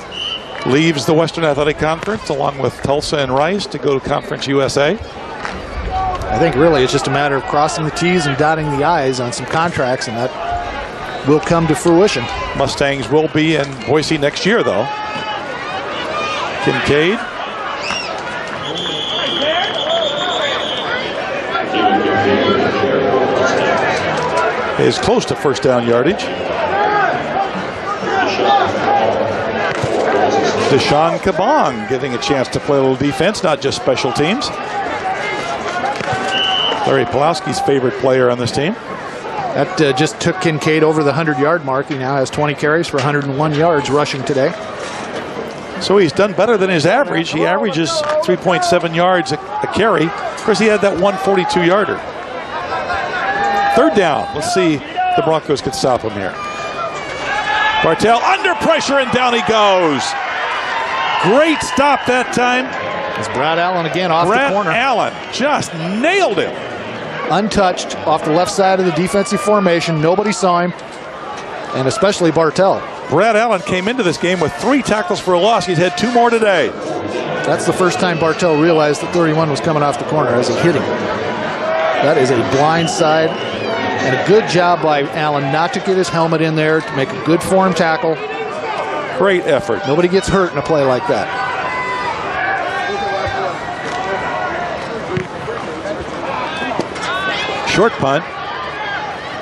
leaves the Western Athletic Conference along with Tulsa and Rice to go to Conference USA. I think really it's just a matter of crossing the T's and dotting the I's on some contracts, and that will come to fruition. Mustangs will be in Boise next year, though. Kincaid. Is close to first down yardage. Deshaun Kabong getting a chance to play a little defense, not just special teams. Larry Pulowski's favorite player on this team. That just took Kincaid over the 100-yard mark. He now has 20 carries for 101 yards rushing today. So he's done better than his average. He averages 3.7 yards a carry. Of course, he had that 142-yarder. Third down. Let's see if the Broncos can stop him here. Bartell under pressure, and down he goes. Great stop that time. It's Brad Allen again off the corner. Brad Allen just nailed him. Untouched off the left side of the defensive formation. Nobody saw him, and especially Bartell. Brad Allen came into this game with 3 tackles for a loss. He's had 2 more today. That's the first time Bartell realized that 31 was coming off the corner as he hit him. That is a blind side, and a good job by Allen not to get his helmet in there to make a good form tackle. Great effort. Nobody gets hurt in a play like that. Short punt,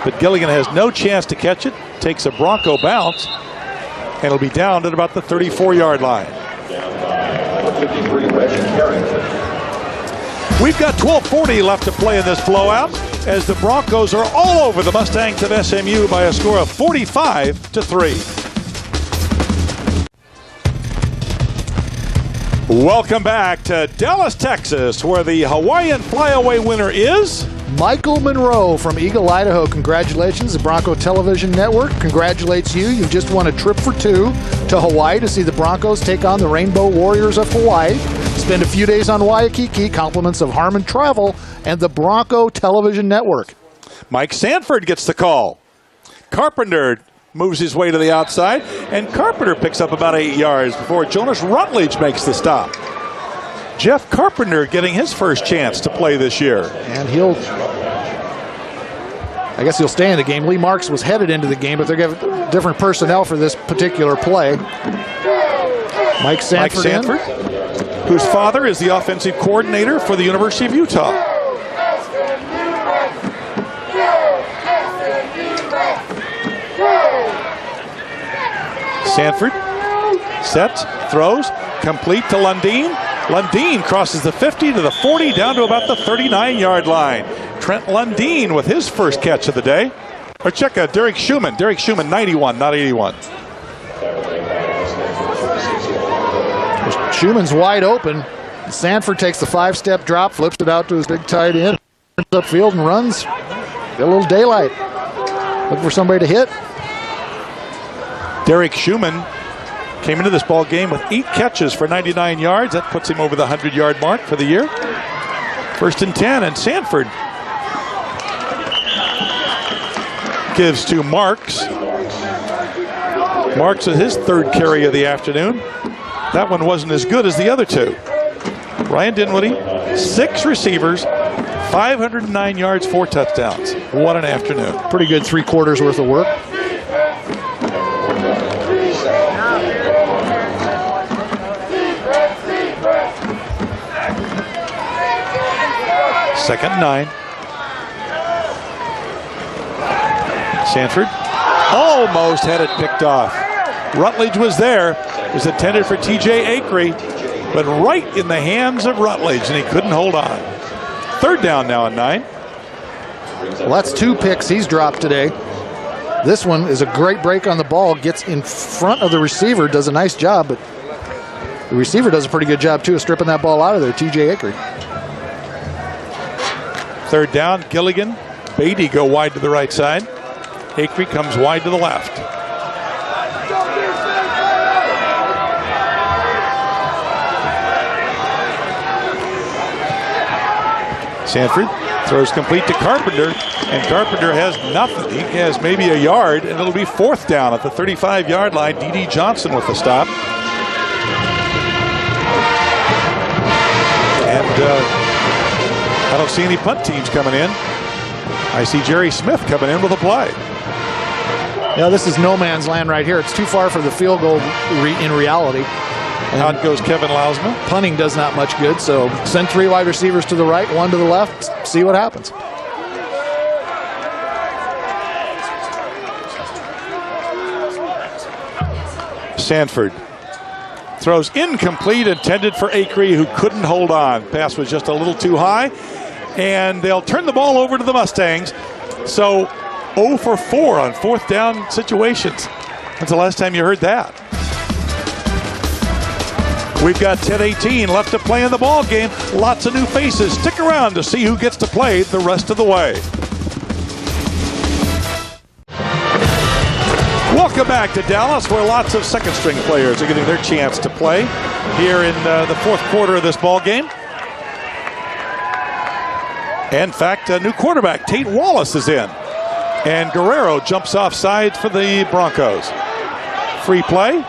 but Gilligan has no chance to catch it. Takes a Bronco bounce, and it'll be down at about the 34-yard line. We've got 12:40 left to play in this blowout as the Broncos are all over the Mustangs of SMU by a score of 45-3. Welcome back to Dallas, Texas, where the Hawaiian flyaway winner is Michael Monroe from Eagle, Idaho. Congratulations. The Bronco Television Network congratulates you. You just won a trip for 2 to Hawaii to see the Broncos take on the Rainbow Warriors of Hawaii. Spend a few days on Waikiki. Compliments of Harmon Travel and the Bronco Television Network. Mike Sanford gets the call. Carpenter moves his way to the outside, and Carpenter picks up about 8 yards before Jonas Rutledge makes the stop. Jeff Carpenter getting his first chance to play this year. And I guess he'll stay in the game. Lee Marks was headed into the game, but they're giving different personnel for this particular play. Mike Sanford, whose father is the offensive coordinator for the University of Utah. Sanford sets, throws, complete to Lundeen. Lundeen crosses the 50 to the 40, down to about the 39-yard line. Trent Lundeen with his first catch of the day. Or check out Derek Schumann. Derek Schumann, 91, not 81. Schumann's wide open. Sanford takes the 5-step drop, flips it out to his big tight end, turns upfield and runs. Get a little daylight. Looking for somebody to hit. Derek Schumann came into this ball game with 8 catches for 99 yards. That puts him over the 100-yard mark for the year. 1st and 10, and Sanford gives to Marks. Marks with his 3rd carry of the afternoon. That one wasn't as good as the other 2. Ryan Dinwiddie, 6 receivers, 509 yards, 4 touchdowns. What an afternoon. Pretty good 3 quarters worth of work. Second and 9. Sanford almost had it picked off. Rutledge was there. It was intended for T.J. Acree, but right in the hands of Rutledge, and he couldn't hold on. Third down now and 9. Well, that's 2 picks he's dropped today. This one is a great break on the ball, gets in front of the receiver, does a nice job, but the receiver does a pretty good job too of stripping that ball out of there, T.J. Acree. Third down, Gilligan, Beatty go wide to the right side. Acree comes wide to the left. Sanford throws complete to Carpenter, and Carpenter has nothing. He has maybe a yard, and it'll be fourth down at the 35-yard line. D.D. Johnson with the stop. And I don't see any punt teams coming in. I see Jerry Smith coming in with a play. Yeah, this is no man's land right here. It's too far for the field goal in reality. Out goes Kevin Lausma. Punting does not much good, so send 3 wide receivers to the right, 1 to the left, see what happens. Sanford throws incomplete, intended for Acree, who couldn't hold on. Pass was just a little too high, and they'll turn the ball over to the Mustangs. So 0 for 4 on fourth down situations. When's the last time you heard that? We've got 10:18 left to play in the ball game. Lots of new faces. Stick around to see who gets to play the rest of the way. Welcome back to Dallas, where lots of second-string players are getting their chance to play here in the fourth quarter of this ball game. In fact, a new quarterback, Tate Wallace, is in. And Guerrero jumps off sides for the Broncos. Free play.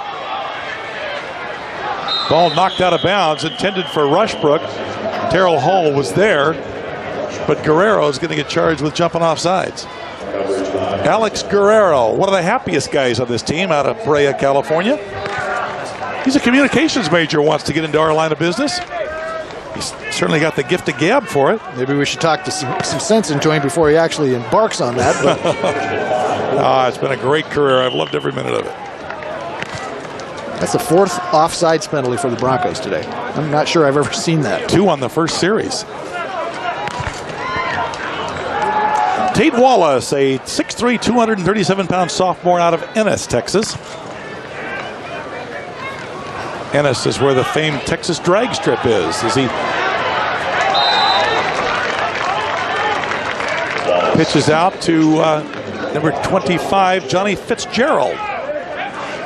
Ball knocked out of bounds, intended for Rushbrook. Terrell Hall was there, but Guerrero is going to get charged with jumping off sides. Alex Guerrero, one of the happiest guys on this team out of Brea, California. He's a communications major, wants to get into our line of business. He's certainly got the gift of gab for it. Maybe we should talk to some sense into him before he actually embarks on that. But it's been a great career. I've loved every minute of it. That's the 4th offsides penalty for the Broncos today. I'm not sure I've ever seen that. 2 on the first series. Tate Wallace, a 6'3", 237-pound sophomore out of Ennis, Texas. Ennis is where the famed Texas drag strip is. As he pitches out to number 25, Johnny Fitzgerald.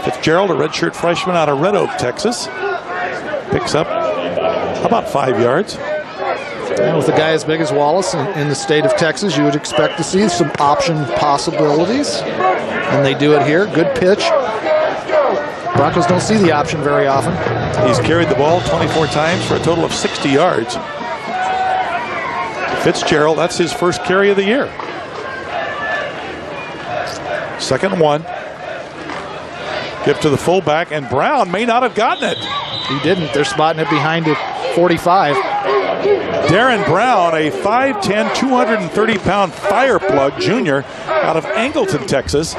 Fitzgerald, a redshirt freshman out of Red Oak, Texas. Picks up about 5 yards. And with a guy as big as Wallace in the state of Texas, you would expect to see some option possibilities. And they do it here. Good pitch. Broncos don't see the option very often. He's carried the ball 24 times for a total of 60 yards. Fitzgerald, that's his first carry of the year. 2nd and 1. Give to the fullback, and Brown may not have gotten it. He didn't. They're spotting it behind the 45. Darren Brown, a 5'10", 230-pound fireplug junior out of Angleton, Texas,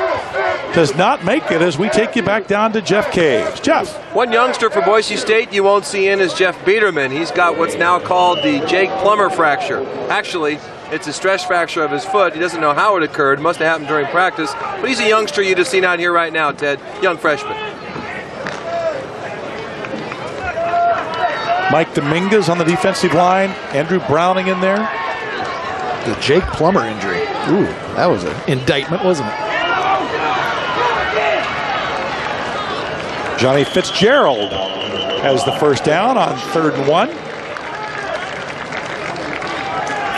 does not make it as we take you back down to Jeff Caves. Jeff. One youngster for Boise State you won't see in is Jeff Biederman. He's got what's now called the Jake Plummer fracture. Actually, it's a stress fracture of his foot. He doesn't know how it occurred. Must have happened during practice. But he's a youngster you'd have seen out here right now, Ted. Young freshman. Mike Dominguez on the defensive line. Andrew Browning in there. The Jake Plummer injury. Ooh, that was an indictment, wasn't it? Johnny Fitzgerald has the first down on 3rd and 1.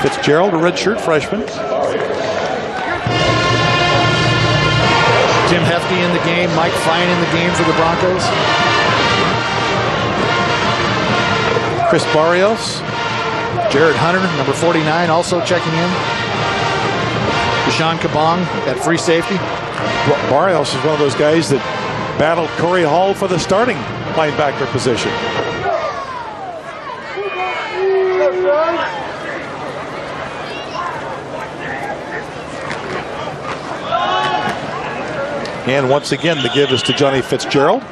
Fitzgerald, a redshirt freshman. Tim Hefty in the game. Mike Fine in the game for the Broncos. Chris Barrios. Jared Hunter, number 49, also checking in. Deshaun Kabong at free safety. Barrios is one of those guys that battled Corey Hall for the starting linebacker position. And once again, the give is to Johnny Fitzgerald.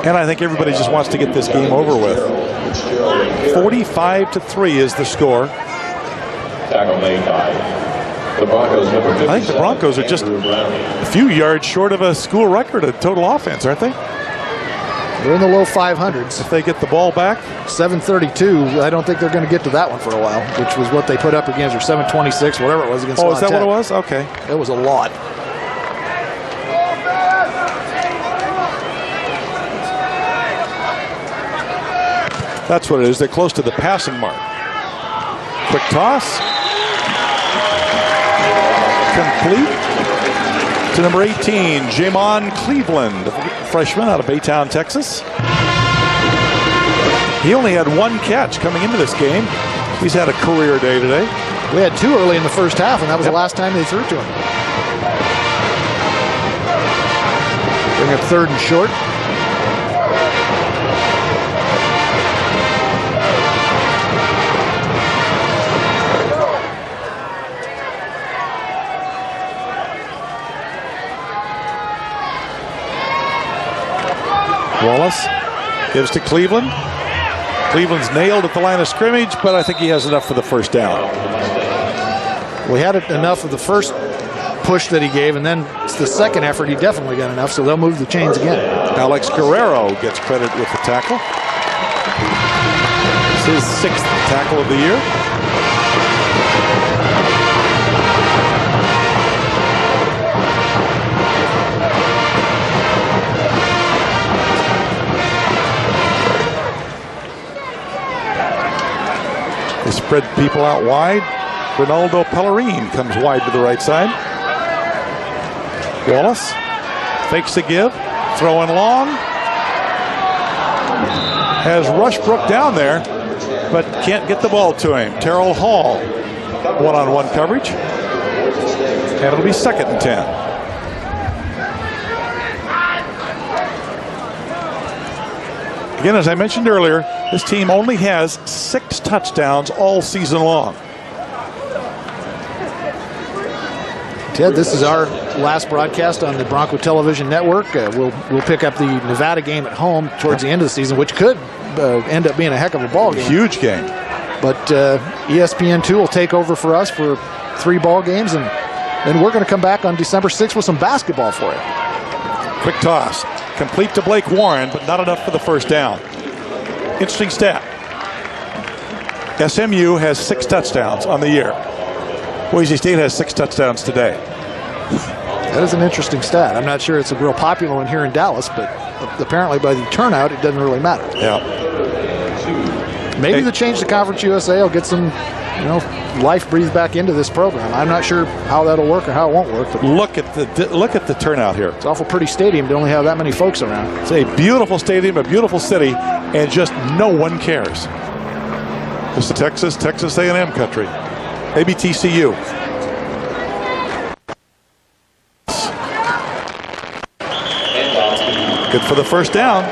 And I think everybody just wants to get this game over with. 45-3 is the score. Tackle made by the Broncos. I think the Broncos are just a few yards short of a school record of total offense, aren't they? They're in the low 500s. If they get the ball back. 732. I don't think they're going to get to that one for a while, which was what they put up against, or 726, whatever it was against. Oh, is that what it was? Okay. It was a lot. That's what it is. They're close to the passing mark. Quick toss. Complete to number 18, Jamon Cleveland, a freshman out of Baytown, Texas. He only had one catch coming into this game. He's had a career day today. We had two early in the first half, and that was the last time they threw to him. Bring up 3rd and short. Wallace gives to Cleveland. Cleveland's nailed at the line of scrimmage, but I think he has enough for the first down. We had enough of the first push that he gave, and then the second effort he definitely got enough, so they'll move the chains again. Alex Guerrero gets credit with the tackle. It's his 6th tackle of the year. They spread people out wide. Ronaldo Pellerine comes wide to the right side. Wallace fakes the give, throwing long. Has Rushbrook down there, but can't get the ball to him. Terrell Hall, one-on-one coverage. And it'll be 2nd and 10. Again, as I mentioned earlier, this team only has 6 touchdowns all season long. Ted, this is our last broadcast on the Bronco Television Network. We'll pick up the Nevada game at home towards the end of the season, which could end up being a heck of a ball game. Huge game. But ESPN2 will take over for us for 3 ball games, and then we're going to come back on December 6th with some basketball for you. Quick toss. Complete to Blake Warren, but not enough for the first down. Interesting stat. SMU has 6 touchdowns on the year. Boise State has 6 touchdowns today. That is an interesting stat. I'm not sure it's a real popular one here in Dallas, but apparently by the turnout, it doesn't really matter. Yeah. Maybe the change to Conference USA will get some, life breathed back into this program. I'm not sure how that'll work or how it won't work. But look at the turnout here. It's an awful pretty stadium to only have that many folks around. It's a beautiful stadium, a beautiful city, and just no one cares. This is Texas A&M country. Maybe TCU. Good for the first down.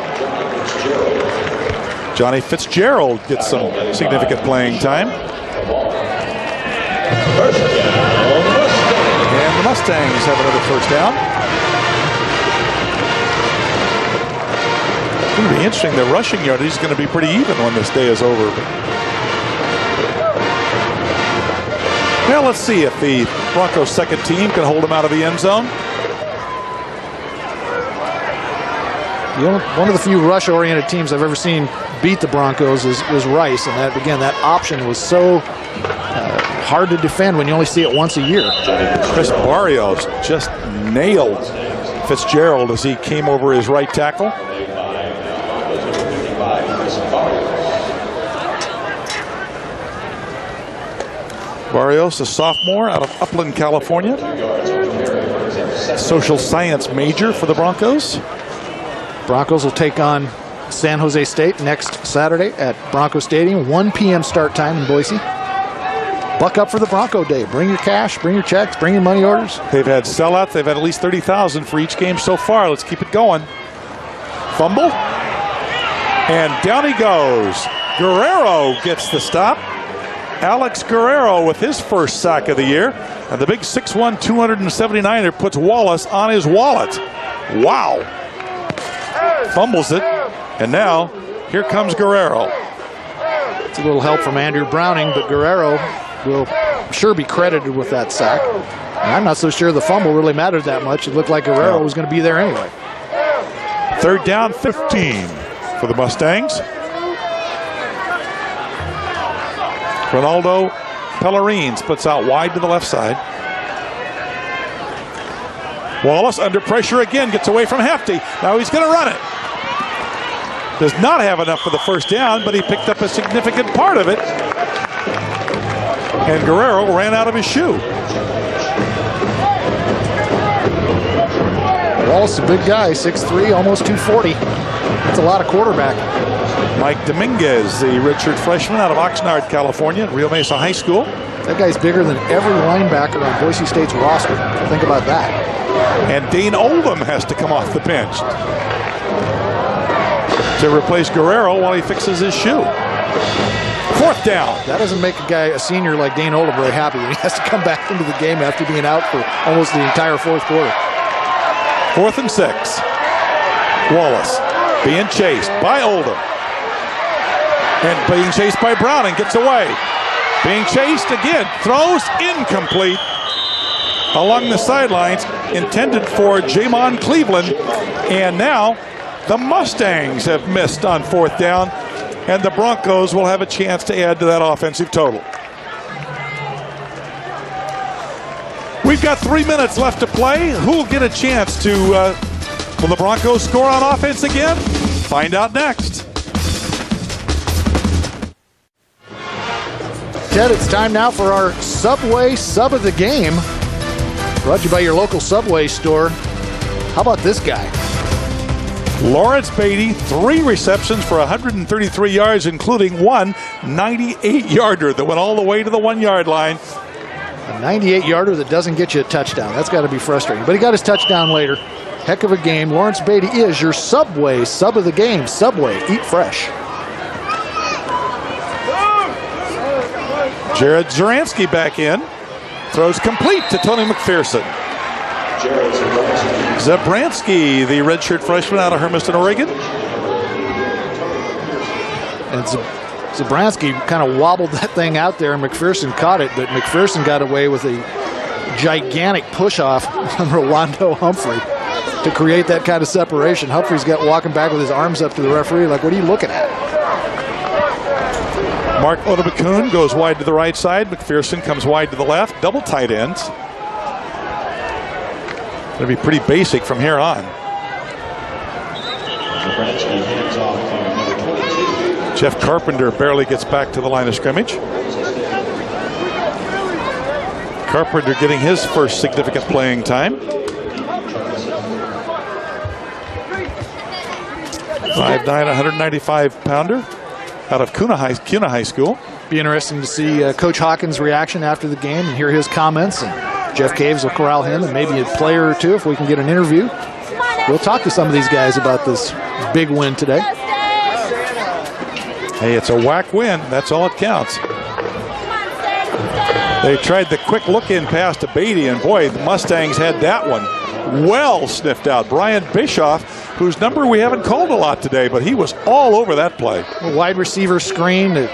Johnny Fitzgerald gets some significant playing time. And the Mustangs have another first down. It's going to be interesting. The rushing yardage is going to be pretty even when this day is over. Well, let's see if the Broncos' second team can hold them out of the end zone. One of the few rush-oriented teams I've ever seen beat the Broncos was Rice, and that option was so hard to defend when you only see it once a year. Chris Barrios just nailed Fitzgerald as he came over his right tackle. Barrios, a sophomore out of Upland, California. Social science major for the Broncos. Broncos will take on San Jose State next Saturday at Bronco Stadium, 1 p.m. start time in Boise. Buck up for the Bronco Day. Bring your cash, bring your checks, bring your money orders. They've had sellouts. They've had at least 30,000 for each game so far. Let's keep it going. Fumble. And down he goes. Guerrero gets the stop. Alex Guerrero with his first sack of the year. And the big 6'1", 279er puts Wallace on his wallet. Wow. Fumbles it. And now, here comes Guerrero. It's a little help from Andrew Browning, but Guerrero will sure be credited with that sack. And I'm not so sure the fumble really mattered that much. It looked like Guerrero was going to be there anyway. 3rd down, 15 for the Mustangs. Ronaldo Pellerin splits out wide to the left side. Wallace under pressure again, gets away from Hefty. Now he's going to run it. Does not have enough for the first down, but he picked up a significant part of it. And Guerrero ran out of his shoe. Wallace, a big guy, 6'3", almost 240. That's a lot of quarterback. Mike Dominguez, the redshirt freshman out of Oxnard, California, at Rio Mesa High School. That guy's bigger than every linebacker on Boise State's roster. Think about that. And Dane Oldham has to come off the bench to replace Guerrero while he fixes his shoe. 4th down. That doesn't make a senior like Dane Oldham very happy when he has to come back into the game after being out for almost the entire 4th quarter. 4th and 6. Wallace being chased by Oldham. And being chased by Browning, gets away. Being chased again, throws incomplete along the sidelines, intended for Jamon Cleveland. And now the Mustangs have missed on 4th down, and the Broncos will have a chance to add to that offensive total. We've got 3 minutes left to play. Who will get a chance to, will the Broncos score on offense again? Find out next. Ted, it's time now for our Subway Sub of the Game. Brought to you by your local Subway store. How about this guy? Lawrence Beatty, 3 receptions for 133 yards, including one 98-yarder that went all the way to the 1-yard line. A 98-yarder that doesn't get you a touchdown. That's got to be frustrating. But he got his touchdown later. Heck of a game. Lawrence Beatty is your Subway Sub of the Game. Subway, eat fresh. Jared Zaransky back in. Throws complete to Tony McPherson. Zabransky, the redshirt freshman out of Hermiston, Oregon. And Zabransky kind of wobbled that thing out there, and McPherson caught it, but McPherson got away with a gigantic push-off on Rolando Humphrey to create that kind of separation. Humphrey's got walking back with his arms up to the referee like, what are you looking at? Mark Odobakun goes wide to the right side. McPherson comes wide to the left. Double tight ends. It'll be pretty basic from here on. Jeff Carpenter barely gets back to the line of scrimmage. Carpenter getting his first significant playing time. 5'9", 195-pounder. Out of Kuna High School. Be interesting to see Coach Hawkins' reaction after the game and hear his comments. And Jeff Caves will corral him and maybe a player or two if we can get an interview. We'll talk to some of these guys about this big win today. Hey, it's a whack win. That's all it counts. They tried the quick look-in pass to Beatty, and boy, the Mustangs had that one well sniffed out. Brian Bischoff, whose number we haven't called a lot today, but he was all over that play. A wide receiver screen. The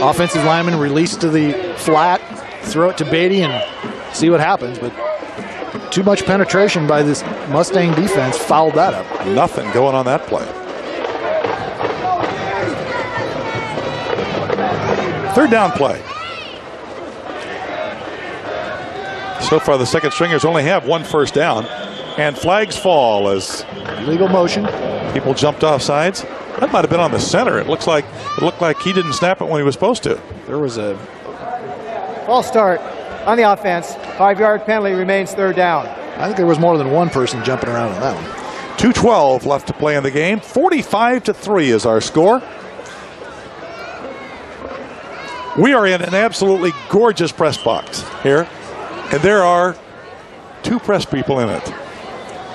offensive lineman released to the flat, throw it to Beatty and see what happens. But too much penetration by this Mustang defense fouled that up. Nothing going on that play. 3rd down play. So far, the second stringers only have 1 first down, and flags fall as illegal motion. People jumped off sides. That might have been on the center. It looked like he didn't snap it when he was supposed to. There was a false start on the offense. 5-yard penalty, remains 3rd down. I think there was more than one person jumping around on that one. 2:12 left to play in the game. 45-3 is our score. We are in an absolutely gorgeous press box here. And there are 2 press people in it.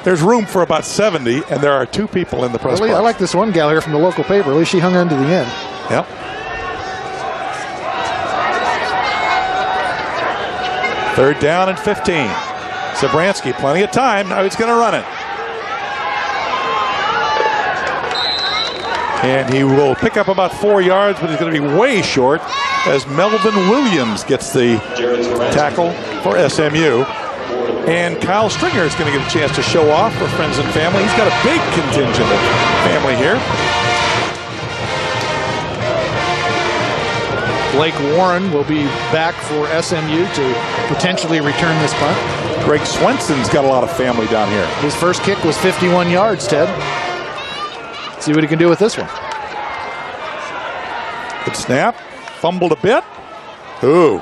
There's room for about 70, and there are 2 people in the press box. I like this one gal here from the local paper. At least she hung on to the end. Yep. Third down and 15. Zabransky, plenty of time. Now he's going to run it. And he will pick up about 4 yards, but he's going to be way short as Melvin Williams gets the tackle for SMU. And Kyle Stringer is going to get a chance to show off for friends and family. He's got a big contingent of family here. Blake Warren will be back for SMU to potentially return this punt. Greg Swenson's got a lot of family down here. His first kick was 51 yards, Ted. See what he can do with this one. Good snap. Fumbled a bit. Ooh.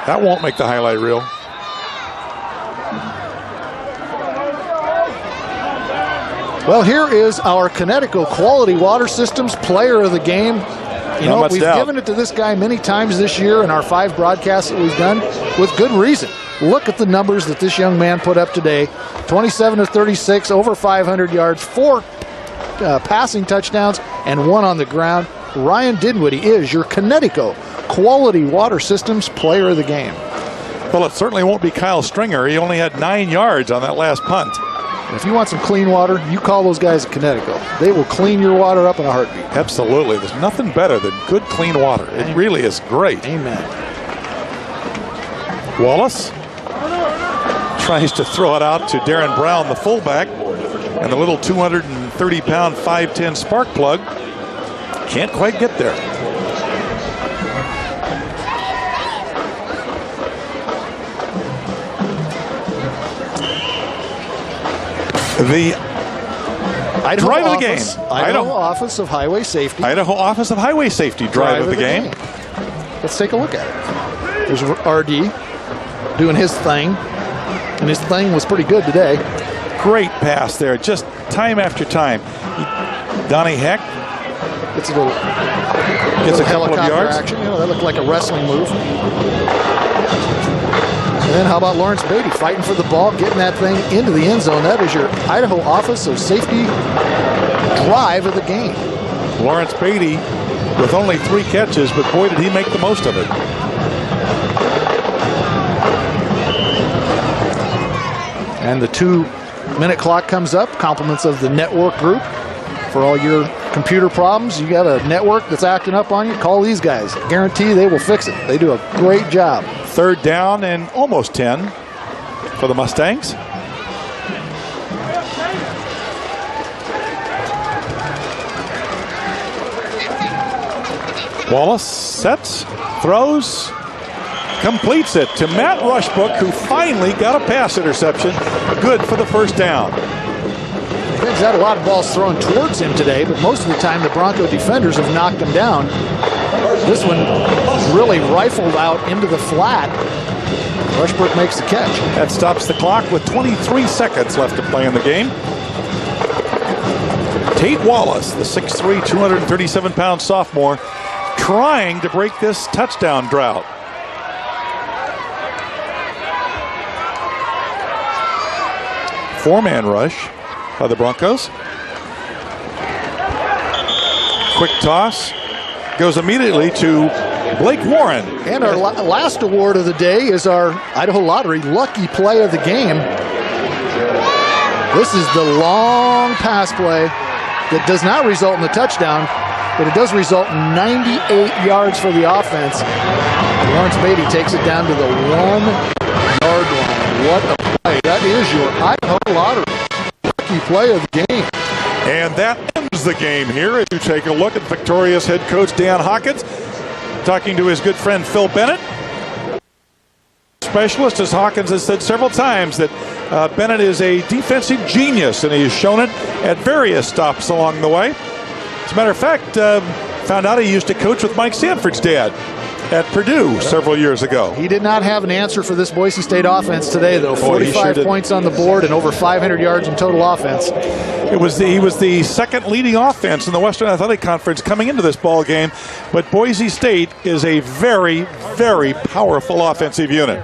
That won't make the highlight reel. Well, here is our Connecticut Quality Water Systems Player of the Game. You know, we've given it to this guy many times this year in our 5 broadcasts that we've done with good reason. Look at the numbers that this young man put up today. 27 of 36, over 500 yards, 4 passing touchdowns, and 1 on the ground. Ryan Dinwiddie is your Connecticut Quality Water Systems Player of the Game. Well, it certainly won't be Kyle Stringer. He only had 9 yards on that last punt. And if you want some clean water, you call those guys at Connecticut. They will clean your water up in a heartbeat. Absolutely. There's nothing better than good, clean water. It really is great. Amen. Wallace tries to throw it out to Darren Brown, the fullback, and the little 230-pound 5'10 spark plug can't quite get there. The drive of the game. Idaho Office of Highway Safety. Idaho Office of Highway Safety drive of the game. Let's take a look at it. There's RD doing his thing, and his thing was pretty good today. Great pass there, just time after time. Donnie Heck gets a couple of yards. Action. You know, that looked like a wrestling move. And then how about Lawrence Beatty fighting for the ball, getting that thing into the end zone. That is your Idaho Office of Safety drive of the game. Lawrence Beatty with only 3 catches, but boy, did he make the most of it. And the 2-minute clock comes up. Compliments of the network group. For all your computer problems, you got a network that's acting up on you, call these guys. Guarantee they will fix it. They do a great job. Third down and almost 10 for the Mustangs. Wallace sets, throws, completes it to Matt Rushbrook, who finally got a pass interception. Good for the first down. He's had a lot of balls thrown towards him today, but most of the time the Bronco defenders have knocked him down. This one really rifled out into the flat. Rushbrook makes the catch. That stops the clock with 23 seconds left to play in the game. Tate Wallace, the 6'3", 237-pound sophomore, trying to break this touchdown drought. Four-man rush by the Broncos. Quick toss. Goes immediately to Blake Warren. And our last award of the day is our Idaho Lottery Lucky Play of the Game. This is the long pass play that does not result in the touchdown, but it does result in 98 yards for the offense. Lawrence Beatty takes it down to the 1-yard line. What a play. That is your Idaho Lottery Lucky Play of the Game. And that ends the game here as you take a look at victorious head coach Dan Hawkins talking to his good friend Phil Bennett. Specialist, as Hawkins has said several times, that Bennett is a defensive genius, and he has shown it at various stops along the way. As a matter of fact, found out he used to coach with Mike Sanford's dad at Purdue several years ago. He did not have an answer for this Boise State offense today, though. 45 points on the board and over 500 yards in total offense. He was the second leading offense in the Western Athletic Conference coming into this ball game, but Boise State is a very, very powerful offensive unit.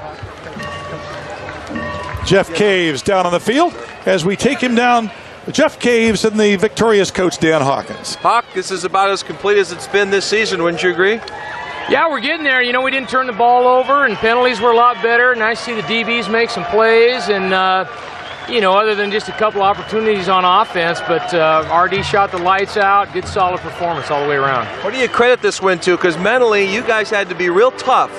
Jeff Caves down on the field as we take him down. Jeff Caves and the victorious coach Dan Hawkins. Hawk, this is about as complete as it's been this season, wouldn't you agree? Yeah, we're getting there. You know, we didn't turn the ball over, and penalties were a lot better. Nice to see the DBs make some plays, and you know, other than just a couple opportunities on offense, but RD shot the lights out. Good, solid performance all the way around. What do you credit this win to? Because mentally, you guys had to be real tough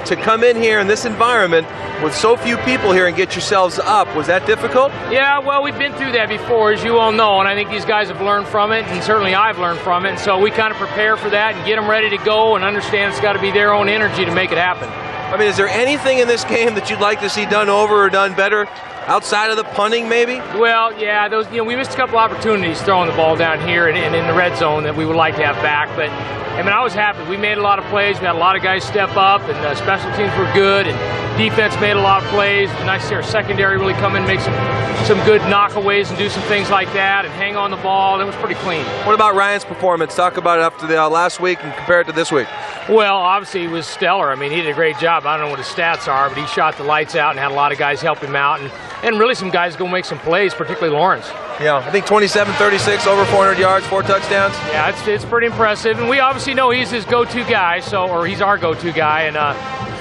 to come in here in this environment with so few people here and get yourselves up. Was that difficult? Yeah, well, we've been through that before, as you all know, and I think these guys have learned from it, and certainly I've learned from it, and so we kind of prepare for that and get them ready to go and understand it's got to be their own energy to make it happen. I mean, is there anything in this game that you'd like to see done over or done better? Outside of the punting, maybe? Well, yeah, those, you know, we missed a couple opportunities throwing the ball down here and in the red zone that we would like to have back. But, I mean, I was happy. We made a lot of plays. We had a lot of guys step up, and special teams were good, and defense made a lot of plays. It was nice to see our secondary really come in and make some good knockaways and do some things like that and hang on the ball. It was pretty clean. What about Ryan's performance? Talk about it after the last week and compare it to this week. Well, obviously, he was stellar. I mean, he did a great job. I don't know what his stats are, but he shot the lights out and had a lot of guys help him out. And really some guys go make some plays, particularly Lawrence. Yeah, I think 27-36, over 400 yards, 4 touchdowns. Yeah, it's pretty impressive. And we obviously know he's his go-to guy, or he's our go-to guy. And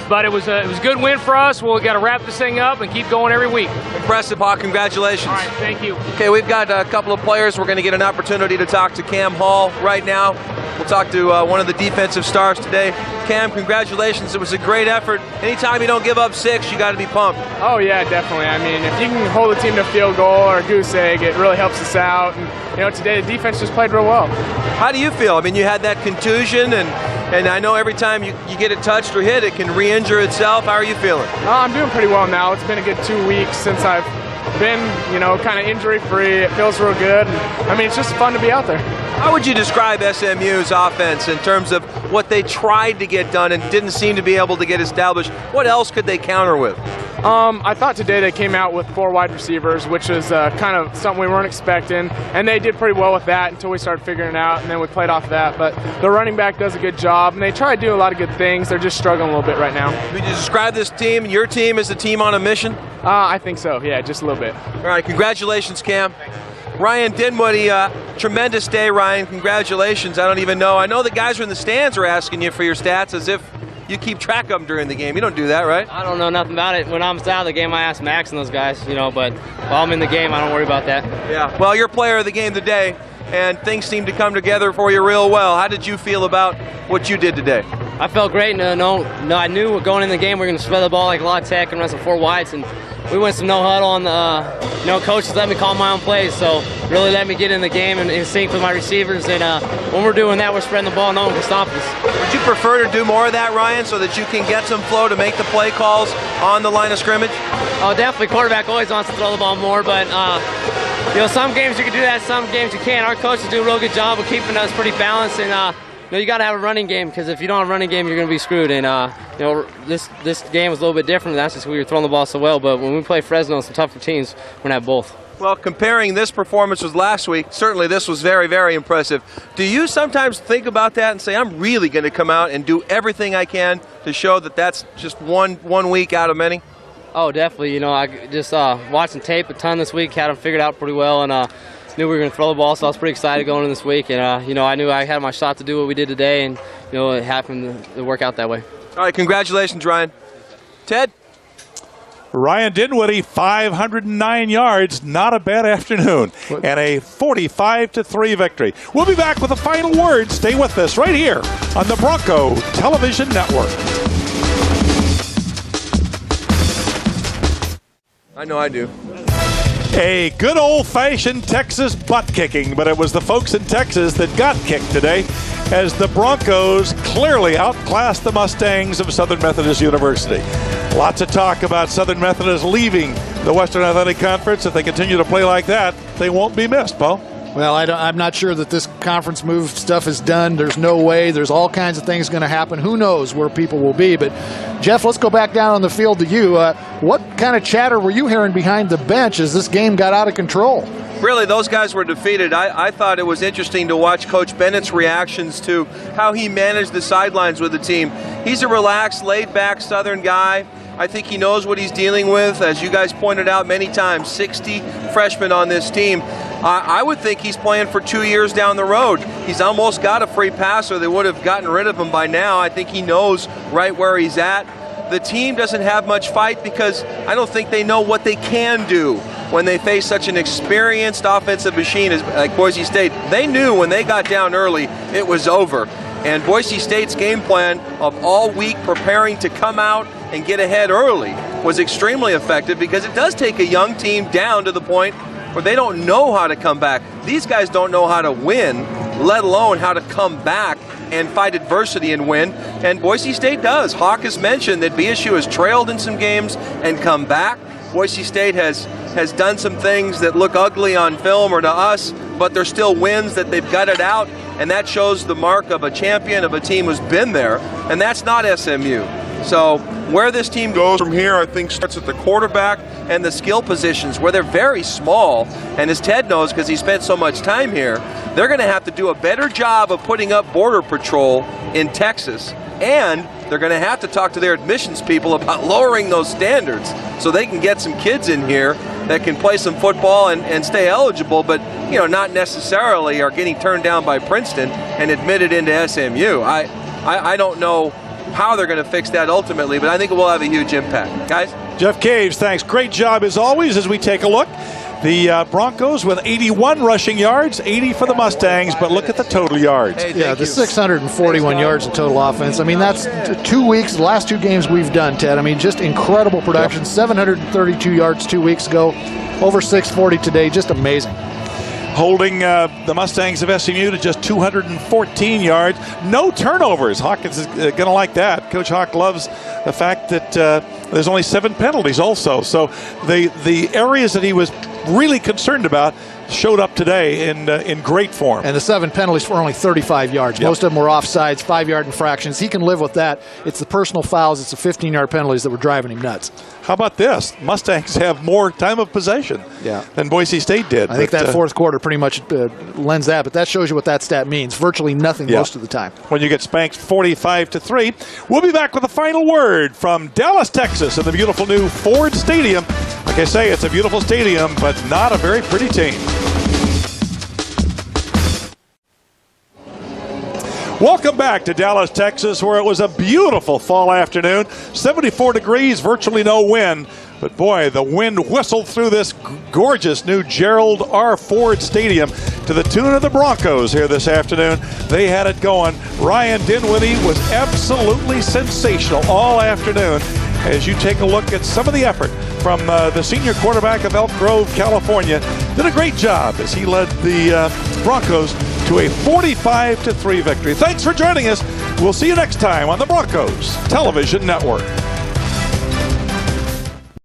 but it was a good win for us. We'll got to wrap this thing up and keep going every week. Impressive, Hawk. Congratulations. All right, thank you. Okay, we've got a couple of players. We're going to get an opportunity to talk to Cam Hall right now. We'll talk to one of the defensive stars today. Cam, congratulations. It was a great effort. Anytime you don't give up 6, you got to be pumped. Oh, yeah, definitely. I mean, if you can hold a team to a field goal or a goose egg, it really helps us out. And, you know, today the defense just played real well. How do you feel? I mean, you had that contusion, and I know every time you get it touched or hit, it can re-injure itself. How are you feeling? I'm doing pretty well now. It's been a good 2 weeks since I've been, you know, kind of injury-free. It feels real good. And, I mean, it's just fun to be out there. How would you describe SMU's offense in terms of what they tried to get done and didn't seem to be able to get established? What else could they counter with? I thought today they came out with 4 wide receivers, which is kind of something we weren't expecting, and they did pretty well with that until we started figuring it out, and then we played off that. But the running back does a good job, and they try to do a lot of good things. They're just struggling a little bit right now. Would you describe this team, your team, as a team on a mission? I think so, yeah, just a little bit. All right, congratulations, Cam. Ryan Dinwiddie, tremendous day, Ryan. Congratulations. I don't even know. I know the guys who are in the stands are asking you for your stats as if you keep track of them during the game. You don't do that, right? I don't know nothing about it. When I'm out of the game, I ask Max and those guys, you know, but while I'm in the game, I don't worry about that. Yeah, well, you're player of the game today, and things seem to come together for you real well. How did you feel about what you did today? I felt great. No, I knew going in the game we were going to spread the ball like La Tech and run some 4 wides, and we went some no huddle on the, you know, coaches let me call my own plays, so really let me get in the game and in sync with my receivers. And when we're doing that, we're spreading the ball, no one can stop us. Would you prefer to do more of that, Ryan, so that you can get some flow to make the play calls on the line of scrimmage? Oh, definitely. Quarterback always wants to throw the ball more, but you know, some games you can do that, some games you can't. Our coaches do a real good job of keeping us pretty balanced, and you know, you got to have a running game, because if you don't have a running game, you're going to be screwed. And you know, this game was a little bit different. That's just we were throwing the ball so well. But when we play Fresno and some tougher teams, we're going to have both. Well, comparing this performance with last week, certainly this was very, very impressive. Do you sometimes think about that and say, I'm really going to come out and do everything I can to show that that's just one week out of many? Oh, definitely. You know, I just watching tape a ton this week, had them figured out pretty well, and knew we were going to throw the ball, so I was pretty excited going in this week. And, you know, I knew I had my shot to do what we did today, and, you know, it happened to work out that way. All right, congratulations, Ryan. Ted? Ryan Dinwiddie, 509 yards. Not a bad afternoon. And a 45-3 victory. We'll be back with the final word. Stay with us right here on the Bronco Television Network. I know I do. A good old-fashioned Texas butt-kicking, but it was the folks in Texas that got kicked today as the Broncos clearly outclassed the Mustangs of Southern Methodist University. Lots of talk about Southern Methodist leaving the Western Athletic Conference. If they continue to play like that, they won't be missed, Paul. Well, I'm not sure that this conference move stuff is done. There's no way. There's all kinds of things going to happen. Who knows where people will be. But, Jeff, let's go back down on the field to you. What kind of chatter were you hearing behind the bench as this game got out of control? Really, those guys were defeated. I thought it was interesting to watch Coach Bennett's reactions to how he managed the sidelines with the team. He's a relaxed, laid-back Southern guy. I think he knows what he's dealing with. As you guys pointed out many times, 60 freshmen on this team. I would think he's playing for 2 years down the road. He's almost got a free pass, or they would have gotten rid of him by now. I think he knows right where he's at. The team doesn't have much fight because I don't think they know what they can do when they face such an experienced offensive machine like Boise State. They knew when they got down early, it was over. And Boise State's game plan of all week preparing to come out and get ahead early was extremely effective, because it does take a young team down to the point where they don't know how to come back. These guys don't know how to win, let alone how to come back and fight adversity and win, and Boise State does. Hawk has mentioned that BSU has trailed in some games and come back. Boise State has done some things that look ugly on film or to us, but they're still wins that they've gutted out, and that shows the mark of a champion, of a team who's been there, and that's not SMU. So where this team goes from here, I think, starts at the quarterback and the skill positions, where they're very small, and as Ted knows, because he spent so much time here, they're going to have to do a better job of putting up border patrol in Texas, and they're going to have to talk to their admissions people about lowering those standards so they can get some kids in here that can play some football and stay eligible, but not necessarily are getting turned down by Princeton and admitted into SMU. I don't know how they're going to fix that ultimately, but I think it will have a huge impact. Guys? Jeff Caves, thanks. Great job as always as we take a look. The Broncos with 81 rushing yards, 80 for the Mustangs, but look at the total yards. Hey, the 641 yards in total offense. I mean, that's 2 weeks, the last 2 games we've done, Ted. I mean, just incredible production. 732 yards 2 weeks ago, over 640 today, just amazing. Holding the Mustangs of SMU to just 214 yards. No turnovers. Hawkins is going to like that. Coach Hawk loves the fact that there's only 7 penalties also. So the areas that he was really concerned about showed up today in great form. And the 7 penalties for only 35 yards. Most of them were offsides, 5-yard infractions. He can live with that. It's the personal fouls, it's the 15-yard penalties that were driving him nuts. How about this? Mustangs have more time of possession than Boise State did. I think that fourth quarter pretty much lends that, but that shows you what that stat means. Virtually nothing most of the time. When you get spanked 45-3. We'll be back with a final word from Dallas, Texas, in the beautiful new Ford Stadium. Like I say, it's a beautiful stadium, but not a very pretty team. Welcome back to Dallas, Texas, where it was a beautiful fall afternoon. 74 degrees, virtually no wind. But boy, the wind whistled through this gorgeous new Gerald R. Ford Stadium to the tune of the Broncos here this afternoon. They had it going. Ryan Dinwiddie was absolutely sensational all afternoon. As you take a look at some of the effort from the senior quarterback of Elk Grove, California, did a great job as he led the Broncos to a 45-3 victory. Thanks for joining us. We'll see you next time on the Broncos Television Network.